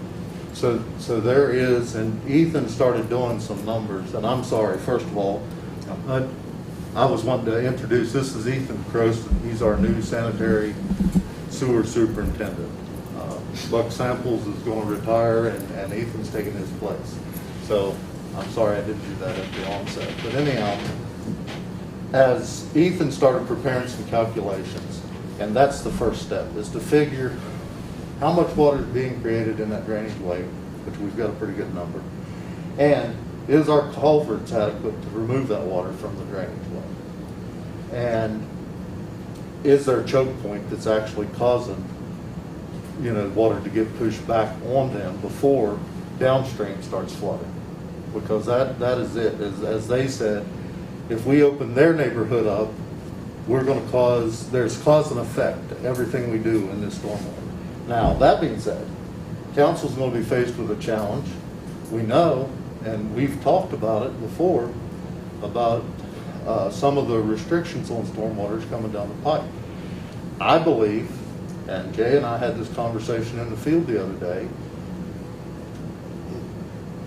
So there is, and Ethan started doing some numbers, and I'm sorry, first of all, I was wanting to introduce, this is Ethan Croston. He's our new sanitary sewer superintendent. Buck Samples is going to retire, and Ethan's taking his place. So I'm sorry I didn't do that at the onset. But anyhow, as Ethan started preparing some calculations, and that's the first step, is to figure how much water is being created in that drainage way, which we've got a pretty good number, and is our culverts adequate to remove that water from the drainage way? And is there a choke point that's actually causing, water to get pushed back on them before downstream starts flooding? Because that is it. As they said, if we open their neighborhood up, we're going to there's cause and effect to everything we do in this stormwater. Now, that being said, council's going to be faced with a challenge. We know, and we've talked about it before, about some of the restrictions on stormwater coming down the pipe. I believe, and Jay and I had this conversation in the field the other day,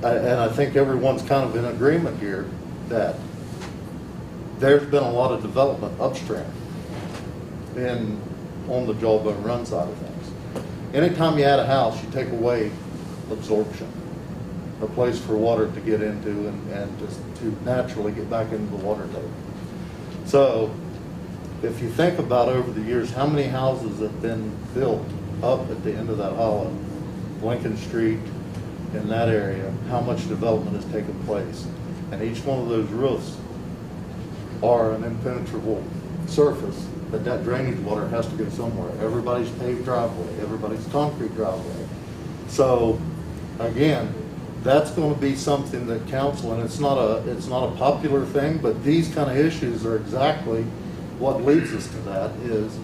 and I think everyone's kind of in agreement here, that there's been a lot of development upstream on the Jawbone Run side of things. Anytime you add a house, you take away absorption, a place for water to get into and just to naturally get back into the water table. So if you think about over the years, how many houses have been built up at the end of that hollow, Lincoln Street, in that area, how much development has taken place. And each one of those roofs are an impenetrable surface, but that drainage water has to go somewhere. Everybody's paved driveway, everybody's concrete driveway. So again, that's going to be something that council, and it's not a popular thing, but these kind of issues are exactly what leads us to that, is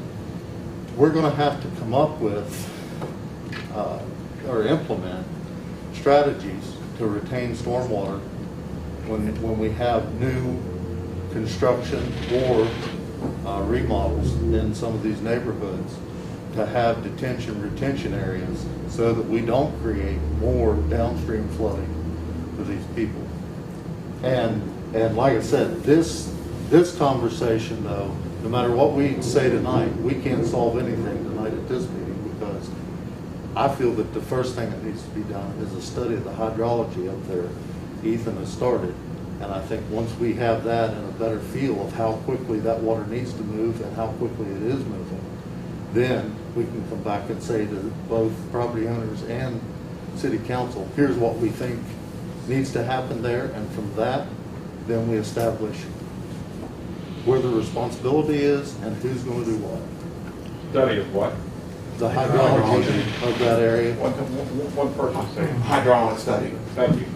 we're going to have to come up with or implement strategies to retain stormwater when we have new construction or remodels in some of these neighborhoods, to have retention areas so that we don't create more downstream flooding for these people. And like I said, this conversation though, no matter what we say tonight, we can't solve anything tonight at this meeting, because I feel that the first thing that needs to be done is a study of the hydrology up there. Ethan has started. And I think once we have that and a better feel of how quickly that water needs to move and how quickly it is moving, then we can come back and say to both property owners and city council, here's what we think needs to happen there, and from that, then we establish where the responsibility is and who's going to do what. Study of what? The hydrology of that area. One person say. Hydraulic study. Thank you.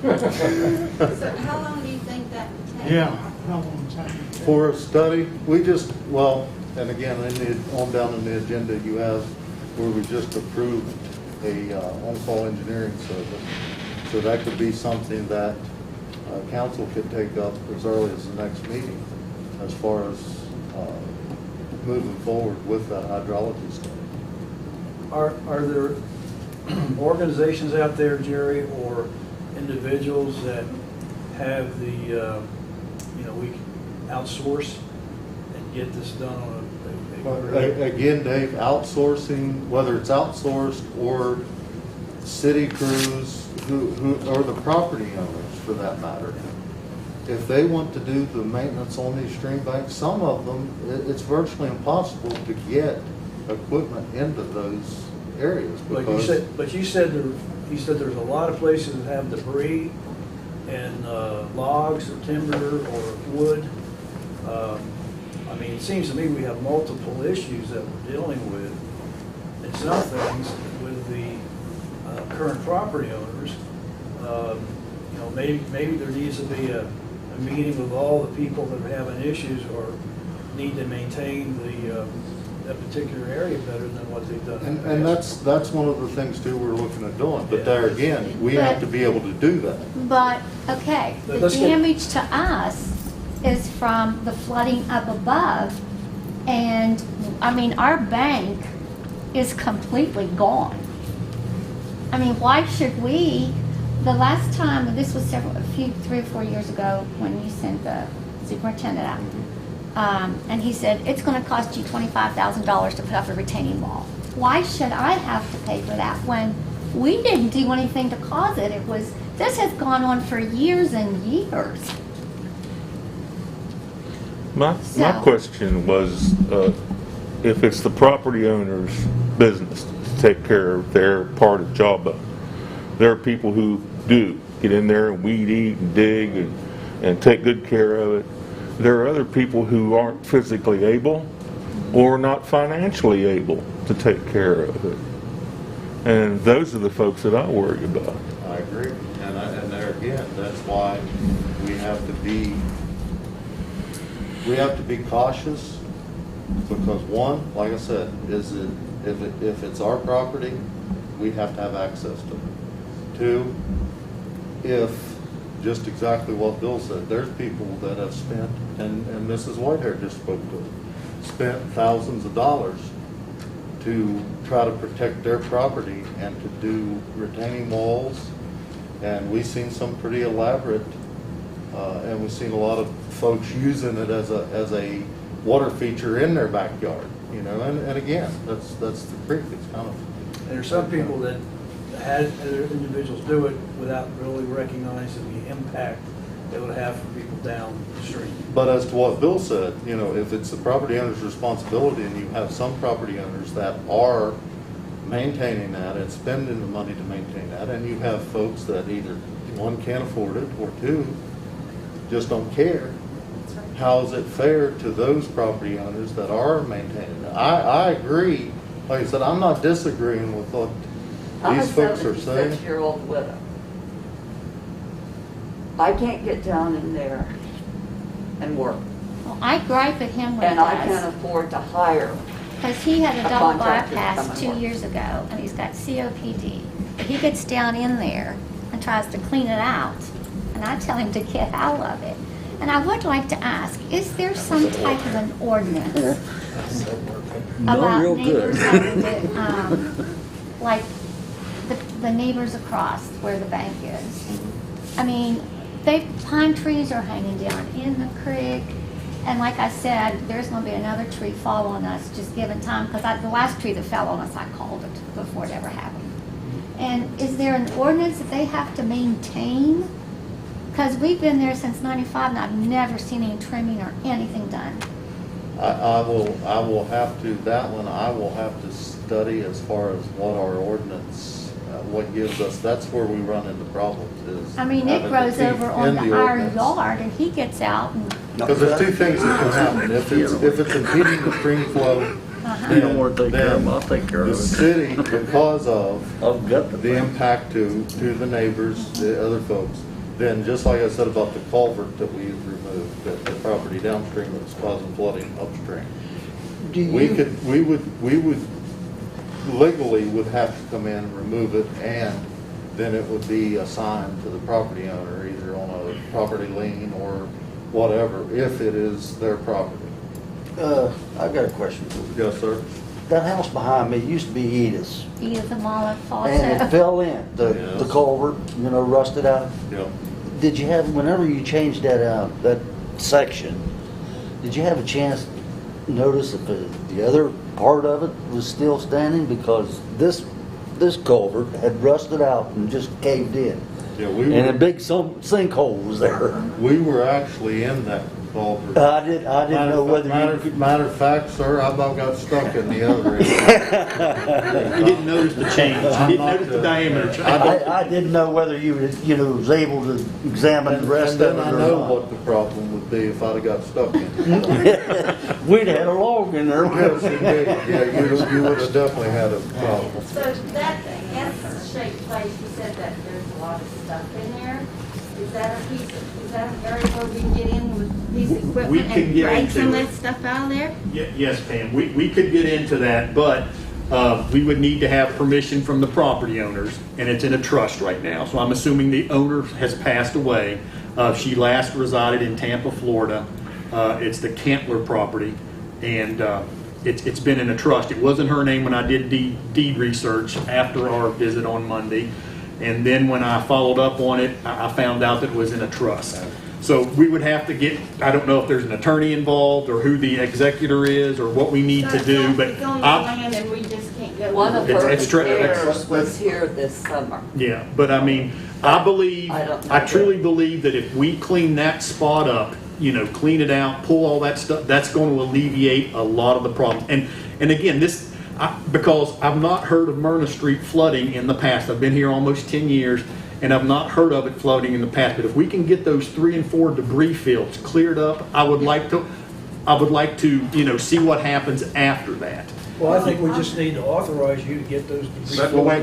So how long do you think that would take? Yeah. How long is that? For a study, we just, well, and again, on down in the agenda, you have where we just approved a on-call engineering service. So that could be something that council could take up as early as the next meeting as far as moving forward with that hydrology study. Are there organizations out there, Jerry, or individuals that have the, we can outsource and get this done on Again, Dave, outsourcing, whether it's outsourced or city crews, who or the property owners for that matter, if they want to do the maintenance on these stream banks, some of them, it's virtually impossible to get equipment into those areas. But you said there's a lot of places that have debris and logs or timber or wood. I mean, it seems to me we have multiple issues that we're dealing with, and some things with the current property owners. Maybe there needs to be a meeting with all the people that are having issues or need to maintain that particular area better than what they've done. And that's one of the things too we're looking at doing. But there again, we have to be able to do that. But, okay, the damage to us is from the flooding up above. And, I mean, our bank is completely gone. I mean, why should we, the last time, this was 3 or 4 years ago when you sent the superintendent out, and he said, it's going to cost you $25,000 to put up a retaining wall. Why should I have to pay for that when we didn't do anything to cause it? This has gone on for years and years. My question was, if it's the property owner's business to take care of their part of job, there are people who do get in there and weed eat and dig and take good care of it. There are other people who aren't physically able or not financially able to take care of it. And those are the folks that I worry about. I agree. And there again, that's why we have to be cautious, because one, like I said, if it's our property, we have to have access to it. Two, if just exactly what Bill said, there's people that have spent, and Mrs. Whitehair just spoke to it, spent thousands of dollars to try to protect their property and to do retaining walls, and we've seen some pretty elaborate, and we've seen a lot of folks using it as a water feature in their backyard, and again, that's the creek. It's kind of. And there's some people that had other individuals do it without really recognizing the impact it would have for people downstream. But as to what Bill said, if it's the property owner's responsibility, and you have some property owners that are maintaining that and spending the money to maintain that, and you have folks that either one can't afford it or two just don't care. How is it fair to those property owners that are maintaining it? I agree. Like I said, I'm not disagreeing with what these folks are saying. I'm a 76-year-old widow. I can't get down in there and work. Well, I gripe at him when and I can't afford to hire. Because he had a double contractor to bypass come 2 and years ago, and he's got COPD. But he gets down in there and tries to clean it out, and I tell him to get out of it. And I would like to ask, is there some type of an ordinance about neighbors having to, like the neighbors across where the bank is? I mean, pine trees are hanging down in the creek. And like I said, there's going to be another tree fall on us just given time, because the last tree that fell on us, I called it before it ever happened. And is there an ordinance that they have to maintain? Because we've been there since '95 and I've never seen any trimming or anything done. I will have to, that one, I will have to study as far as what our ordinance, what gives us, that's where we run into problems is. I mean, it having grows to keep over in on the our ordinance. yard and he gets out and, Because there's two things that can happen. If it's impeding the stream flow, uh-huh. You don't want to take care of them, I'll take care of the it. city, because of I've got the the impact to the neighbors, the other folks, then just like I said about the culvert that we removed, that the property downstream that was causing flooding upstream. We would legally would have to come in and remove it, and then it would be assigned to the property owner, either on a property lien or whatever, if it is their property. I've got a question for you. Yes, sir. That house behind me used to be Edith's, He is a mile and it fell in, the Yes. culvert, rusted out. Yeah. Did you have, whenever you changed that section, did you have a chance to notice if the other part of it was still standing? Because this culvert had rusted out and just caved in. Yeah, And a big sinkhole was there. We were actually in that culvert. I didn't know whether you... Matter of fact, sir, I about got stuck in the other end. You didn't notice the change, you didn't notice the diameter change. I didn't know whether you was able to examine the rest And of then it I or know not. what the problem would be if I'd have got stuck in it. We'd had a log in there. Yes, indeed. Yeah, you would have definitely had a problem. So that S-shaped place, you said that there's a lot of stuff in there. Is that an area where we can get in with these We equipment can and get drag into some of it. that stuff out of there? Yes, Pam, we could get into that, but we would need to have permission from the property owners, and it's in a trust right now. So I'm assuming the owner has passed away. She last resided in Tampa, Florida. It's the Cantler property, and it's been in a trust. It wasn't her name when I did deed research after our visit on Monday. And then when I followed up on it, I found out that it was in a trust. So we would have to get, I don't know if there's an attorney involved or who the executor is or what we need to do, but It's on the I, land and we just can't go. One of It's- her it's tra- heirs was here this summer. yeah, but I mean, I believe, I don't know. I truly believe that if we clean that spot up, clean it out, pull all that stuff, that's going to alleviate a lot of the problems. And again, because I've not heard of Myrna Street flooding in the past. I've been here almost 10 years, and I've not heard of it flooding in the past. But if we can get those 3 and 4 debris fields cleared up, I would like to, see what happens after that. Well, I think we just need to authorize you to get those debris. Well, wait.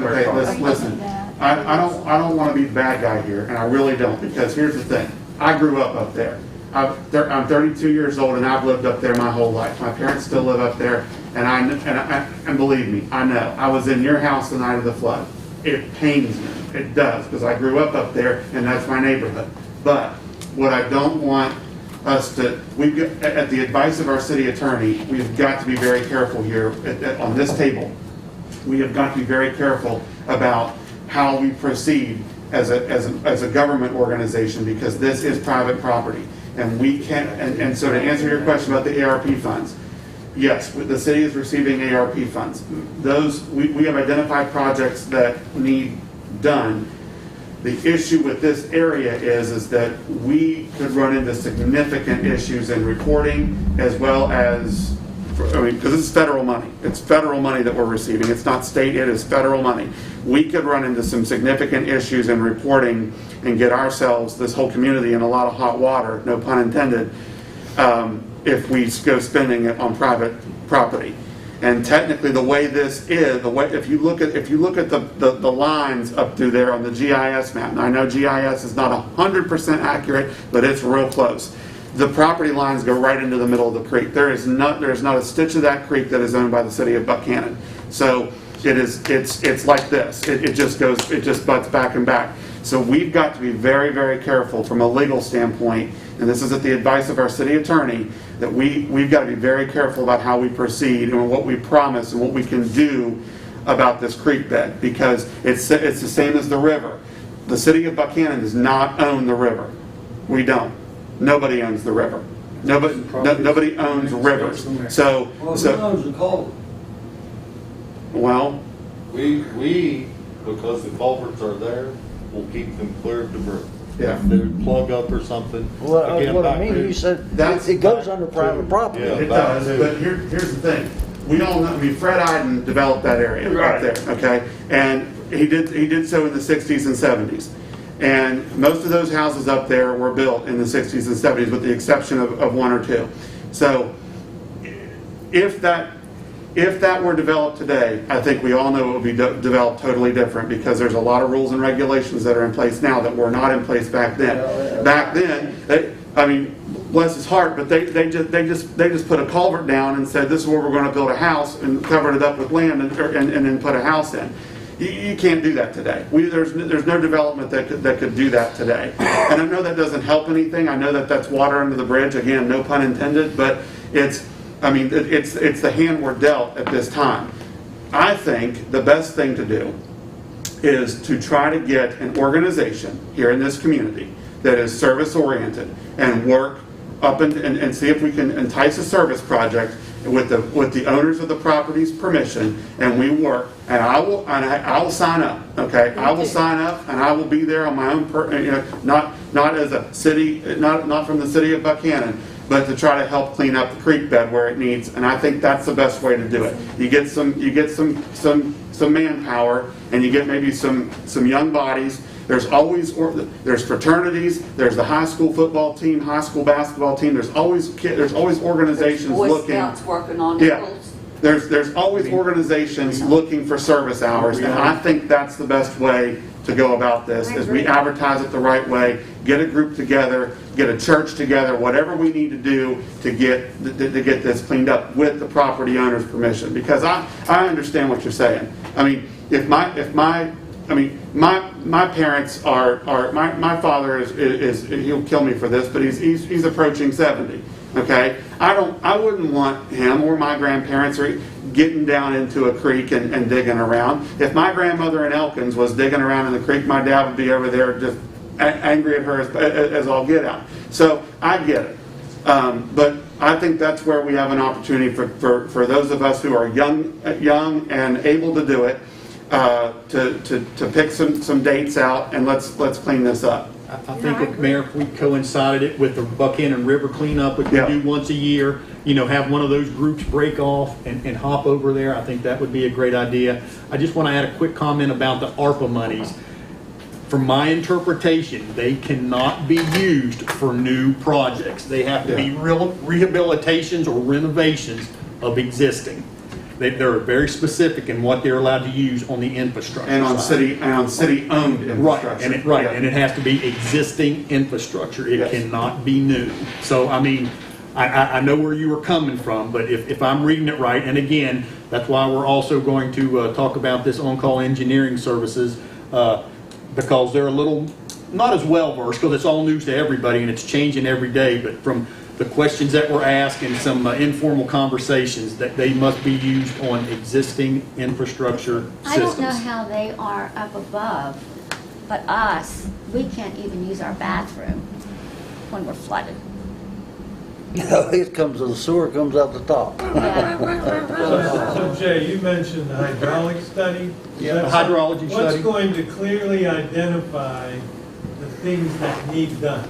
Okay, listen. I don't want to be the bad guy here, and I really don't, because here's the thing. I grew up there. I'm 32 years old, and I've lived up there my whole life. My parents still live up there, and believe me, I know. I was in your house the night of the flood. It pains me. It does, because I grew up there, and that's my neighborhood. But what I don't want us to, at the advice of our city attorney, we've got to be very careful here on this table. We have got to be very careful about how we proceed as a government organization, because this is private property. And we can't, and so to answer your question about the ARP funds, yes, the city is receiving ARP funds. Those, we have identified projects that need done. The issue with this area is that we could run into significant issues in reporting, as well as, because this is federal money. It's federal money that we're receiving. It's not state, it is federal money. We could run into some significant issues in reporting and get ourselves, this whole community, in a lot of hot water, no pun intended, if we go spending it on private property. And technically, the way this is, if you look at the lines up through there on the GIS map, and I know GIS is not 100% accurate, but it's real close. The property lines go right into the middle of the creek. There is not a stitch of that creek that is owned by the city of Buckhannon. So it's like this. It just butts back and back. So we've got to be very, very careful from a legal standpoint, and this is at the advice of our city attorney, that we've got to be very careful about how we proceed and what we promise and what we can do about this creek bed, because it's the same as the river. The city of Buckhannon does not own the river. We don't. Nobody owns the river. Nobody owns rivers. So Who owns the culvert? Well, we, because the culverts are there, will keep them clear of debris. Yeah. if they plug up or something. Well, Again, what I back mean, to- you said That's it goes back under to- private property. Yeah. It does, but here's the thing. We all know, I mean, Fred Iden developed that area right there, okay? And he did so in the 60s and 70s. And most of those houses up there were built in the 60s and 70s with the exception of one or two. So if that were developed today, I think we all know it would be developed totally different because there's a lot of rules and regulations that are in place now that were not in place back then. Back then, I mean, bless his heart, but they just put a culvert down and said this is where we're going to build a house and covered it up with land and then put a house in. You can't do that today. There's no development that could do that today. And I know that doesn't help anything. I know that that's water under the bridge. Again, no pun intended. But it's the hand we're dealt at this time. I think the best thing to do is to try to get an organization here in this community that is service oriented and work up and see if we can entice a service project with the owners of the property's permission, and we work, and I will sign up. Okay, I will sign up, and I will be there on my own. Not as a city, not from the city of Buckhannon, but to try to help clean up the creek bed where it needs. And I think that's the best way to do it. You get some manpower, and you get maybe some young bodies. There's there's fraternities. There's the high school football team, high school basketball team. There's always organizations Boy looking. Scouts working on Yeah. schools. There's always organizations looking for service hours, and I think that's the best way to go about this. Is we advertise it the right way, get a group together, get a church together, whatever we need to do to get this cleaned up with the property owner's permission. Because I understand what you're saying. I mean, my parents are my father is he'll kill me for this, but he's approaching 70. Okay, I wouldn't want him or my grandparents getting down into a creek and digging around. If my grandmother in Elkins was digging around in the creek, my dad would be over there just angry at her as all get out. So I get it, but I think that's where we have an opportunity for those of us who are young and able to do it. To pick some dates out and let's clean this up. I think, Mayor, if we coincided it with the Buckhannon River cleanup, which we do once a year, have one of those groups break off and hop over there, I think that would be a great idea. I just want to add a quick comment about the ARPA monies. From my interpretation, they cannot be used for new projects. They have to be real rehabilitations or renovations of existing. They're very specific in what they're allowed to use on the infrastructure and on side. city-owned infrastructure. Right, and it has to be existing infrastructure. It cannot be new. So, I mean, I know where you were coming from, but if I'm reading it right, and again, that's why we're also going to talk about this on-call engineering services, because they're a little, not as well-versed, because it's all news to everybody and it's changing every day, but from the questions that were asked and some informal conversations, that they must be used on existing infrastructure systems. I don't know how they are up above, but us, we can't even use our bathroom when we're flooded. It comes, the sewer comes out the top. So Jay, you mentioned the hydraulic study. Yeah, the hydrology study. What's going to clearly identify the things that need done?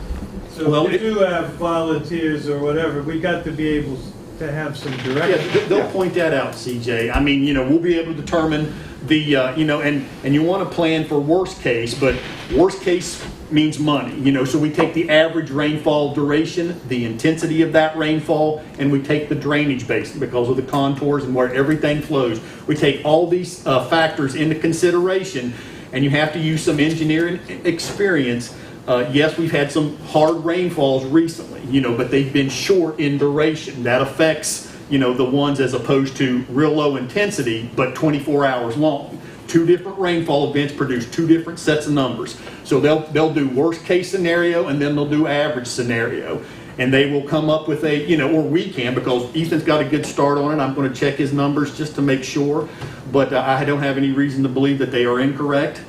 So Well, if we do have volunteers or whatever, we got to be able to have some direction. Yeah, they'll point that out, CJ. I mean, we'll be able to determine the, and you want to plan for worst case, but worst case means money, so we take the average rainfall duration, the intensity of that rainfall, and we take the drainage basin because of the contours and where everything flows. We take all these factors into consideration, and you have to use some engineering experience. Yes, we've had some hard rainfalls recently, but they've been short in duration. That affects, the ones as opposed to real low intensity, but 24 hours long. Two different rainfall events produce two different sets of numbers. So they'll do worst case scenario and then they'll do average scenario. And they will come up with or we can, because Ethan's got a good start on it. I'm going to check his numbers just to make sure. But I don't have any reason to believe that they are incorrect,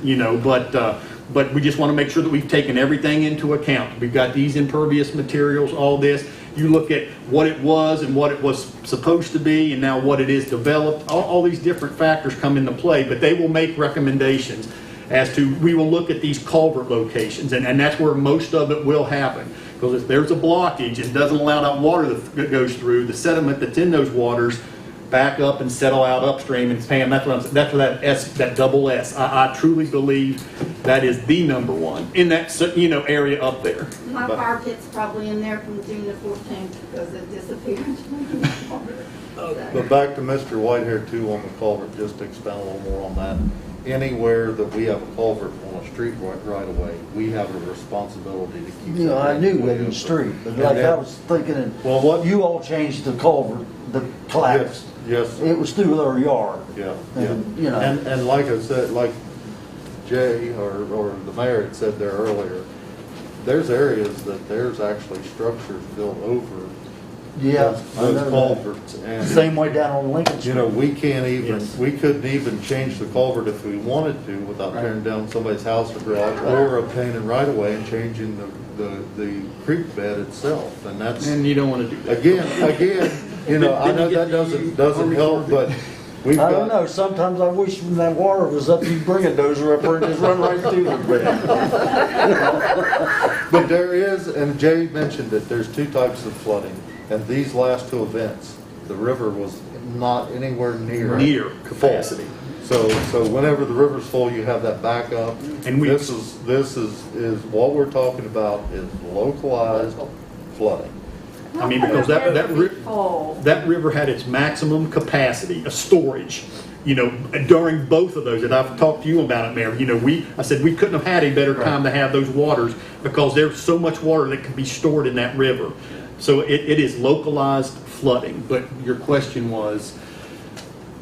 but we just want to make sure that we've taken everything into account. We've got these impervious materials, all this. You look at what it was and what it was supposed to be and now what it is developed. All these different factors come into play, but they will make recommendations. as to, we will look at these culvert locations, and that's where most of it will happen. Because if there's a blockage and doesn't allow that water that goes through, the sediment that's in those waters back up and settle out upstream. And Pam, that's what I'm saying. That's where that S, that double S. I truly believe that is the number one in that area up there. My fire pit's probably in there from June the 14th because it disappeared. But back to Mr. Whitehair too on the culvert, just to expand a little more on that. Anywhere that we have a culvert on a street right away, we have a responsibility to keep. You know, I knew that in the street, but like I was thinking, well, what you all changed the culvert, the collapse. Yes. It was through their yard. Yeah. And, you know. And like I said, like Jay or the mayor had said there earlier, there's areas that there's actually structures built over. Yeah, those culverts. And same way down on Lincoln Street. You know, we can't even, we couldn't even change the culvert if we wanted to without tearing down somebody's house or garage or obtaining right of way and changing the creek bed itself. And that's. And you don't want to do that. Again, you know, I know that doesn't help, but we've got. I don't know, sometimes I wish when that water was up, you'd bring a dozer up there and just run right through the bed. But there is, and Jay mentioned it, there's two types of flooding. And these last two events, the river was not anywhere near capacity. So whenever the river's full, you have that backup. And this is what we're talking about is localized flooding. I mean, because that river had its maximum capacity of storage, you know, during both of those. And I've talked to you about it, Mayor. You know, I said we couldn't have had a better time to have those waters because there's so much water that can be stored in that river. So it is localized flooding. But your question was?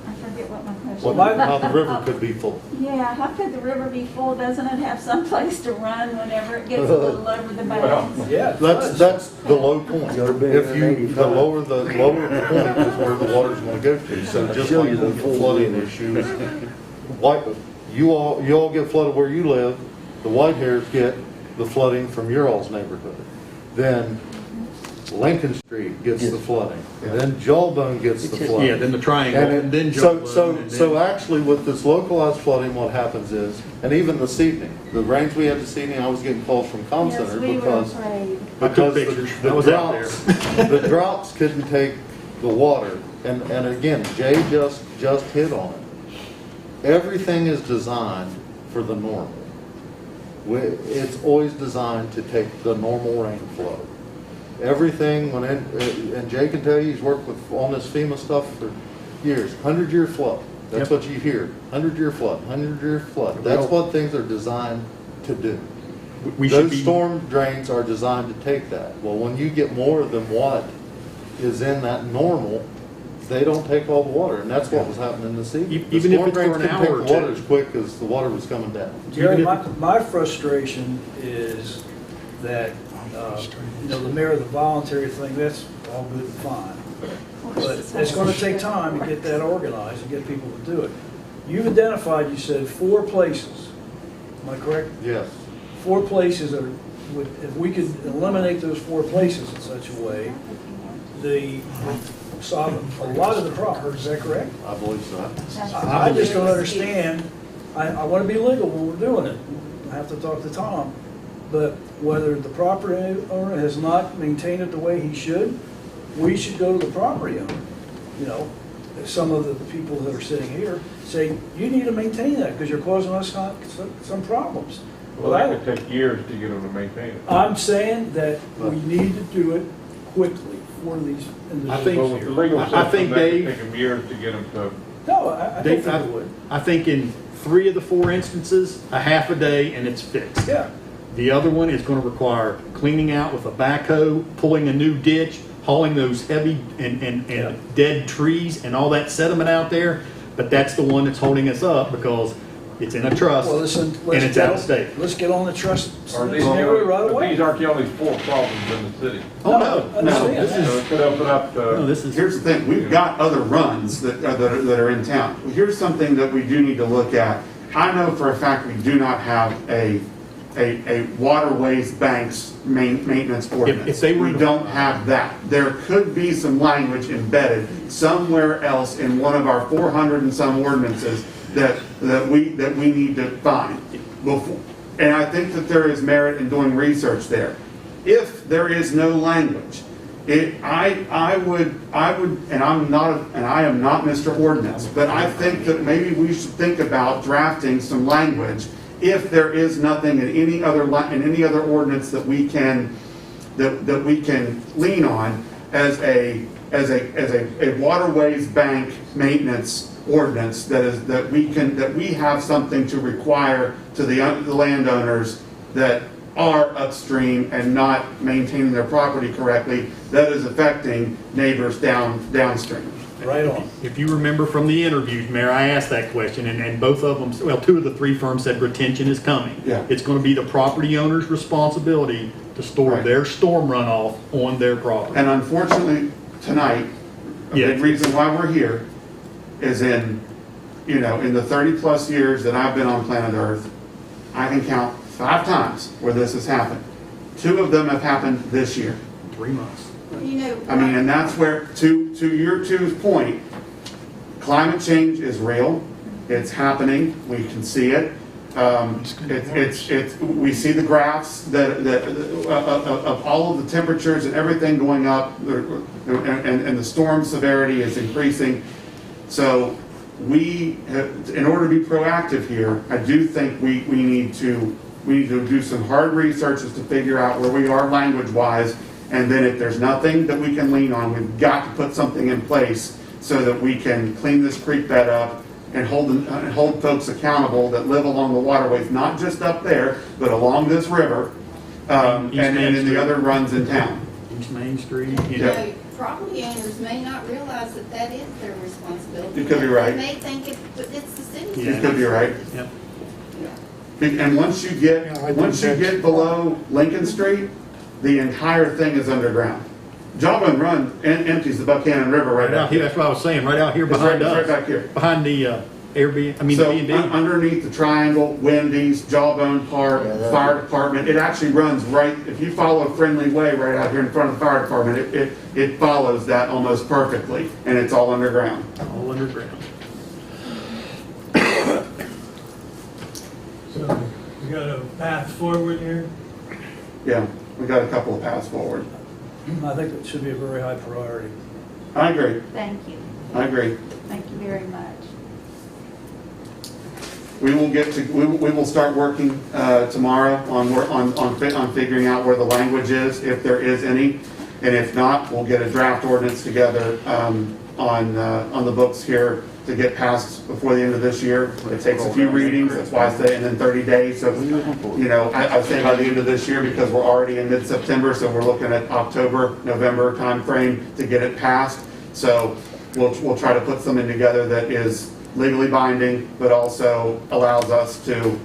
I forget what my question Well, was. how the river could be full. Yeah, how could the river be full? Doesn't it have some place to run whenever it gets a little over the banks? Yeah, that's the low point. If the lower point is where the water's going to go to. So just like with the flooding issues, you all get flooded where you live. The Whitehairs get the flooding from your all's neighborhood. Then Lincoln Street gets the flooding. And then Jawbone gets the flooding. Yeah, then the triangle, and then Jawbone. So actually with this localized flooding, what happens is, and even this evening, the rains we had this evening, I was getting calls from Com Center because the droughts couldn't take the water. And again, Jay just hit on it. Everything is designed for the normal. It's always designed to take the normal rainflow. Everything, and Jay can tell you, he's worked on this FEMA stuff for years. 100-year flood. That's what you hear. 100-year flood. 100-year flood. That's what things are designed to do. Those storm drains are designed to take that. Well, when you get more than what is in that normal, they don't take all the water, and that's what was happening this evening. Even if it's for an hour or two. The water as quick as the water was coming down. Jerry, my frustration is that you know, the mayor of the voluntary thing, that's all good and fine. But it's going to take time to get that organized and get people to do it. You've identified, you said, 4 places. Am I correct? Yes. 4 places are, if we could eliminate those 4 places in such a way, solve a lot of the problems. Is that correct? I believe so. I just don't understand. I want to be legal when we're doing it. I have to talk to Tom. But whether the property owner has not maintained it the way he should, we should go to the property owner. You know, some of the people that are sitting here say, you need to maintain that because you're causing us some problems. Well, that could take years to get them to maintain it. I'm saying that we need to do it quickly for these individuals here. I think Dave, take them years to get them to. No, I don't think it would. I think in 3 of the 4 instances, a half a day and it's fixed. Yeah. The other one is going to require cleaning out with a backhoe, pulling a new ditch, hauling those heavy and dead trees and all that sediment out there. But that's the one that's holding us up because it's in a trust and it's out of state. Let's get on the trust These right away. These aren't the only 4 problems in the city. Oh, no. Here's the thing. We've got other runs that are in town. Here's something that we do need to look at. I know for a fact we do not have a waterways banks maintenance ordinance. We don't have that. There could be some language embedded somewhere else in one of our 400 and some ordinances that we need to find before. And I think that there is merit in doing research there. If there is no language, I would, and I am not Mr. Ordinance, but I think that maybe we should think about drafting some language if there is nothing in any other ordinance that we can lean on as a waterways bank maintenance ordinance that we have something to require to the landowners that are upstream and not maintaining their property correctly, that is affecting neighbors downstream. Right on. If you remember from the interviews, Mayor, I asked that question, and both of them, well, two of the three firms said retention is coming. Yeah. It's going to be the property owner's responsibility to store their storm runoff on their property. And unfortunately, tonight, a big reason why we're here is in the 30-plus years that I've been on planet Earth, I can count 5 times where this has happened. 2 of them have happened this year. 3 months. And that's where, to your two's point, climate change is real. It's happening. We can see it. We see the graphs of all of the temperatures and everything going up, and the storm severity is increasing. So in order to be proactive here, I do think we need to do some hard researches to figure out where we are language-wise, and then if there's nothing that we can lean on, we've got to put something in place so that we can clean this creek bed up and hold folks accountable that live along the waterways, not just up there, but along this river, and in the other runs in town. East Main Street. Property owners may not realize that is their responsibility. You could be right. They may think it's the city's. You could be right. Yep. And once you get below Lincoln Street, the entire thing is underground. Jawbone Run empties the Buckhannon River right out here. That's what I was saying. Right out here behind us. Right back here. Behind the Airbnb. So the B&B. Underneath the Triangle, Wendy's, Jawbone Park, Fire Department, it actually runs right. If you follow a friendly way right out here in front of the fire department, it follows that almost perfectly, and it's all underground. All underground. So we got a path forward here? Yeah, we got a couple of paths forward. I think it should be a very high priority. I agree. Thank you. I agree. Thank you very much. We will start working tomorrow on figuring out where the language is, if there is any, and if not, we'll get a draft ordinance together on the books here to get passed before the end of this year. It takes a few readings, that's why I say, and then 30 days. So, I say by the end of this year because we're already in mid-September, so we're looking at October, November timeframe to get it passed. So we'll try to put something together that is legally binding, but also allows us to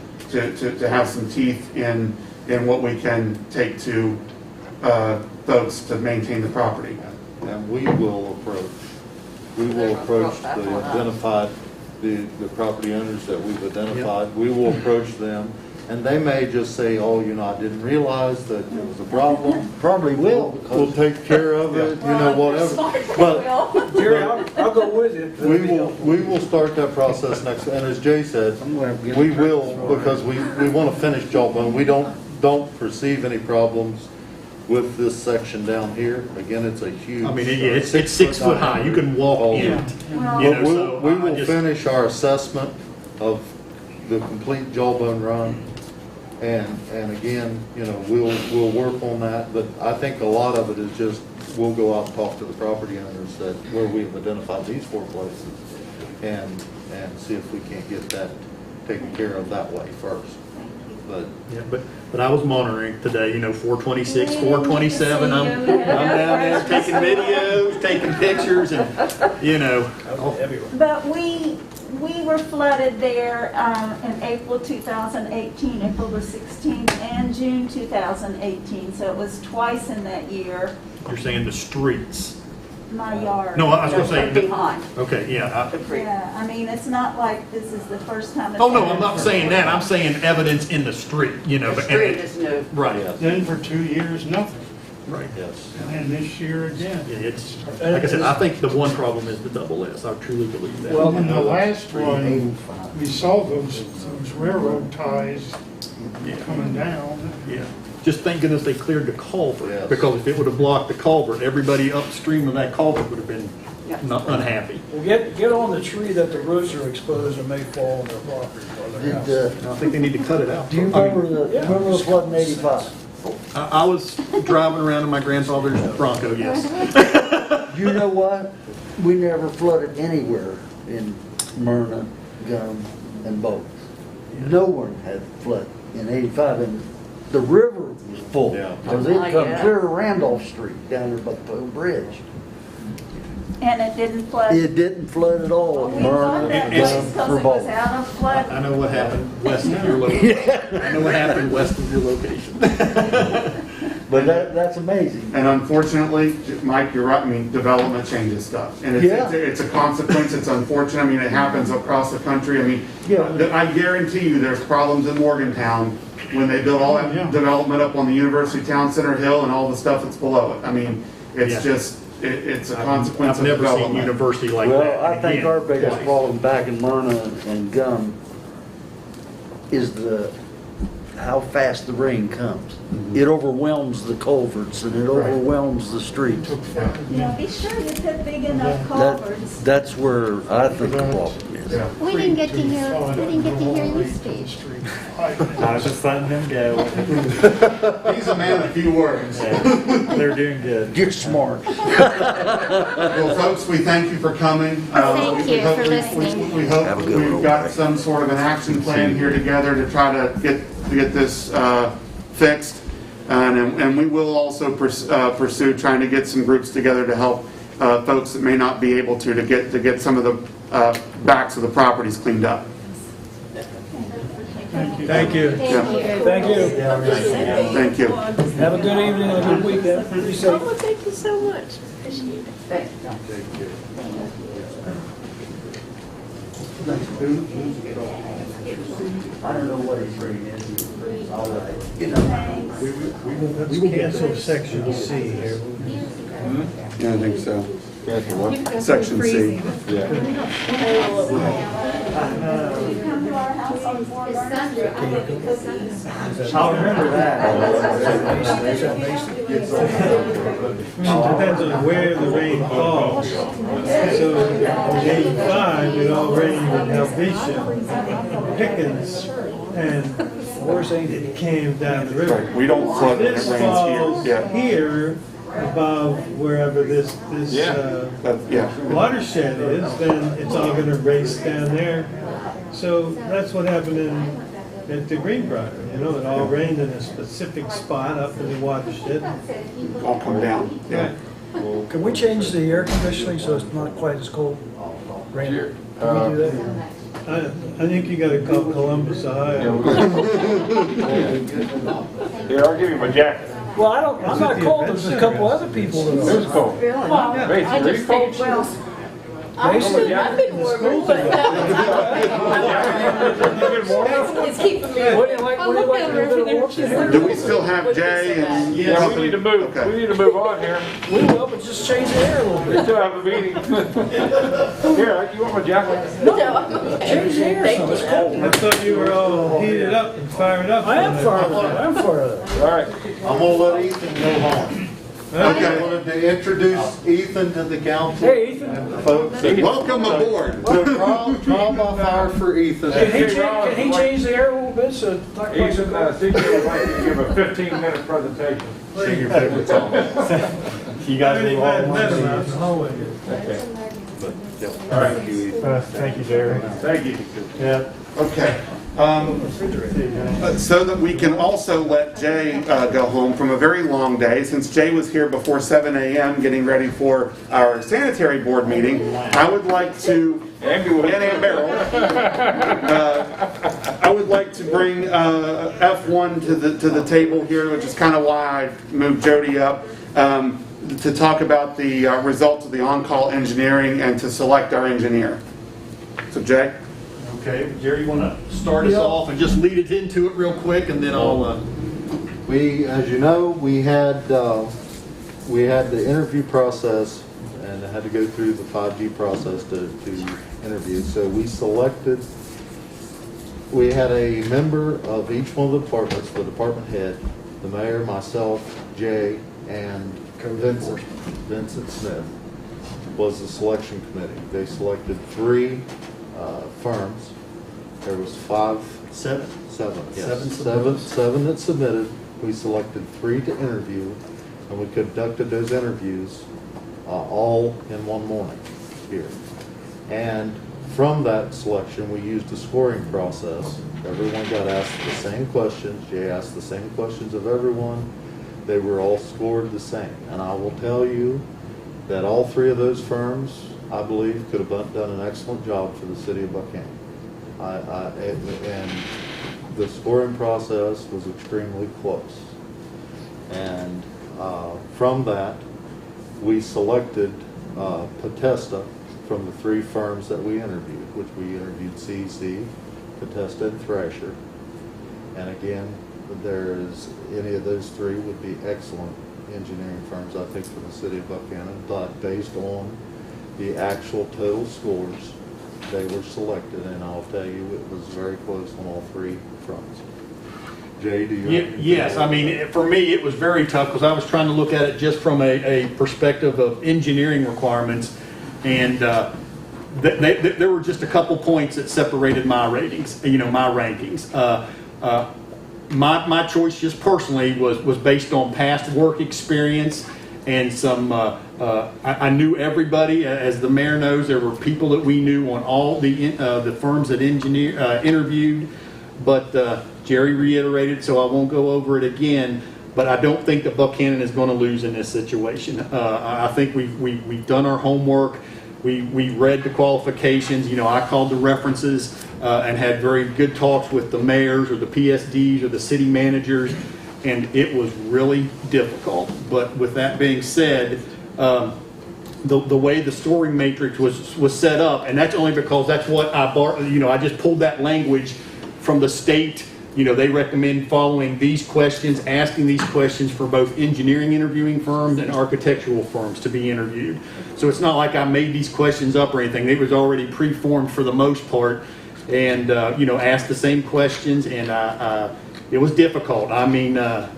have some teeth in what we can take to folks to maintain the property. And we will approach the property owners that we've identified. Yep. We will approach them, and they may just say, oh, I didn't realize that it was a problem. Probably will. We'll take care of it, whatever. But Jerry, I'll go with you. we will start that process next, and as Jay said, we will, because we want to finish Jawbone. We don't perceive any problems with this section down here. Again, it's a huge. It's 6 foot high. You can walk in it. We will finish our assessment of the complete Jawbone Run, and again, we'll work on that. But I think a lot of it is just we'll go out and talk to the property owners where we've identified these 4 places, and see if we can't get that taken care of that way first. But I was monitoring today, 426, 427. I'm down there taking videos, taking pictures, and But we were flooded there in April 2018, April the 16th, and June 2018. So it was twice in that year. You're saying the streets. My yard. No, I was going to say. Behind. Okay, yeah. Yeah, it's not like this is the first time it's Oh, no, I'm not saying that. I'm saying evidence in the street, The street is new. Right. Then for 2 years, nothing. Right. Yes. And this year again. Yeah, it's, like I said, I think the one problem is the double S. I truly believe that. Well, in the last one, we saw those railroad ties coming down. Yeah. Just thank goodness they cleared the culvert, Yes. because if it would have blocked the culvert, everybody upstream of that culvert would have been not unhappy. Well, get on the tree that the roots are exposed and may fall on their property or their house. I think they need to cut it out. Do you remember the flood in '85? I was driving around in my grandfather's Bronco, yes. You know what? We never flooded anywhere in Myrna, Gum, and Bowles. No one had flood in '85, and the river was full. Because it come clear to Randolph Street down there by the Poe Bridge. And it didn't flood? It didn't flood at all in Myrna, Gum, or Bowles. out of flood. I know what happened west of your location. I know what happened west of your location. But that's amazing. And unfortunately, Mike, you're right, I mean, development changes stuff. And it's a consequence, it's unfortunate, I mean, it happens across the country. I mean, I guarantee you there's problems in Morgantown when they build all that development up on the University Town Center Hill and all the stuff that's below it. I mean, it's just, it's a consequence of I've never development. seen university like that. Well, I think our biggest problem back in Myrna and Gum is how fast the rain comes. It overwhelms the culverts and it overwhelms the streets. Yeah, be sure you put big enough culverts. That's where I think the problem is. We didn't get to hear you speak. I was just letting them go. He's a man of few words. They're doing good. Get smart. Well, folks, we thank you for coming. Thank you for listening. We hope we've got some sort of an action plan here together to try to get this fixed. And we will also pursue trying to get some groups together to help folks that may not be able to get some of the backs of the properties cleaned up. Thank you. Thank you. Thank you. Thank you. Have a good evening and a good weekend. Be safe. Oh, thank you so much. Appreciate it. I don't know what his rating is. All right. We cancel section C here. Yeah, I think so. Section C. You come to our house on 4 I'll remember Depends on where the rain falls. So in 85, it all rained in Helvetia, Pickens, and it came down the river. We don't flood when it This rains falls here. Yeah. here above wherever this watershed is, then it's all going to race down there. So that's what happened at the Greenbrier. You know, it all rained in a specific spot up in the watershed. All come down. Yeah. Can we change the air conditioning so it's not quite as cold? Rain. Can we do that? I think you got to call Columbus, Ohio. Here, I'll give you my jacket. Well, I'm not cold. There's a couple other people that are. Who's cold? Mason, are you cold? Mason? I've been warmer, but it's keeping me warm. I'm looking over there. Do we still have Jay and? Yeah, we need to move. Okay. We need to move on here. We will, but just change the air a little We bit. still have a meeting. Here, you want my jacket? No, I'm okay. Change the air so it's cold. I thought you were all heated up and fired up. I am fired up. I'm fired up. All right. I'm gonna let Ethan go home. I wanted to introduce Ethan to the council. Hey, Ethan. And folks, Welcome aboard. trial by fire for Ethan. Can he change the air a little bit so it's not quite so Ethan, cold? Steve would like to give a 15-minute presentation. Sing your favorite song. You guys Already will all met want him to out in the hallway. All right. Thank you, Jerry. Thank you. Yeah. Okay. So that we can also let Jay go home from a very long day, since Jay was here before 7 a.m. getting ready for our sanitary board meeting, I would like to, and Barrel, I would like to bring F1 to the table here, which is kind of why I moved Jody up, to talk about the results of the on-call engineering and to select our engineer. So Jay? Okay, Jerry, you want to start us off and just lead us into it real quick, and then I'll... We, as you know, we had we had the interview process and had to go through the 5G process to interview. So we had a member of each one of the departments, the department head, the mayor, myself, Jay, and Vincent Smith was the selection committee. They selected 3 firms. There was seven that submitted. We selected 3 to interview, and we conducted those interviews all in one morning here. And from that selection, we used a scoring process. Everyone got asked the same questions. Jay asked the same questions of everyone. They were all scored the same. And I will tell you that all 3 of those firms, I believe, could have done an excellent job for the city of Buckhannon. And the scoring process was extremely close. And from that, we selected Potesta from the 3 firms that we interviewed, which we interviewed CEC, Potesta, and Thrasher. And again, any of those 3 would be excellent engineering firms, I think, for the city of Buckhannon. But based on the actual total scores, they were selected, and I'll tell you, it was very close on all 3 fronts. Jay, do you? Yes, I mean, for me, it was very tough because I was trying to look at it just from a perspective of engineering requirements, and there were just a couple points that separated my ratings, my rankings. My choice, just personally, was based on past work experience and some. I knew everybody, as the mayor knows. There were people that we knew on all the firms that interviewed, but Jerry reiterated, so I won't go over it again. But I don't think that Buckhannon is going to lose in this situation. I think we've done our homework. We read the qualifications. I called the references and had very good talks with the mayors or the PSDs or the city managers, and it was really difficult. But with that being said, the way the scoring matrix was set up, and that's only because that's what I just pulled that language from the state. They recommend following these questions, asking these questions for both engineering interviewing firms and architectural firms to be interviewed. So it's not like I made these questions up or anything. They was already pre-formed for the most part, and asked the same questions, and it was difficult. I mean, I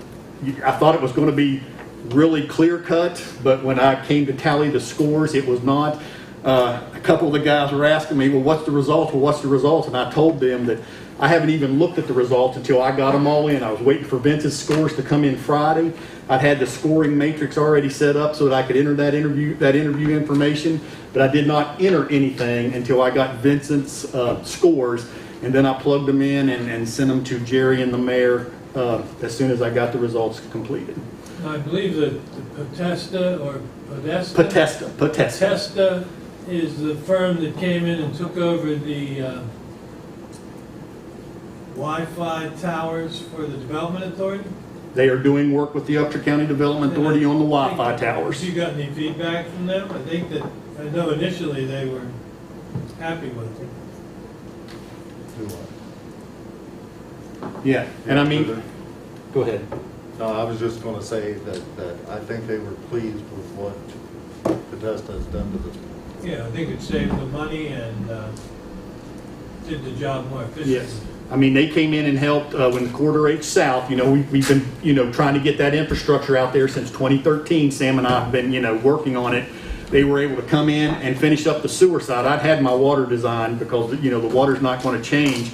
thought it was going to be really clear cut, but when I came to tally the scores, it was not. A couple of the guys were asking me, well, what's the result? Well, what's the result? And I told them that I haven't even looked at the results until I got them all in. I was waiting for Vince's scores to come in Friday. I'd had the scoring matrix already set up so that I could enter that interview information, but I did not enter anything until I got Vincent's scores, and then I plugged them in and sent them to Jerry and the mayor as soon as I got the results completed. I believe that Potesta is the firm that came in and took over the Wi-Fi towers for the Development Authority? They are doing work with the Upshur County Development Authority on the Wi-Fi towers. Have you got any feedback from them? I know initially they were happy with it. Yeah, and I mean, go ahead. No, I was just going to say that I think they were pleased with what Potesta has done to this point. Yeah, I think it saved the money and did the job more efficiently. Yes. I mean, they came in and helped when the Corridor H South, we've been, trying to get that infrastructure out there since 2013. Sam and I have been, working on it. They were able to come in and finish up the sewer side. I'd had my water design because, the water's not going to change.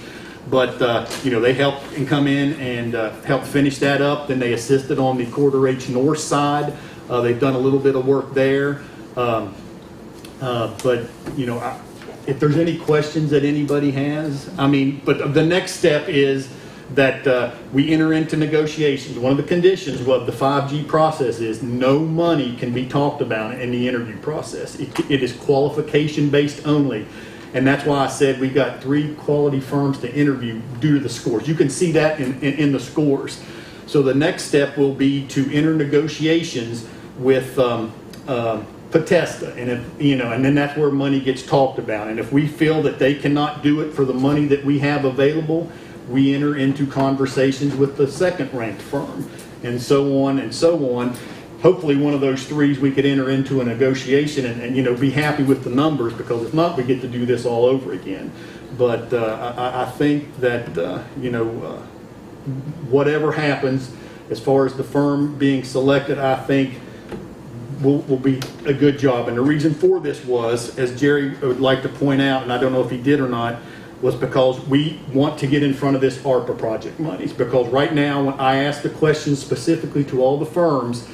But, they helped and come in and helped finish that up. Then they assisted on the Corridor H North side. They've done a little bit of work there. But, if there's any questions that anybody has, but the next step is that we enter into negotiations. One of the conditions of the 5G process is no money can be talked about in the interview process. It is qualification based only. And that's why I said we got 3 quality firms to interview due to the scores. You can see that in the scores. So the next step will be to enter negotiations with Potesta, and and then that's where money gets talked about. And if we feel that they cannot do it for the money that we have available, we enter into conversations with the second ranked firm, and so on and so on. hopefully one of those threes we could enter into a negotiation and be happy with the numbers, because if not, we get to do this all over again. But I think that, whatever happens, as far as the firm being selected, I think will be a good job. And the reason for this was, as Jerry would like to point out, and I don't know if he did or not, was because we want to get in front of this ARPA project monies. Because right now, when I ask the question specifically to all the firms,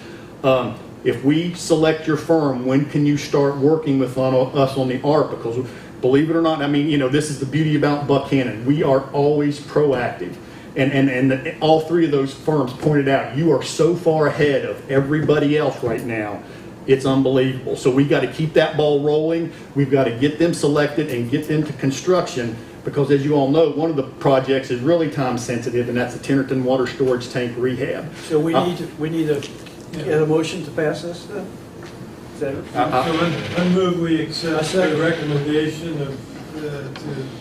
if we select your firm, when can you start working with us on the ARPA? Because believe it or not, I mean, this is the beauty about Buckhannon. We are always proactive. And all three of those firms pointed out, you are so far ahead of everybody else right now. It's unbelievable. So we got to keep that ball rolling. We've got to get them selected and get them to construction, because as you all know, one of the projects is really time sensitive, and that's the Tennerton Water Storage Tank Rehab. So we need to get a motion to pass this? Is that it? I move we accept the recommendation of,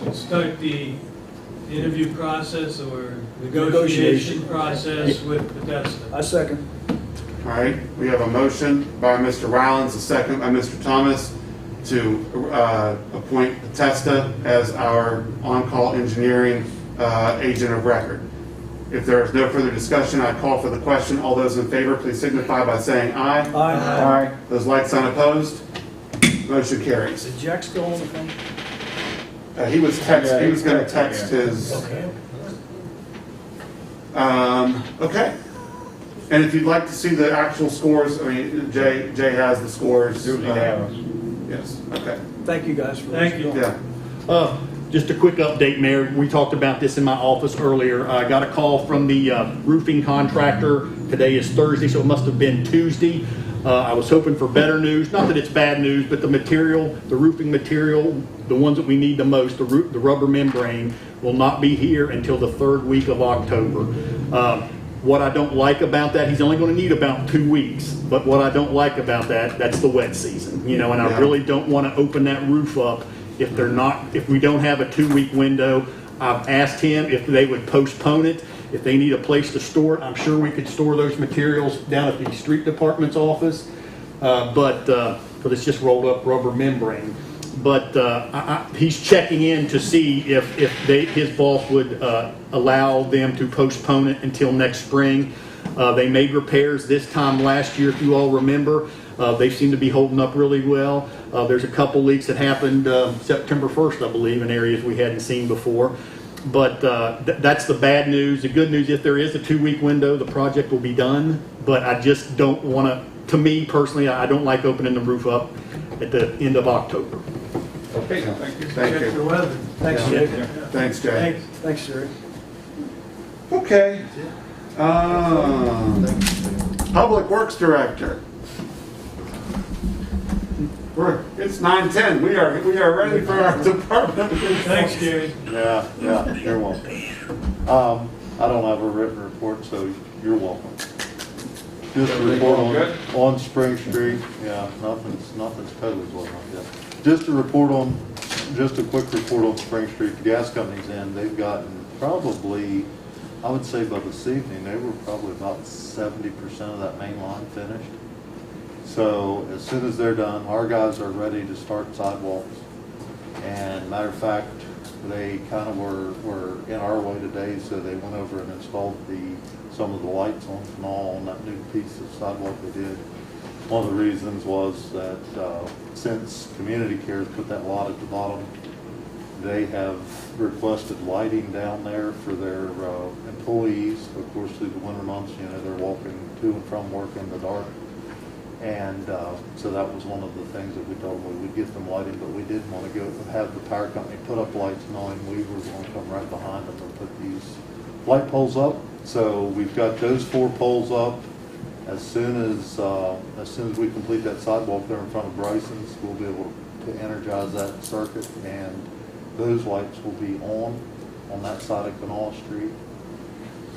to start the interview process or negotiation process with Bethesda. I second. All right, we have a motion by Mr. Rollins, a second by Mr. Thomas, to appoint Bethesda as our on-call engineering agent of record. If there is no further discussion, I call for the question. All those in favor, please signify by saying aye. Aye. Aye. Those like sign opposed. Motion carries. Is Jack still on the phone? He was going to text his. Okay. And if you'd like to see the actual scores, I mean, Jay has the scores. Yes. Okay. Thank you guys for Thank you. Yeah. Just a quick update, Mayor. We talked about this in my office earlier. I got a call from the roofing contractor. Today is Thursday, so it must have been Tuesday. I was hoping for better news. Not that it's bad news, but the material, the roofing material, the ones that we need the most, the rubber membrane, will not be here until the 3rd week of October. What I don't like about that, he's only going to need about 2 weeks. But what I don't like about that, that's the wet season, and I really don't want to open that roof up if we don't have a 2-week window. I've asked him if they would postpone it. If they need a place to store it, I'm sure we could store those materials down at the street department's office. But it's just rolled up rubber membrane. But he's checking in to see if his boss would allow them to postpone it until next spring. They made repairs this time last year, if you all remember. They seem to be holding up really well. There's a couple leaks that happened September 1st, I believe, in areas we hadn't seen before. But that's the bad news. The good news, if there is a 2-week window, the project will be done. But I just don't want to me personally, I don't like opening the roof up at the end of October. Okay, thank you. Check the weather. Thanks, Jay. Thanks, Jay. Thanks, Jerry. Okay. Public Works Director. It's 9:10. We are ready for our department. Thanks, Jerry. Yeah, you're welcome. I don't have a written report, so you're welcome. Just a report on Spring Street. Yeah, nothing's totally going on yet. Just a quick report on Spring Street. The gas company's in. They've gotten probably, I would say by this evening, they were probably about 70% of that main line finished. So as soon as they're done, our guys are ready to start sidewalks. And matter of fact, they kind of were in our way today, so they went over and installed some of the lights on Canal on that new piece of sidewalk they did. One of the reasons was that since Community Cares put that lot at the bottom, they have requested lighting down there for their employees. Of course, through the winter months, they're walking to and from work in the dark. And so that was one of the things that we told them we would get them lighting, but we didn't want to go have the power company put up lights knowing we were going to come right behind them and put these light poles up. So we've got those 4 poles up. As soon as we complete that sidewalk there in front of Bryson's, we'll be able to energize that circuit, and those lights will be on that side of Canal Street.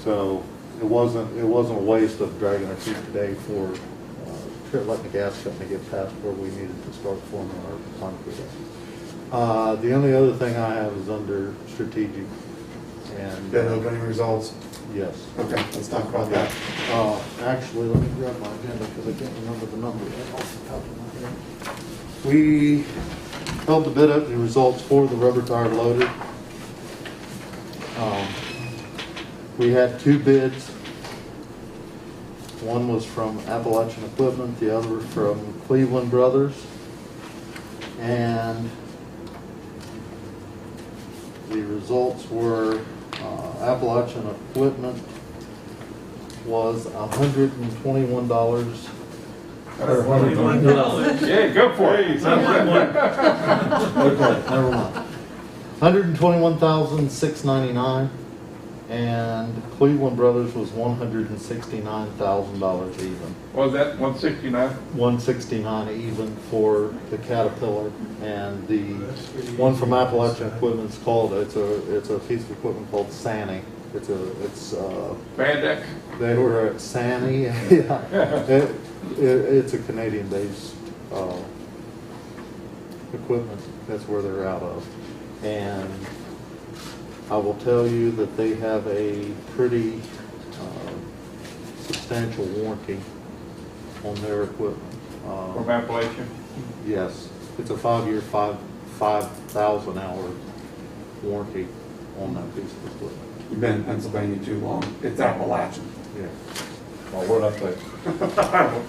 So it wasn't a waste of dragging our feet today for letting the gas company get past where we needed to start forming our concrete. The only other thing I have is under strategic, and no voting results. Yes. Okay, let's talk about that. Actually, let me grab my agenda because I can't remember the number off the top of my head. We held the bid opening results for the rubber tire loader. We had 2 bids. One was from Appalachian Equipment, the other from Cleveland Brothers. And the results were Appalachian Equipment was $121. Yeah, go for it. Okay, never mind. $121,699, and Cleveland Brothers was $169,000 even. Was that 169? 169 even for the Caterpillar, and the one from Appalachian Equipment's called, it's a piece of equipment called Sani. It's Bandex? They were at Sani. Yeah. It's a Canadian-based equipment. That's where they're out of. And I will tell you that they have a pretty substantial warranty on their equipment. From Appalachian? Yes. It's a 5-year, 5,000 hour warranty on that piece of equipment. You've been in Pennsylvania too long. It's Appalachian. Yeah. Well, what did I say?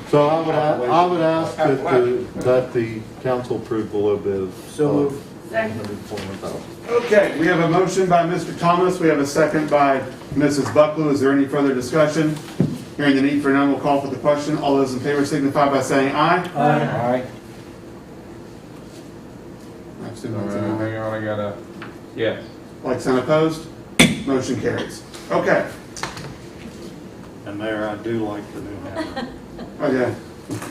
So I would ask that the council approve the low bid of $121,000. Okay, we have a motion by Mr. Thomas. We have a second by Mrs. Bucklew. Is there any further discussion? Hearing the need for none, we'll call for the question. All those in favor signify by saying aye. Aye. I assume that's an aye. Hang on, I got a yes. Like sign opposed? Motion carries. Okay. And Mayor, I do like the new hammer. Oh, yeah.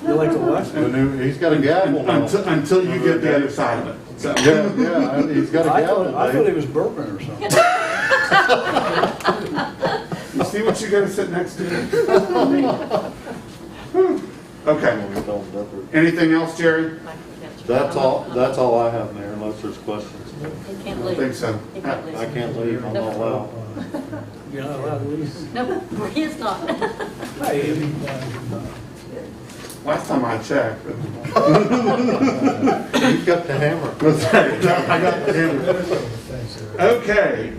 You like the what? The new, he's got a gavel now. Until you get the other side of it. So. Yeah, he's got a gavel. I thought he was bourbon or something. You see what you got to sit next to? Okay. Anything else, Jerry? That's all I have, Mayor, unless there's questions. He I can't don't leave. think so. He can't leave. I can't leave, I'm not allowed. You're not allowed to leave. No, he is not. Last time I checked. You've got the hammer. I got the hammer. Okay.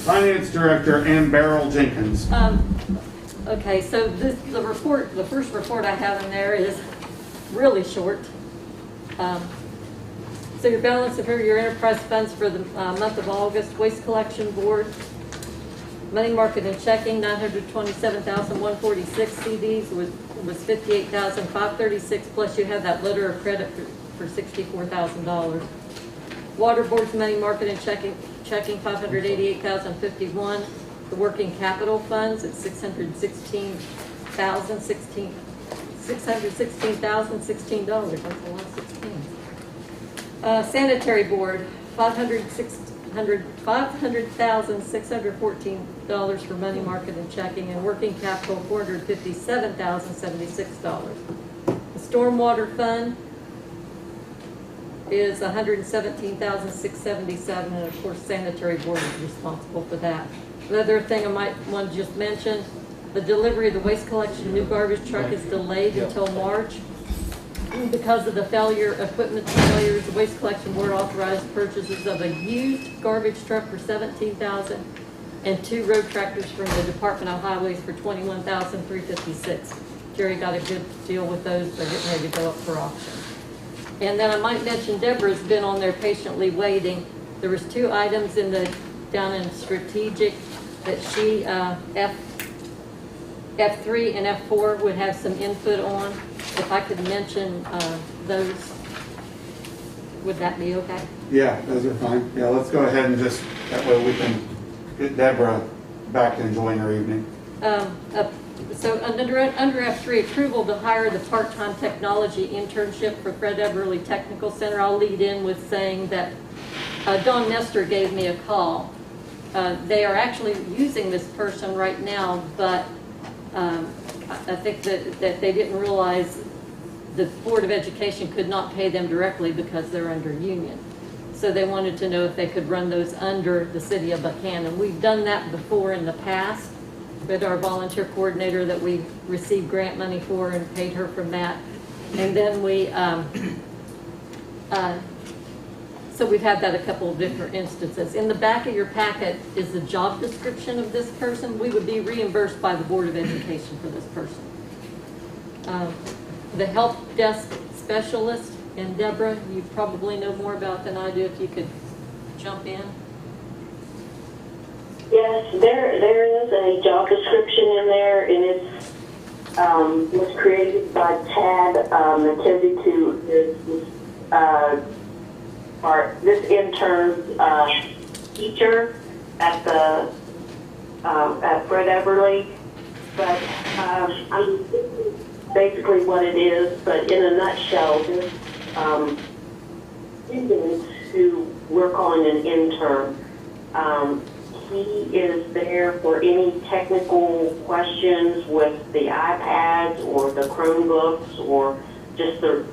Finance Director Ann Barrel Jenkins. Okay, so the first report I have in there is really short. So your balance of your enterprise funds for the month of August, Waste Collection Board, money market and checking, 927,146. CDs was 58,536, plus you have that letter of credit for $64,000. Water Board's money market and checking 588,051. The working capital funds at $616,016. $616,016. That's a lot of 16s. Sanitary Board, $500,614 for money market and checking, and working capital $457,076. The Stormwater Fund is $117,677, and of course Sanitary Board is responsible for that. The other thing I might want to just mention, the delivery of the waste collection new garbage truck is delayed until March. Because of the equipment failures, the Waste Collection Board authorized purchases of a used garbage truck for $17,000 and 2 road tractors from the Department of Highways for $21,356. Jerry got a good deal with those. They're getting ready to go up for auction. And then I might mention Deborah's been on there patiently waiting. There was 2 items down in strategic that she F3 and F4 would have some input on. If I could mention those, would that be okay? Yeah, those are fine. Yeah, let's go ahead and just, that way we can get Deborah back to enjoying her evening. So under F3, approval to hire the part-time technology internship for Fred Everly Technical Center. I'll lead in with saying that Dawn Nestor gave me a call. They are actually using this person right now, but I think that they didn't realize the Board of Education could not pay them directly because they're under union. So they wanted to know if they could run those under the city of Buckhannon. We've done that before in the past, but our volunteer coordinator that we received grant money for and paid her from that. And then so we've had that a couple of different instances. In the back of your packet is the job description of this person. We would be reimbursed by the Board of Education for this person. The help desk specialist, and Deborah, you probably know more about than I do, if you could jump in. Yes, there is a job description in there, and it's was created by Tad, intended to this intern's teacher at the at Fred Everly, but I'm basically what it is. But in a nutshell, this student who we're calling an intern. He is there for any technical questions with the iPads or the Chromebooks or just the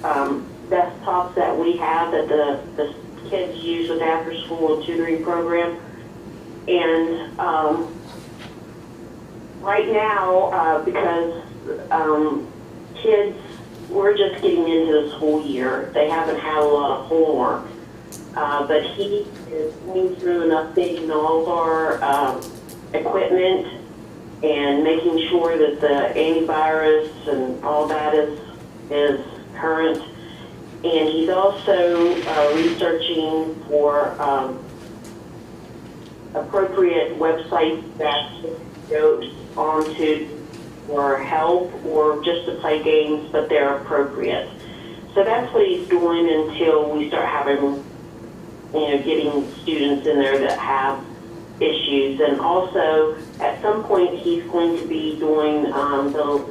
desktops that we have that the kids use with after school and tutoring program. And right now, because kids, we're just getting into the school year, they haven't had a lot of homework. But he is going through and updating all of our equipment and making sure that the antivirus and all that is current. And he's also researching for appropriate websites that go onto for help or just to play games, but they're appropriate. So that's what he's doing until we start having, getting students in there that have issues. And also, at some point, he's going to be doing the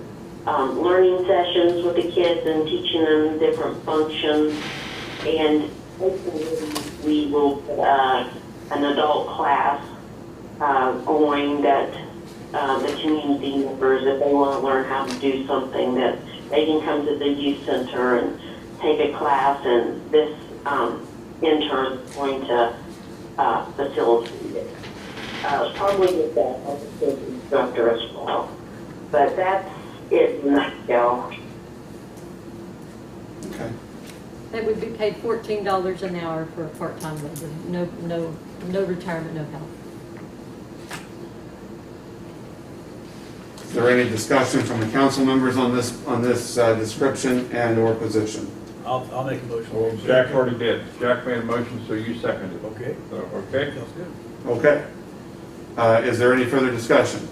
learning sessions with the kids and teaching them different functions. And hopefully, we will put an adult class going that the community members, if they want to learn how to do something, that they can come to the youth center and take a class, and this intern is going to facilitate it. Probably with that as a skills instructor as well. But that's it in a nutshell. Okay. They would be paid $14 an hour for a part-time labor. No retirement, no health. Is there any discussion from the council members on this description and or position? I'll make a motion. Well, Jack already did. Jack made a motion, so you seconded it. Okay. So, okay? Sounds good. Okay. Is there any further discussion?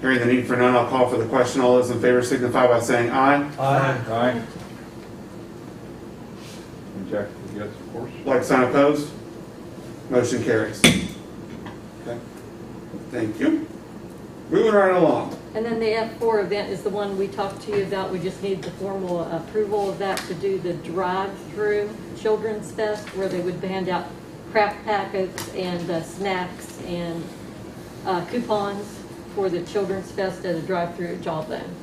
Hearing the need for none, I'll call for the question. All those in favor signify by saying aye. Aye. Aye. And Jack, yes, of course. Like sign opposed? Motion carries. Okay. Thank you. Moving right along. And then the F4 event is the one we talked to you about. We just need the formal approval of that to do the drive-through Children's Fest, where they would hand out craft packets and snacks and coupons for the Children's Fest at a drive-through at Jawbone.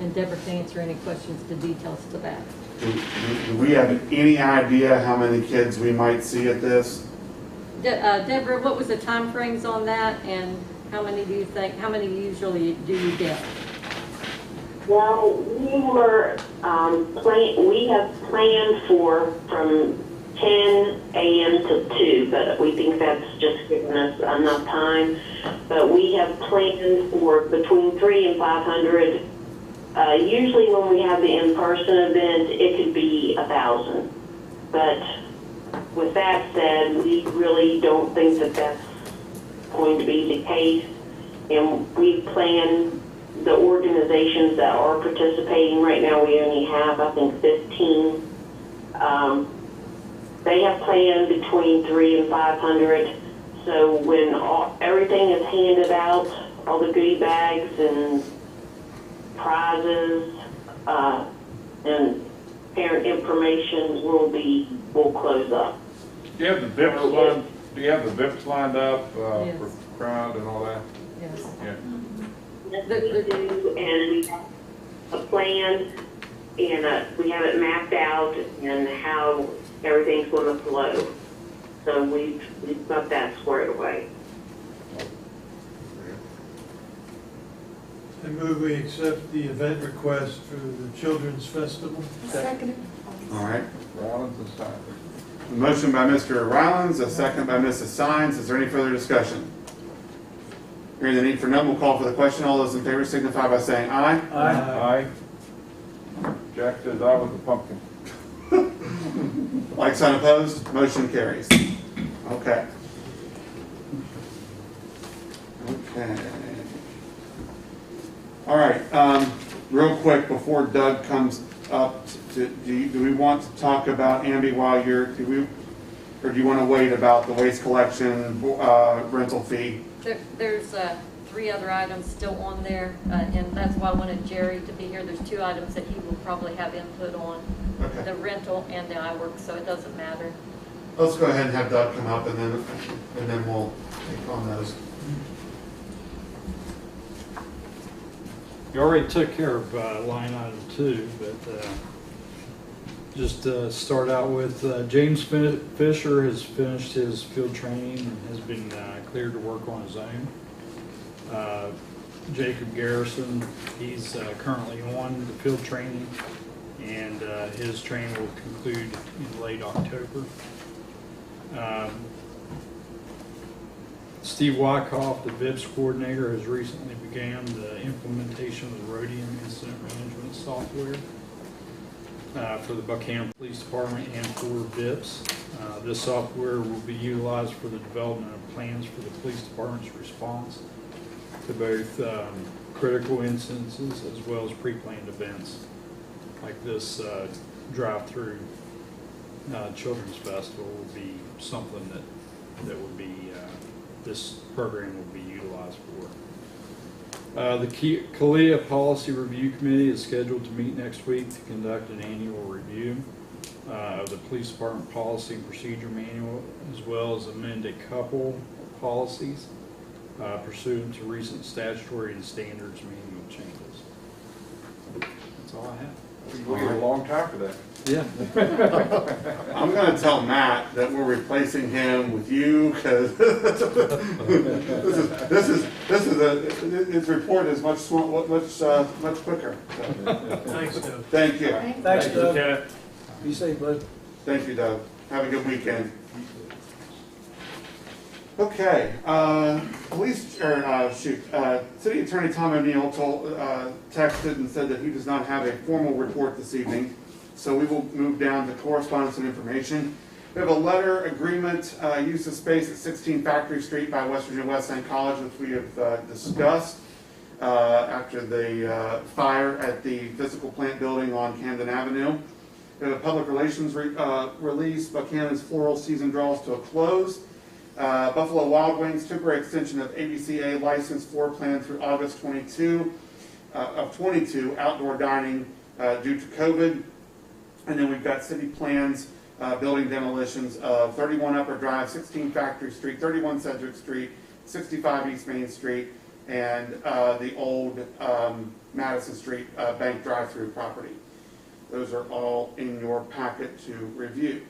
And Deborah can answer any questions to details to that. Do we have any idea how many kids we might see at this? Deborah, what was the time frames on that, and how many usually do you get? Well, we have planned for from 10 a.m. to 2, but we think that's just giving us enough time. But we have planned for between 300 and 500. Usually when we have the in-person event, it could be 1,000. But with that said, we really don't think that that's going to be the case. And we plan the organizations that are participating right now. We only have, I think, 15. They have planned between 300 and 500. So when everything is handed out, all the goodie bags and prizes and parent information will close up. Do you have the VIPs lined? Do you have the VIPs lined up Yes. for crowd and all that? Yes. Yeah. Yes, we do, and we have a plan, and we have it mapped out and how everything's going to flow. So we've got that squared away. I move we accept the event request for the Children's Festival. Second. All right. Rollins and Stein. A motion by Mr. Rowlands, a second by Mrs. Sines. Is there any further discussion? Hearing the need for none, we'll call for the question. All those in favor signify by saying aye. Aye. Jack says aye with the pumpkin. Like sign opposed, motion carries. Okay. Okay. All right, real quick, before Doug comes up, do we want to talk about Amby while or do you want to wait about the waste collection rental fee? There's 3 other items still on there, and that's why I wanted Jerry to be here. There's 2 items that he will probably have input on, Okay. the rental and the iWork, so it doesn't matter. Let's go ahead and have Doug come up, and then we'll take on those. You already took care of line item 2, but just start out with James Fisher has finished his field training and has been cleared to work on his own. Jacob Garrison, he's currently on the field training, and his training will conclude in late October. Steve Wyckoff, the VIPS coordinator, has recently began the implementation of the Rhodium incident management software for the Buckhannon Police Department and for VIPS. This software will be utilized for the development of plans for the police department's response to both critical instances as well as pre-planned events like this drive-through children's festival will be something that would be this program will be utilized for. The CALEA Policy Review Committee is scheduled to meet next week to conduct an annual review of the Police Department Policy and Procedure Manual, as well as amend a couple of policies pursuant to recent statutory and standards manual changes. That's all I have. We waited a long time for that. Yeah. I'm going to tell Matt that we're replacing him with you because his report is much quicker. Thanks, Doug. Thank you. Thanks, Doug. Be safe, bud. Thank you, Doug. Have a good weekend. Okay, City Attorney Tom O'Neill texted and said that he does not have a formal report this evening, so we will move down to correspondence and information. We have a letter agreement, use of space at 16 Factory Street by West Virginia West End College, which we have discussed after the fire at the physical plant building on Camden Avenue. We have a public relations release, Buckhannon's floral season draws to a close. Buffalo Wild Wings temporary extension of ABCA license floor plan through August 22 outdoor dining due to COVID. And then we've got city plans, building demolitions of 31 Upper Drive, 16 Factory Street, 31 Sedgwick Street, 65 East Main Street, and the old Madison Street bank drive-through property. Those are all in your packet to review.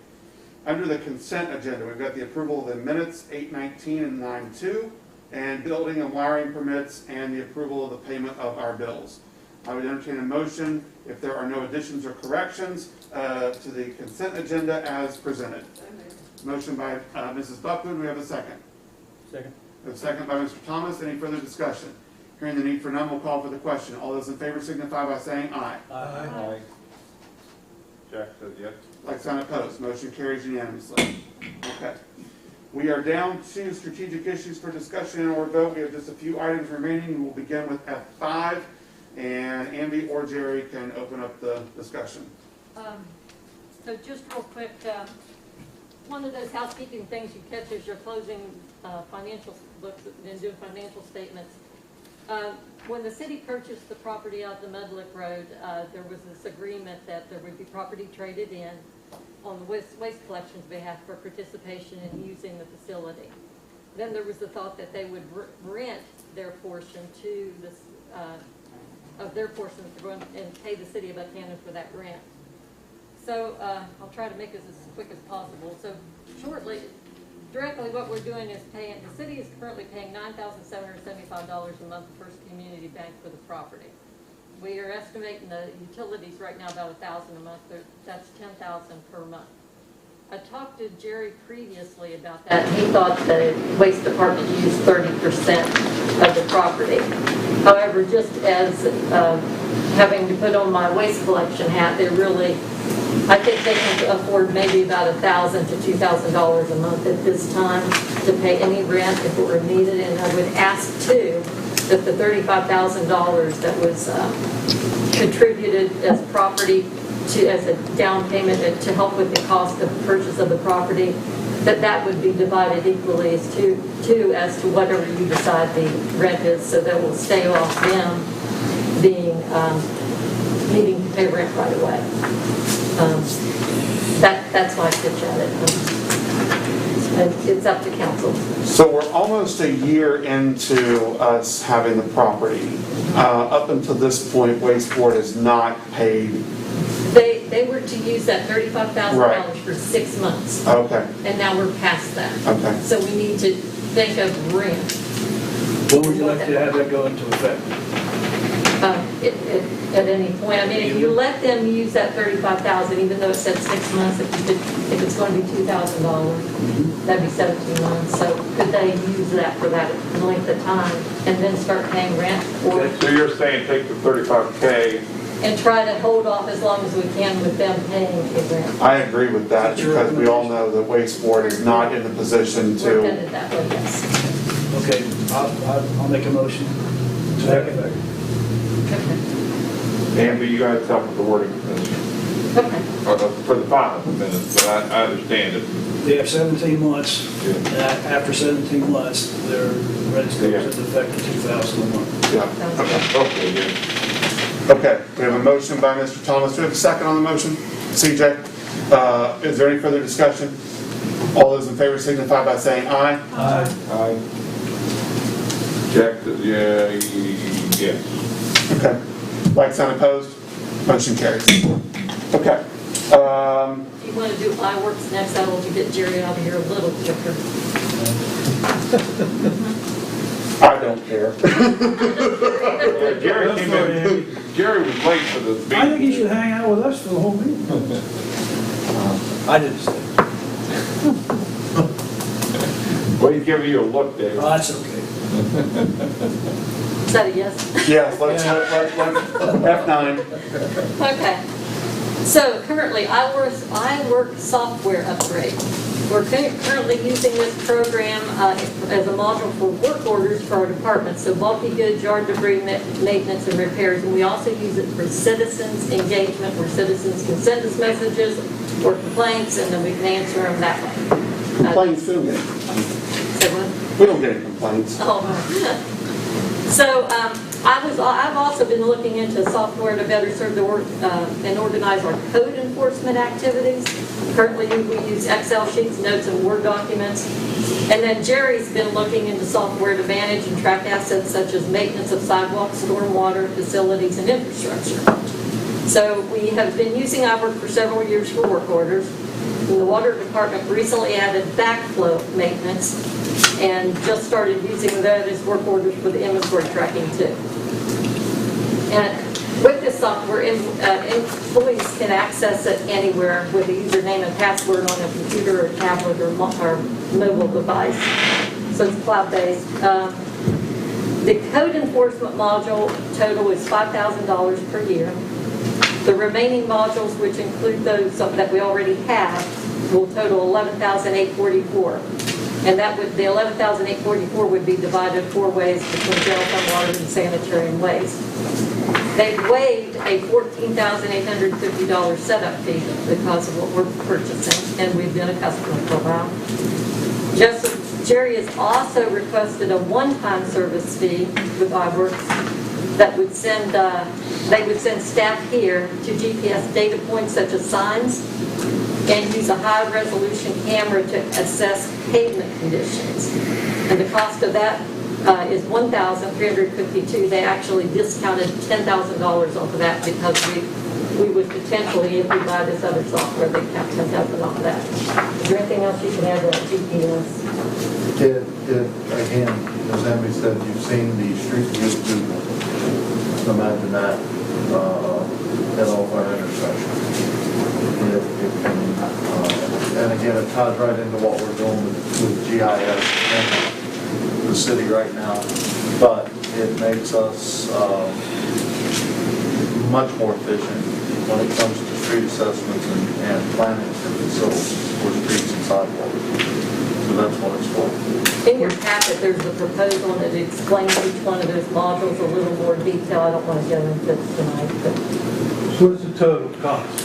Under the consent agenda, we've got the approval of the minutes, 8:19 and 9:2, and building and wiring permits, and the approval of the payment of our bills. I would entertain a motion, if there are no additions or corrections, to the consent agenda as presented. Motion by Mrs. Buckwood. We have a second. Second. A second by Mr. Thomas. Any further discussion? Hearing the need for none, we'll call for the question. All those in favor signify by saying aye. Aye. Jack says yes. Like sign opposed. Motion carries unanimously. Okay. We are down to strategic issues for discussion or vote. We have just a few items remaining. We will begin with F5, and Amby or Jerry can open up the discussion. So just real quick, one of those housekeeping things you catch as you're closing financial books and doing financial statements. When the city purchased the property out the Medlick Road, there was this agreement that there would be property traded in on the waste collection's behalf for participation in using the facility. Then there was the thought that they would rent their portion to this, of their portion and pay the city of Buckhannon for that rent. So I'll try to make this as quick as possible. So shortly, directly what we're doing is paying, the city is currently paying $9,775 a month to First Community Bank for the property. We are estimating the utilities right now about $1,000 a month, that's $10,000 per month. I talked to Jerry previously about that. He thought the waste department used 30% of the property. However, just as having to put on my waste collection hat, they're really, I think they can afford maybe about $1,000 to $2,000 a month at this time to pay any rent if it were needed. And I would ask too that the $35,000 that was contributed as property as a down payment to help with the cost of purchase of the property, that would be divided equally as to whatever you decide the rent is, so that will stay off them being needing to pay rent right away. That's my pitch at it. It's up to council. So we're almost a year into us having the property. Up until this point, Waste Board has not paid. They were to use that $35,000 for 6 months. Okay. And now we're past that. Okay. So we need to think of rent. When would you like to have that go into effect? At any point. I mean, if you let them use that $35,000, even though it said 6 months, if it's going to be $2,000, that'd be 17 months. So could they use that for that length of time and then start paying rent? Or So you're saying take the $35K. and try to hold off as long as we can with them paying a rent. I agree with that because we all know that Waste Board is not in the position We're to. headed that way, yes. Okay, I'll make a motion to that effect. Amber, you guys help with the wording of this. Okay. For the final minutes, but I understand it. They have 17 months, Yeah. and after 17 months, their rent goes into effect at $2,000 a month. Yeah. Okay, yeah. Okay, we have a motion by Mr. Thomas. Do we have a second on the motion? CJ? Is there any further discussion? All those in favor signify by saying aye. Aye. Aye. Jack, yes. Okay. Like sign opposed? Motion carries. Okay. If you want to do fireworks next, that'll get Jerry out of here a little quicker. I don't care. Yeah, Jerry came in. Jerry was late for this meeting. I think you should hang out with us for the whole meeting. I didn't say. Well, he's giving you a look, Dave. Oh, that's okay. Is that a yes? Yes, let's F9. Okay. So currently, I work software upgrade. We're currently using this program as a module for work orders for our department. So bulky goods, yard debris, maintenance, and repairs. And we also use it for citizens engagement, where citizens can send us messages or complaints, and then we can answer them that way. Complaints, we don't get any complaints. We don't get any complaints. Oh. So I've also been looking into software to better serve the work and organize our code enforcement activities. Currently, we use Excel sheets, notes, and Word documents. And then Jerry's been looking into software to manage and track assets such as maintenance of sidewalks, stormwater, facilities, and infrastructure. So we have been using iWork for several years for work orders. And the water department recently added backflow maintenance and just started using that as work orders for the inventory tracking too. And with this software, employees can access it anywhere with a username and password on a computer or tablet or mobile device. So it's cloud-based. The code enforcement module total is $5,000 per year. The remaining modules, which include those that we already have, will total $11,844. And that would, the $11,844 would be divided 4 ways between general fund, water, and sanitary and waste. They waived a $14,850 setup fee because of what we're purchasing, and we've been a customer for a while. Jerry has also requested a one-time service fee with iWorks that would send, they would send staff here to GPS data points such as signs and use a high-resolution camera to assess pavement conditions. And the cost of that is $1,352. They actually discounted $10,000 off of that because we would potentially, if we buy this other software, they count 10,000 off that. Is there anything else you can add to that GPS? Again, as Emily said, you've seen the street view Google. Imagine that at all of our intersections. And again, it ties right into what we're doing with GIS and the city right now. But it makes us much more efficient when it comes to street assessments and planning for facilities for streets and sidewalks. So that's what it's for. In your packet, there's a proposal that explains each one of those modules a little more detail. I don't want to go into it tonight, but. What is the total cost?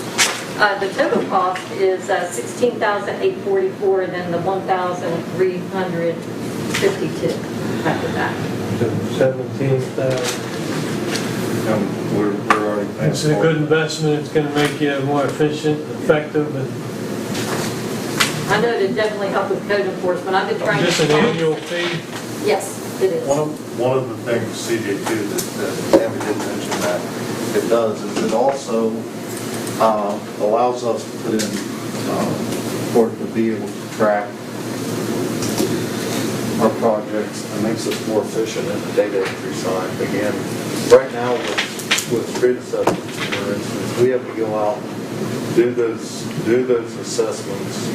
The total cost is $16,844, and then the $1,352 after that. 17,000. We're already paying It's a for good it. investment. It's going to make you more efficient, effective, and I know it definitely help with code enforcement. I've been trying to. just an annual fee. Yes, it is. One of the things, CJ, too, that Tammy did mention that it does is it also allows us to put in, or to be able to track our projects and makes us more efficient in the data entry side. Again, right now with street assessments, for instance, we have to go out, do those assessments.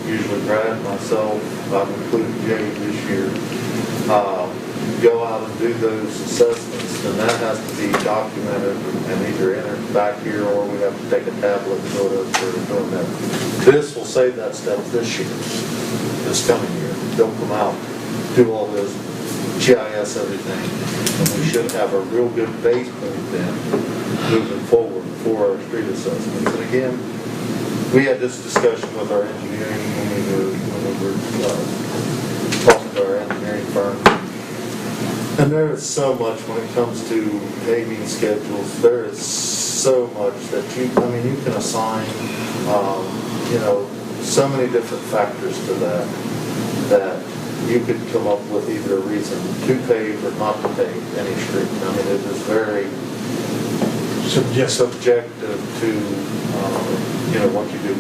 Usually Brad, myself, I've included Jay this year, go out and do those assessments, and that has to be documented and either entered back here, or we have to take a tablet and go to doing that. This will save that step this year, this coming year. They'll come out, do all this, GIS everything, and we should have a real good base point then, moving forward for our street assessments. And again, we had this discussion with our engineering when we were talking to our engineering firm. And there is so much when it comes to paving schedules. There is so much that you can assign, so many different factors to that you could come up with either a reason to pave or not to pave any street. I mean, it is very subjective to what you do.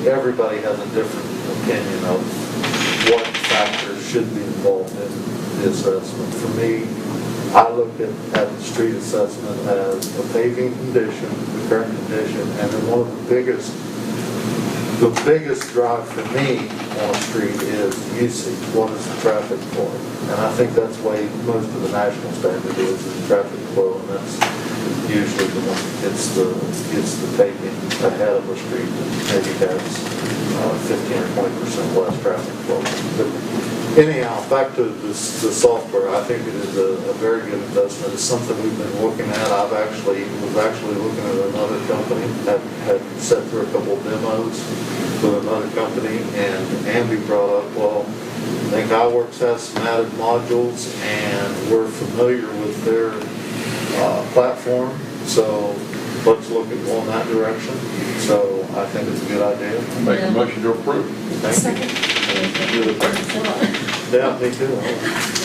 Everybody has a different opinion of what factors should be involved in the assessment. For me, I look at the street assessment as the paving condition, the current condition, and then one of the biggest drive for me on a street is usage. What is the traffic flow? And I think that's the way most of the national standard is traffic flow, and that's usually the one that gets the paving ahead of a street that maybe has 15 or 20% less traffic flow. But anyhow, back to the software, I think it is a very good investment. It's something we've been looking at. Was actually looking at another company, had set through a couple of demos with another company, and Amby brought up, well, I think iWorks has some added modules, and we're familiar with their platform, so let's look at going that direction. So I think it's a good idea. Make a motion to approve. Thank you. Yeah, me too.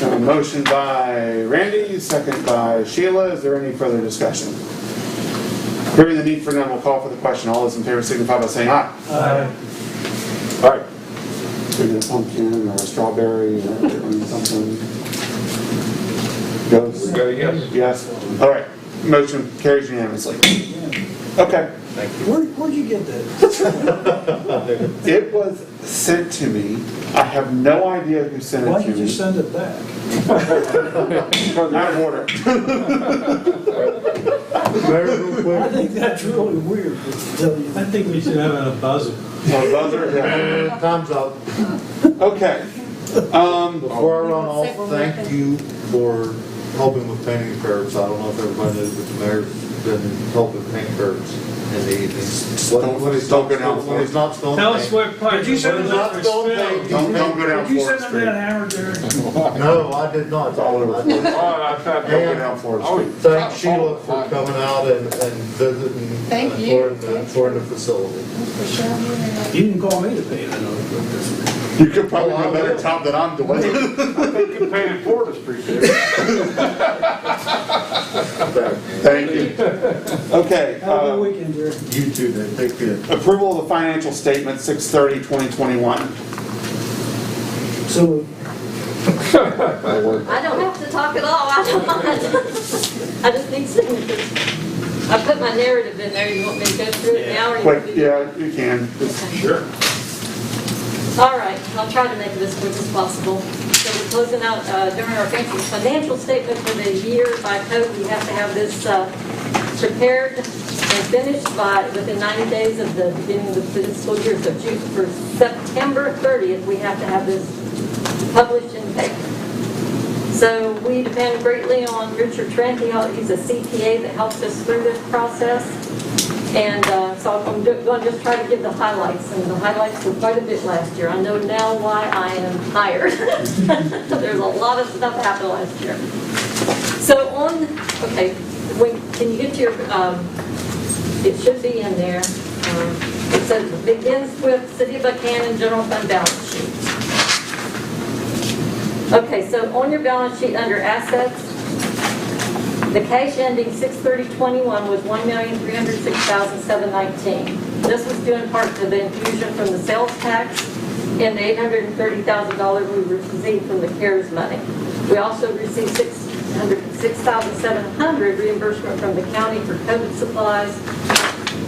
A motion by Randy, second by Sheila. Is there any further discussion? Hearing the need for none, we'll call for the question. All those in favor signify by saying aye. Aye. All right. We did a pumpkin or a strawberry or something. Goes? We got a yes. Yes. All right. Motion carries unanimously. Okay. Thank you. Where'd you get that? It was sent to me. I have no idea who sent it Why to did you me. send it back? Out of order. I think that's really weird. I think we should have a buzzer. A buzzer? Yeah. Time's up. Okay. Before I run off, thank you for helping with painting curbs. I don't know if everybody knows, but the mayor's been helping paint curbs in the evenings. When he's not spilling Tell us paint. what part. Did you send When he's not spilling paint. Don't go down Did you 4th send them Street. that hammer, Derek? No, I did not. It's all over. I did. I tried to go down for Thank Sheila for coming out and visiting. Thank you. Touring the facility. You didn't call me to paint, I know. You could probably do a better job than I'm doing. I think you painted 4th Street there. Thank you. Okay. Have a good weekend, Jerry. You too, then. Take care. Approval of the financial statement, 6/30/2021. So, I don't have to talk at all. I don't mind. I just need signatures. I put my narrative in there. You want me to go through it now? Or Quick, yeah, you can. Sure. All right, I'll try to make it as quick as possible. So we're closing out during our financial statement for the year. By code, we have to have this prepared and finished within 90 days of the beginning of the fiscal year. So for September 30th, we have to have this published in paper. So we depend greatly on Richard Trent. He's a CPA that helps us through this process. And so I'm going to just try to give the highlights. And the highlights were quite a bit last year. I know now why I am tired. There's a lot of stuff happened last year. So can you get to your, it should be in there. It says it begins with City of Buckhannon General Fund balance sheet. Okay, so on your balance sheet under assets, the cash ending 6/30/21 was $1,306,719. This was due in part to the infusion from the sales tax and the $830,000 we received from the CARES money. We also received $6,700 reimbursement from the county for COVID supplies.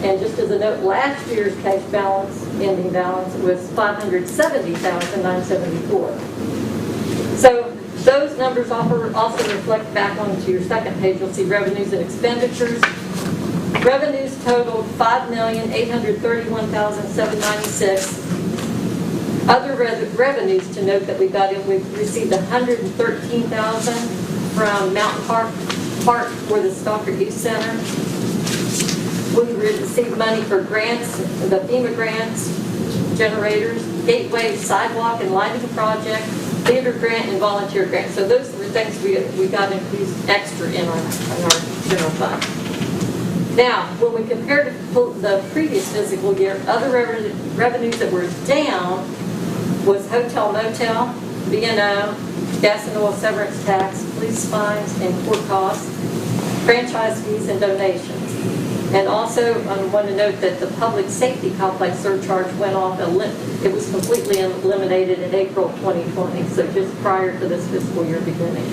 And just as a note, last year's cash balance, ending balance, was $570,974. So those numbers also reflect back onto your second page. You'll see revenues and expenditures. Revenues totaled $5,831,796. Other revenues to note that we received $113,000 from Mountain Park for the Stockard Youth Center. We received money for grants, the FEMA grants, generators, Gateway sidewalk and lighting project, theater grant, and volunteer grant. So those were things we got increased extra in our general fund. Now, when we compare to the previous fiscal year, other revenues that were down was hotel, motel, B&O, gas and oil severance tax, police fines and court costs, franchise fees and donations. And also, I want to note that the public safety complex surcharge went off. It was completely eliminated in April 2020, so just prior to this fiscal year beginning.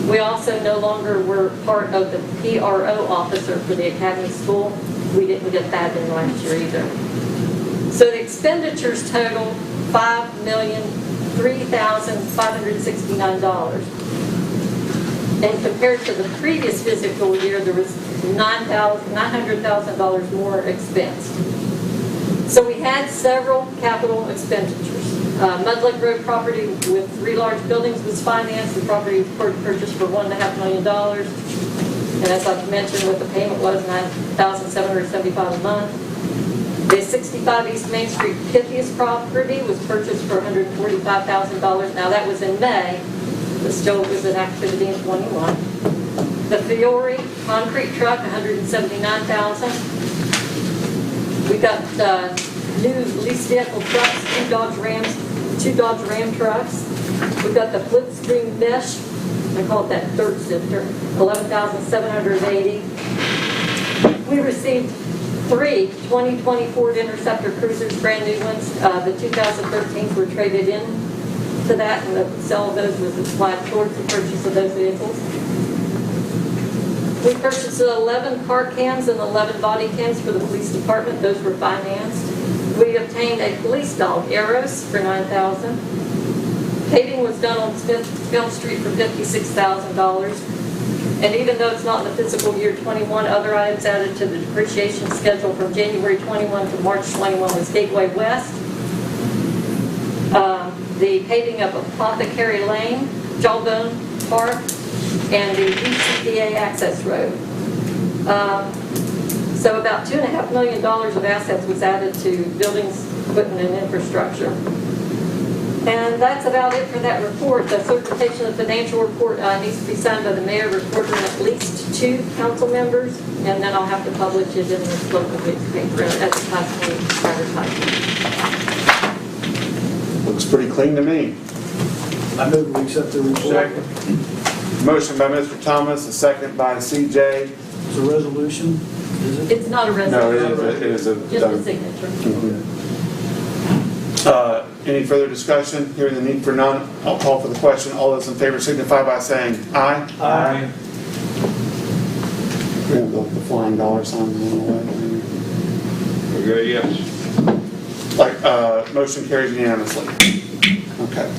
We also no longer were part of the PRO officer for the Academy School. We didn't get that in last year either. So the expenditures total $5,003,569. And compared to the previous fiscal year, there was $900,000 more expense. So we had several capital expenditures. Mudlick Road property with 3 large buildings was financed. The property was purchased for $1.5 million. And as I've mentioned, what the payment was, $9,775 a month. The 65 East Main Street Pythias property was purchased for $145,000. Now that was in May, but still was an activity in 21. The Fiore concrete truck, $179,000. We got new leased vehicle trucks, 2 Dodge Ram trucks. We got the Flipstream mesh, I call it that dirt sifter, $11,780. We received 3 2020 Ford Interceptor Cruisers, brand new ones. The 2013s were traded in to that, and the sale of those was applied towards the purchase of those vehicles. We purchased 11 car cams and 11 body cams for the police department. Those were financed. We obtained a police dog, Eros, for $9,000. Paving was done on Smithfield Street for $56,000. And even though it's not in the fiscal year 21, other items added to the depreciation schedule from January 21 to March 21 was Gateway West, the paving of Apothecary Lane, Jawbone Park, and the UCPA access road. So about $2.5 million of assets was added to buildings, equipment, and infrastructure. And that's about it for that report. The certification of the financial report needs to be signed by the mayor, recorder, and at least 2 council members, and then I'll have to publish it in the local newspaper as a classical advertisement. Looks pretty clean to me. I move we accept the report. Second. Motion by Mr. Thomas, a second by CJ. It's a resolution, is it? It's not a No, resolution. it is a. Just a signature. Any further discussion? Hearing the need for none, I'll call for the question. All those in favor signify by saying aye. Aye. The flying dollar sign went away. Okay, yes. Motion carries unanimously. Okay.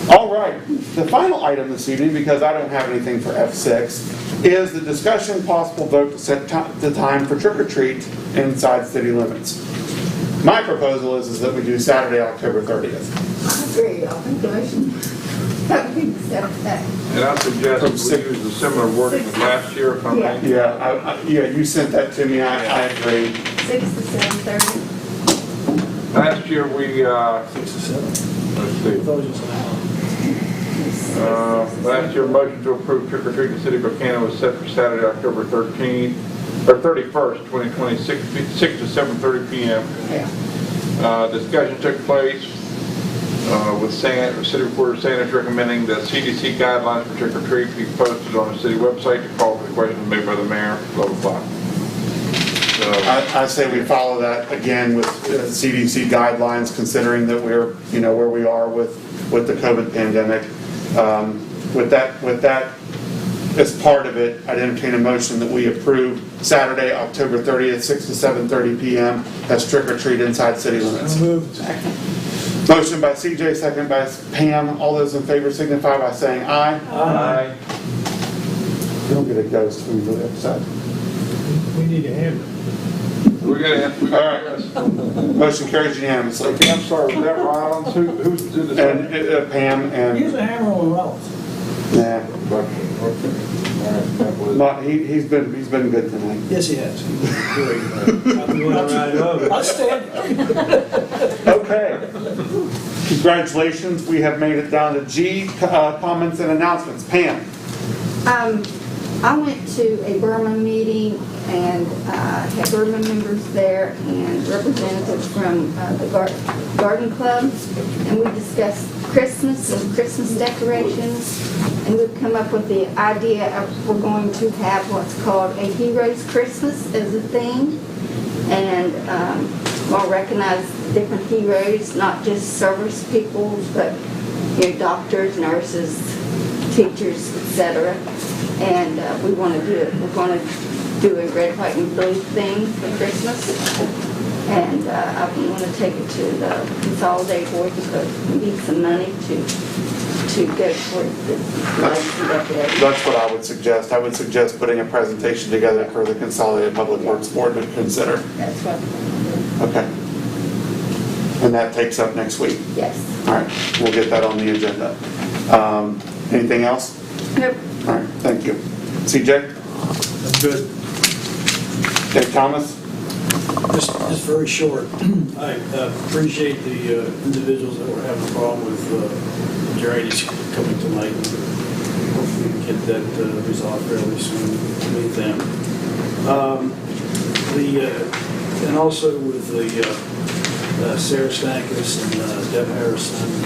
All right, the final item this evening, because I don't have anything for F6, is the discussion possible vote to set the time for trick or treat inside city limits. My proposal is that we do Saturday, October 30th. I agree, I think the motion, that would be that. And I suggest we use the similar wording as last year, if I may. Yeah, you sent that to me, I agree. 6 to 7:30. Last year we, 6 to 7. let's I thought see. it was just an hour. Last year, motion to approve trick or treat in the city of Buckhannon was set for Saturday, October 13th, or 31st, 2020, 6 to 7:30 p.m. Discussion took place with city reporter Sanders recommending that CDC guidelines for trick or treat be posted on the city website to call for the questions made by the mayor, blah, blah, blah. I say we follow that again with CDC guidelines, considering that we're, where we are with the COVID pandemic. With that as part of it, I'd entertain a motion that we approve Saturday, October 30th, 6 to 7:30 p.m. That's trick or treat inside city limits. Moved. Motion by CJ, second by Pam. All those in favor signify by saying aye. Aye. You don't get a ghost when you go upside. We need a hammer. We got to All right. Motion carries unanimously. Okay, I'm sorry, was that Rollins? Who's did this? And Pam and Use a hammer on Rollins. yeah, Okay. All right, that was. he's been good tonight. Yes, he has. Great. I'm going right over. I'll stand. Okay. Congratulations. We have made it down to G, comments and announcements. Pam. I went to a Burma meeting and had Burma members there and representatives from the Garden Club, and we discussed Christmas and Christmas decorations, and we've come up with the idea of we're going to have what's called a Heroes Christmas as a theme, and we'll recognize different heroes, not just service people, but doctors, nurses, teachers, etc. And we want to do it. We're going to do a red, white, and blue theme for Christmas. And I want to take it to the Consolidated Board because we need some money to go toward the lights and decorations. That's what I would suggest. I would suggest putting a presentation together for the Consolidated Public Works Board to consider. That's what. Okay. And that takes up next week. Yes. All right. We'll get that on the agenda. Anything else? Nope. All right. Thank you. CJ? That's good. Dave Thomas? Just very short. I appreciate the individuals that were having a problem with Jerry's coming tonight. Hopefully we can get that resolved fairly soon with them. And also with the Sarah Stankus and Deb Harrison and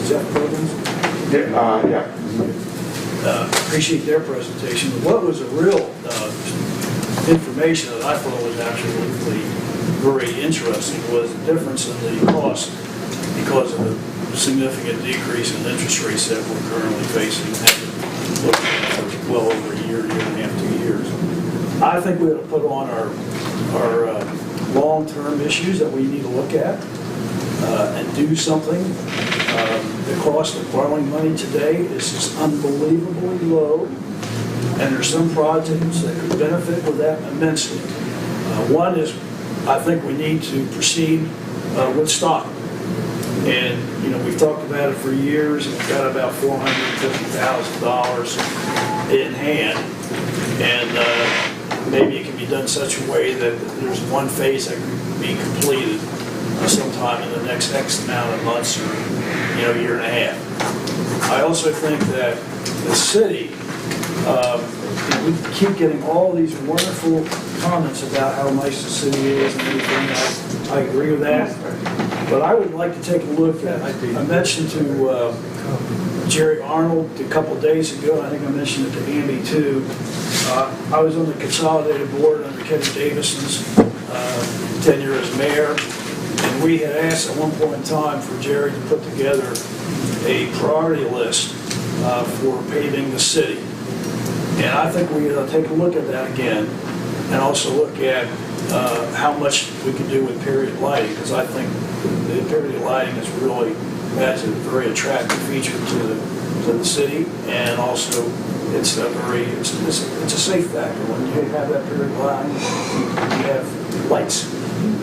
Jeff Coggins. Yeah. Appreciate their presentation. What was a real information that I thought was absolutely very interesting was the difference in the cost because of the significant decrease in interest rates that we're currently facing for well over a year and a half, 2 years. I think we ought to put on our long-term issues that we need to look at and do something. The cost of borrowing money today is just unbelievably low, and there's some projects that could benefit with that immensely. One is, I think we need to proceed with stock. And, we've talked about it for years, and we've got about $450,000 in hand, and maybe it can be done such a way that there's one phase that can be completed sometime in the next X amount of months or year and a half. I also think that the city, we keep getting all these wonderful comments about how nice the city is and everything. I agree with that. But I would like to take a look at, I mentioned to Jerry Arnold a couple of days ago, I think I mentioned it to Andy too. I was on the consolidated board under Kevin Davison's tenure as mayor, and we had asked at one point in time for Jerry to put together a priority list for paving the city. And I think we ought to take a look at that again, and also look at how much we can do with period lighting, because I think the period lighting is really, that's a very attractive feature to the city, and also it's a safe factor. When you have that period lighting, you have lights.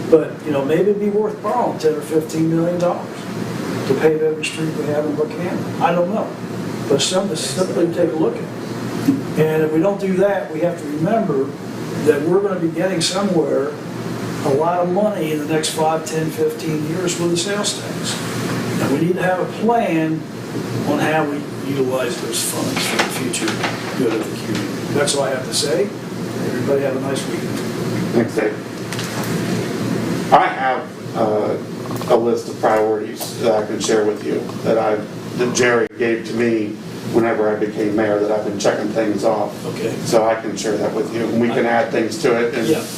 But, you know, maybe it'd be worth borrowing $10 or $15 million to pave every street we have in Buckhannon. I don't know. But simply take a look at it. And if we don't do that, we have to remember that we're going to be getting somewhere a lot of money in the next 5, 10, 15 years with the sales tax. And we need to have a plan on how we utilize those funds for the future good of the community. That's all I have to say. Everybody have a nice weekend. Thanks, Dave. I have a list of priorities that I can share with you that Jerry gave to me whenever I became mayor, that I've been checking things off. Okay. So I can share that with you, and we can add things to it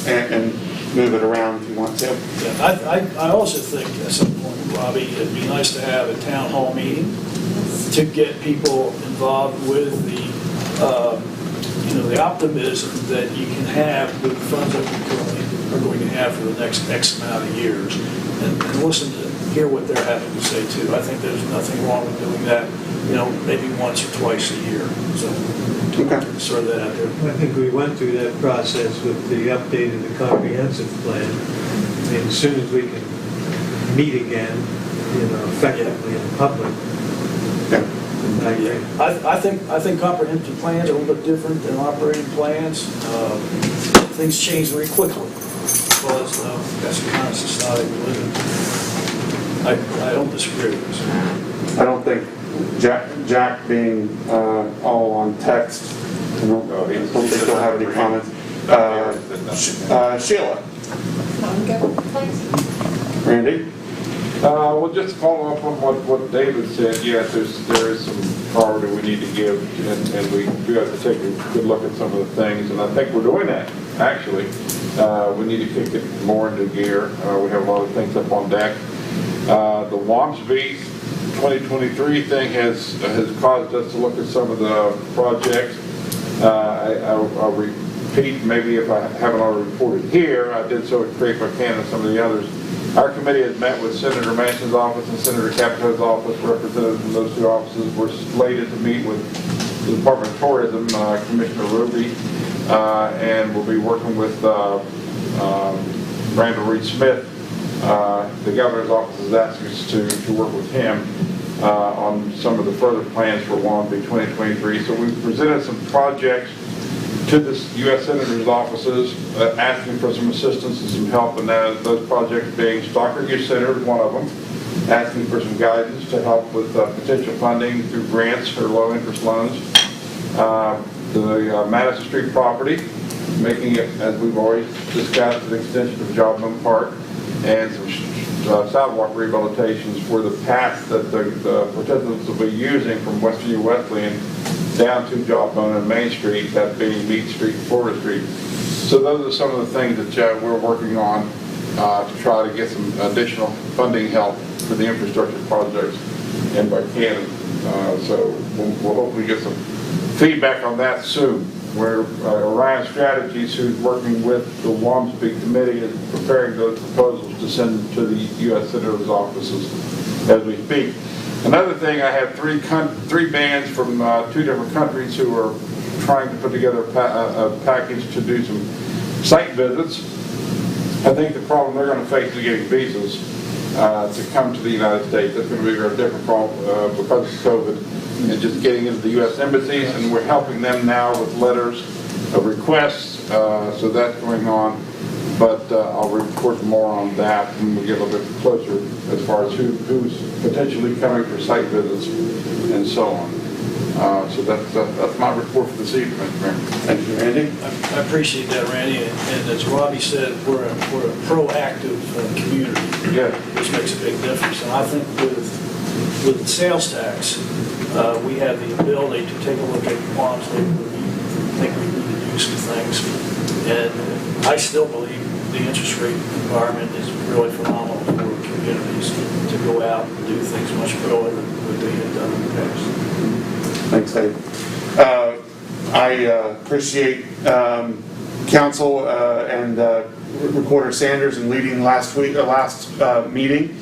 and move it around if you want to. Yeah, I also think at some point, Robbie, it'd be nice to have a town hall meeting to get people involved with the optimism that you can have with the funds that we currently are going to have for the next X amount of years, and listen to hear what they're having to say too. I think there's nothing wrong with doing that, maybe once or twice a year. So sort that out there. I think we went through that process with the update of the comprehensive plan. I mean, as soon as we can meet again, effectively in public. I think comprehensive plans are a little bit different than operating plans. Things change very quickly because that's the kind of society we live in. I don't disagree with this. I don't think Jack being all on text, I don't think he'll have any comments. Sheila. Randy? Well, just to follow up on what David said, yes, there is some priority we need to give, and we do have to take a good look at some of the things, and I think we're doing that, actually. We need to kick it more into gear. We have a lot of things up on deck. The WAMSB 2023 thing has caused us to look at some of the projects. I'll repeat, maybe if I haven't already reported here, I did so at Buckhannon and some of the others. Our committee has met with Senator Manchin's office and Senator Capito's office. Representatives from those two offices were slated to meet with the Department of Tourism, Commissioner Ruby, and we'll be working with Randall Reed Smith. The governor's office has asked us to work with him on some of the further plans for WAMB 2023. So we've presented some projects to the U.S. Senator's offices asking for some assistance and some help, and those projects being Stockard Youth Center is one of them, asking for some guidance to help with potential funding through grants or low-interest loans. The Madison Street property, making it, as we've always discussed, an extension of Jobman Park, and some sidewalk rehabilitations for the path that the participants will be using from West Virginia Wesleyan down to Jawbone and Main Street, that being Meade Street and Florida Street. So those are some of the things that we're working on to try to get some additional funding help for the infrastructure projects in Buckhannon. So we'll hopefully get some feedback on that soon. Where Orion Strategies, who's working with the WAMSB committee, is preparing those proposals to send to the U.S. Senator's offices as we speak. Another thing, I have three bands from 2 different countries who are trying to put together a package to do some site visits. I think the problem they're going to face is getting visas to come to the United States. That's going to be a very difficult because of COVID, and just getting into the U.S. embassies, and we're helping them now with letters of requests, so that's going on. But I'll report more on that when we get a little bit closer as far as who's potentially coming for site visits and so on. So that's my report for this evening, Mr. Mayor. Thank you, Randy. I appreciate that, Randy. And as Robbie said, we're a proactive community, which makes a big difference. And I think with the sales tax, we have the ability to take a look at quantitative review. I think we need to do some things. And I still believe the interest rate environment is really phenomenal for communities to go out and do things much earlier than what they had done in the past. Thanks, Dave. I appreciate council and Recorder Sanders in leading last meeting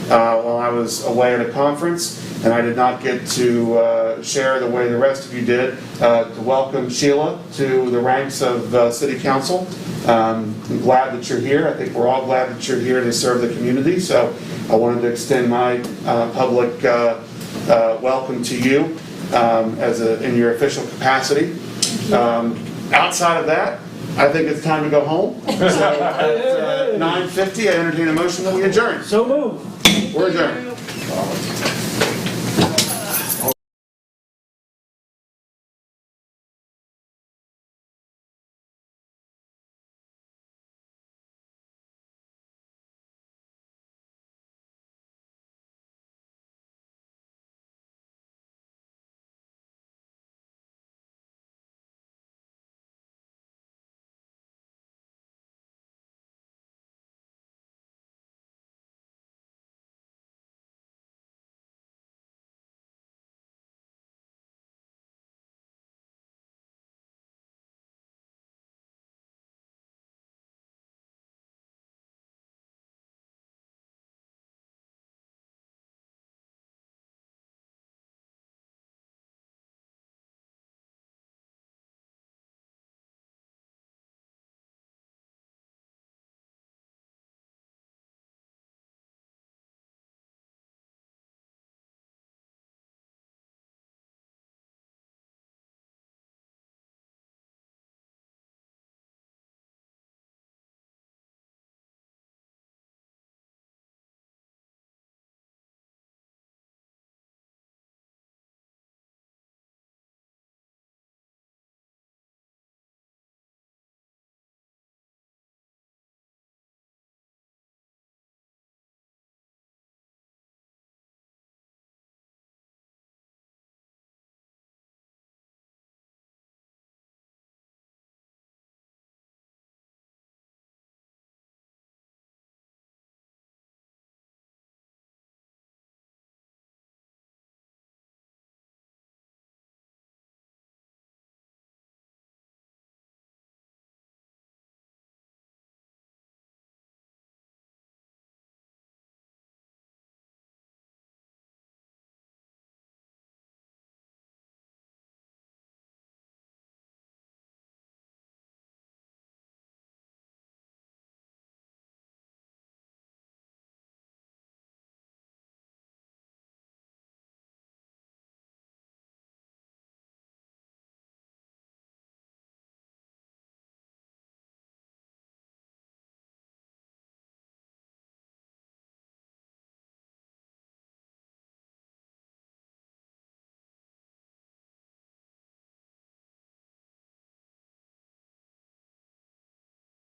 while I was away at a conference, and I did not get to share the way the rest of you did to welcome Sheila to the ranks of City Council. I'm glad that you're here. I think we're all glad that you're here to serve the community, so I wanted to extend my public welcome to you in your official capacity. Outside of that, I think it's time to go home. So at 9:50, I entertain a motion that we adjourn. So moved. We're adjourned.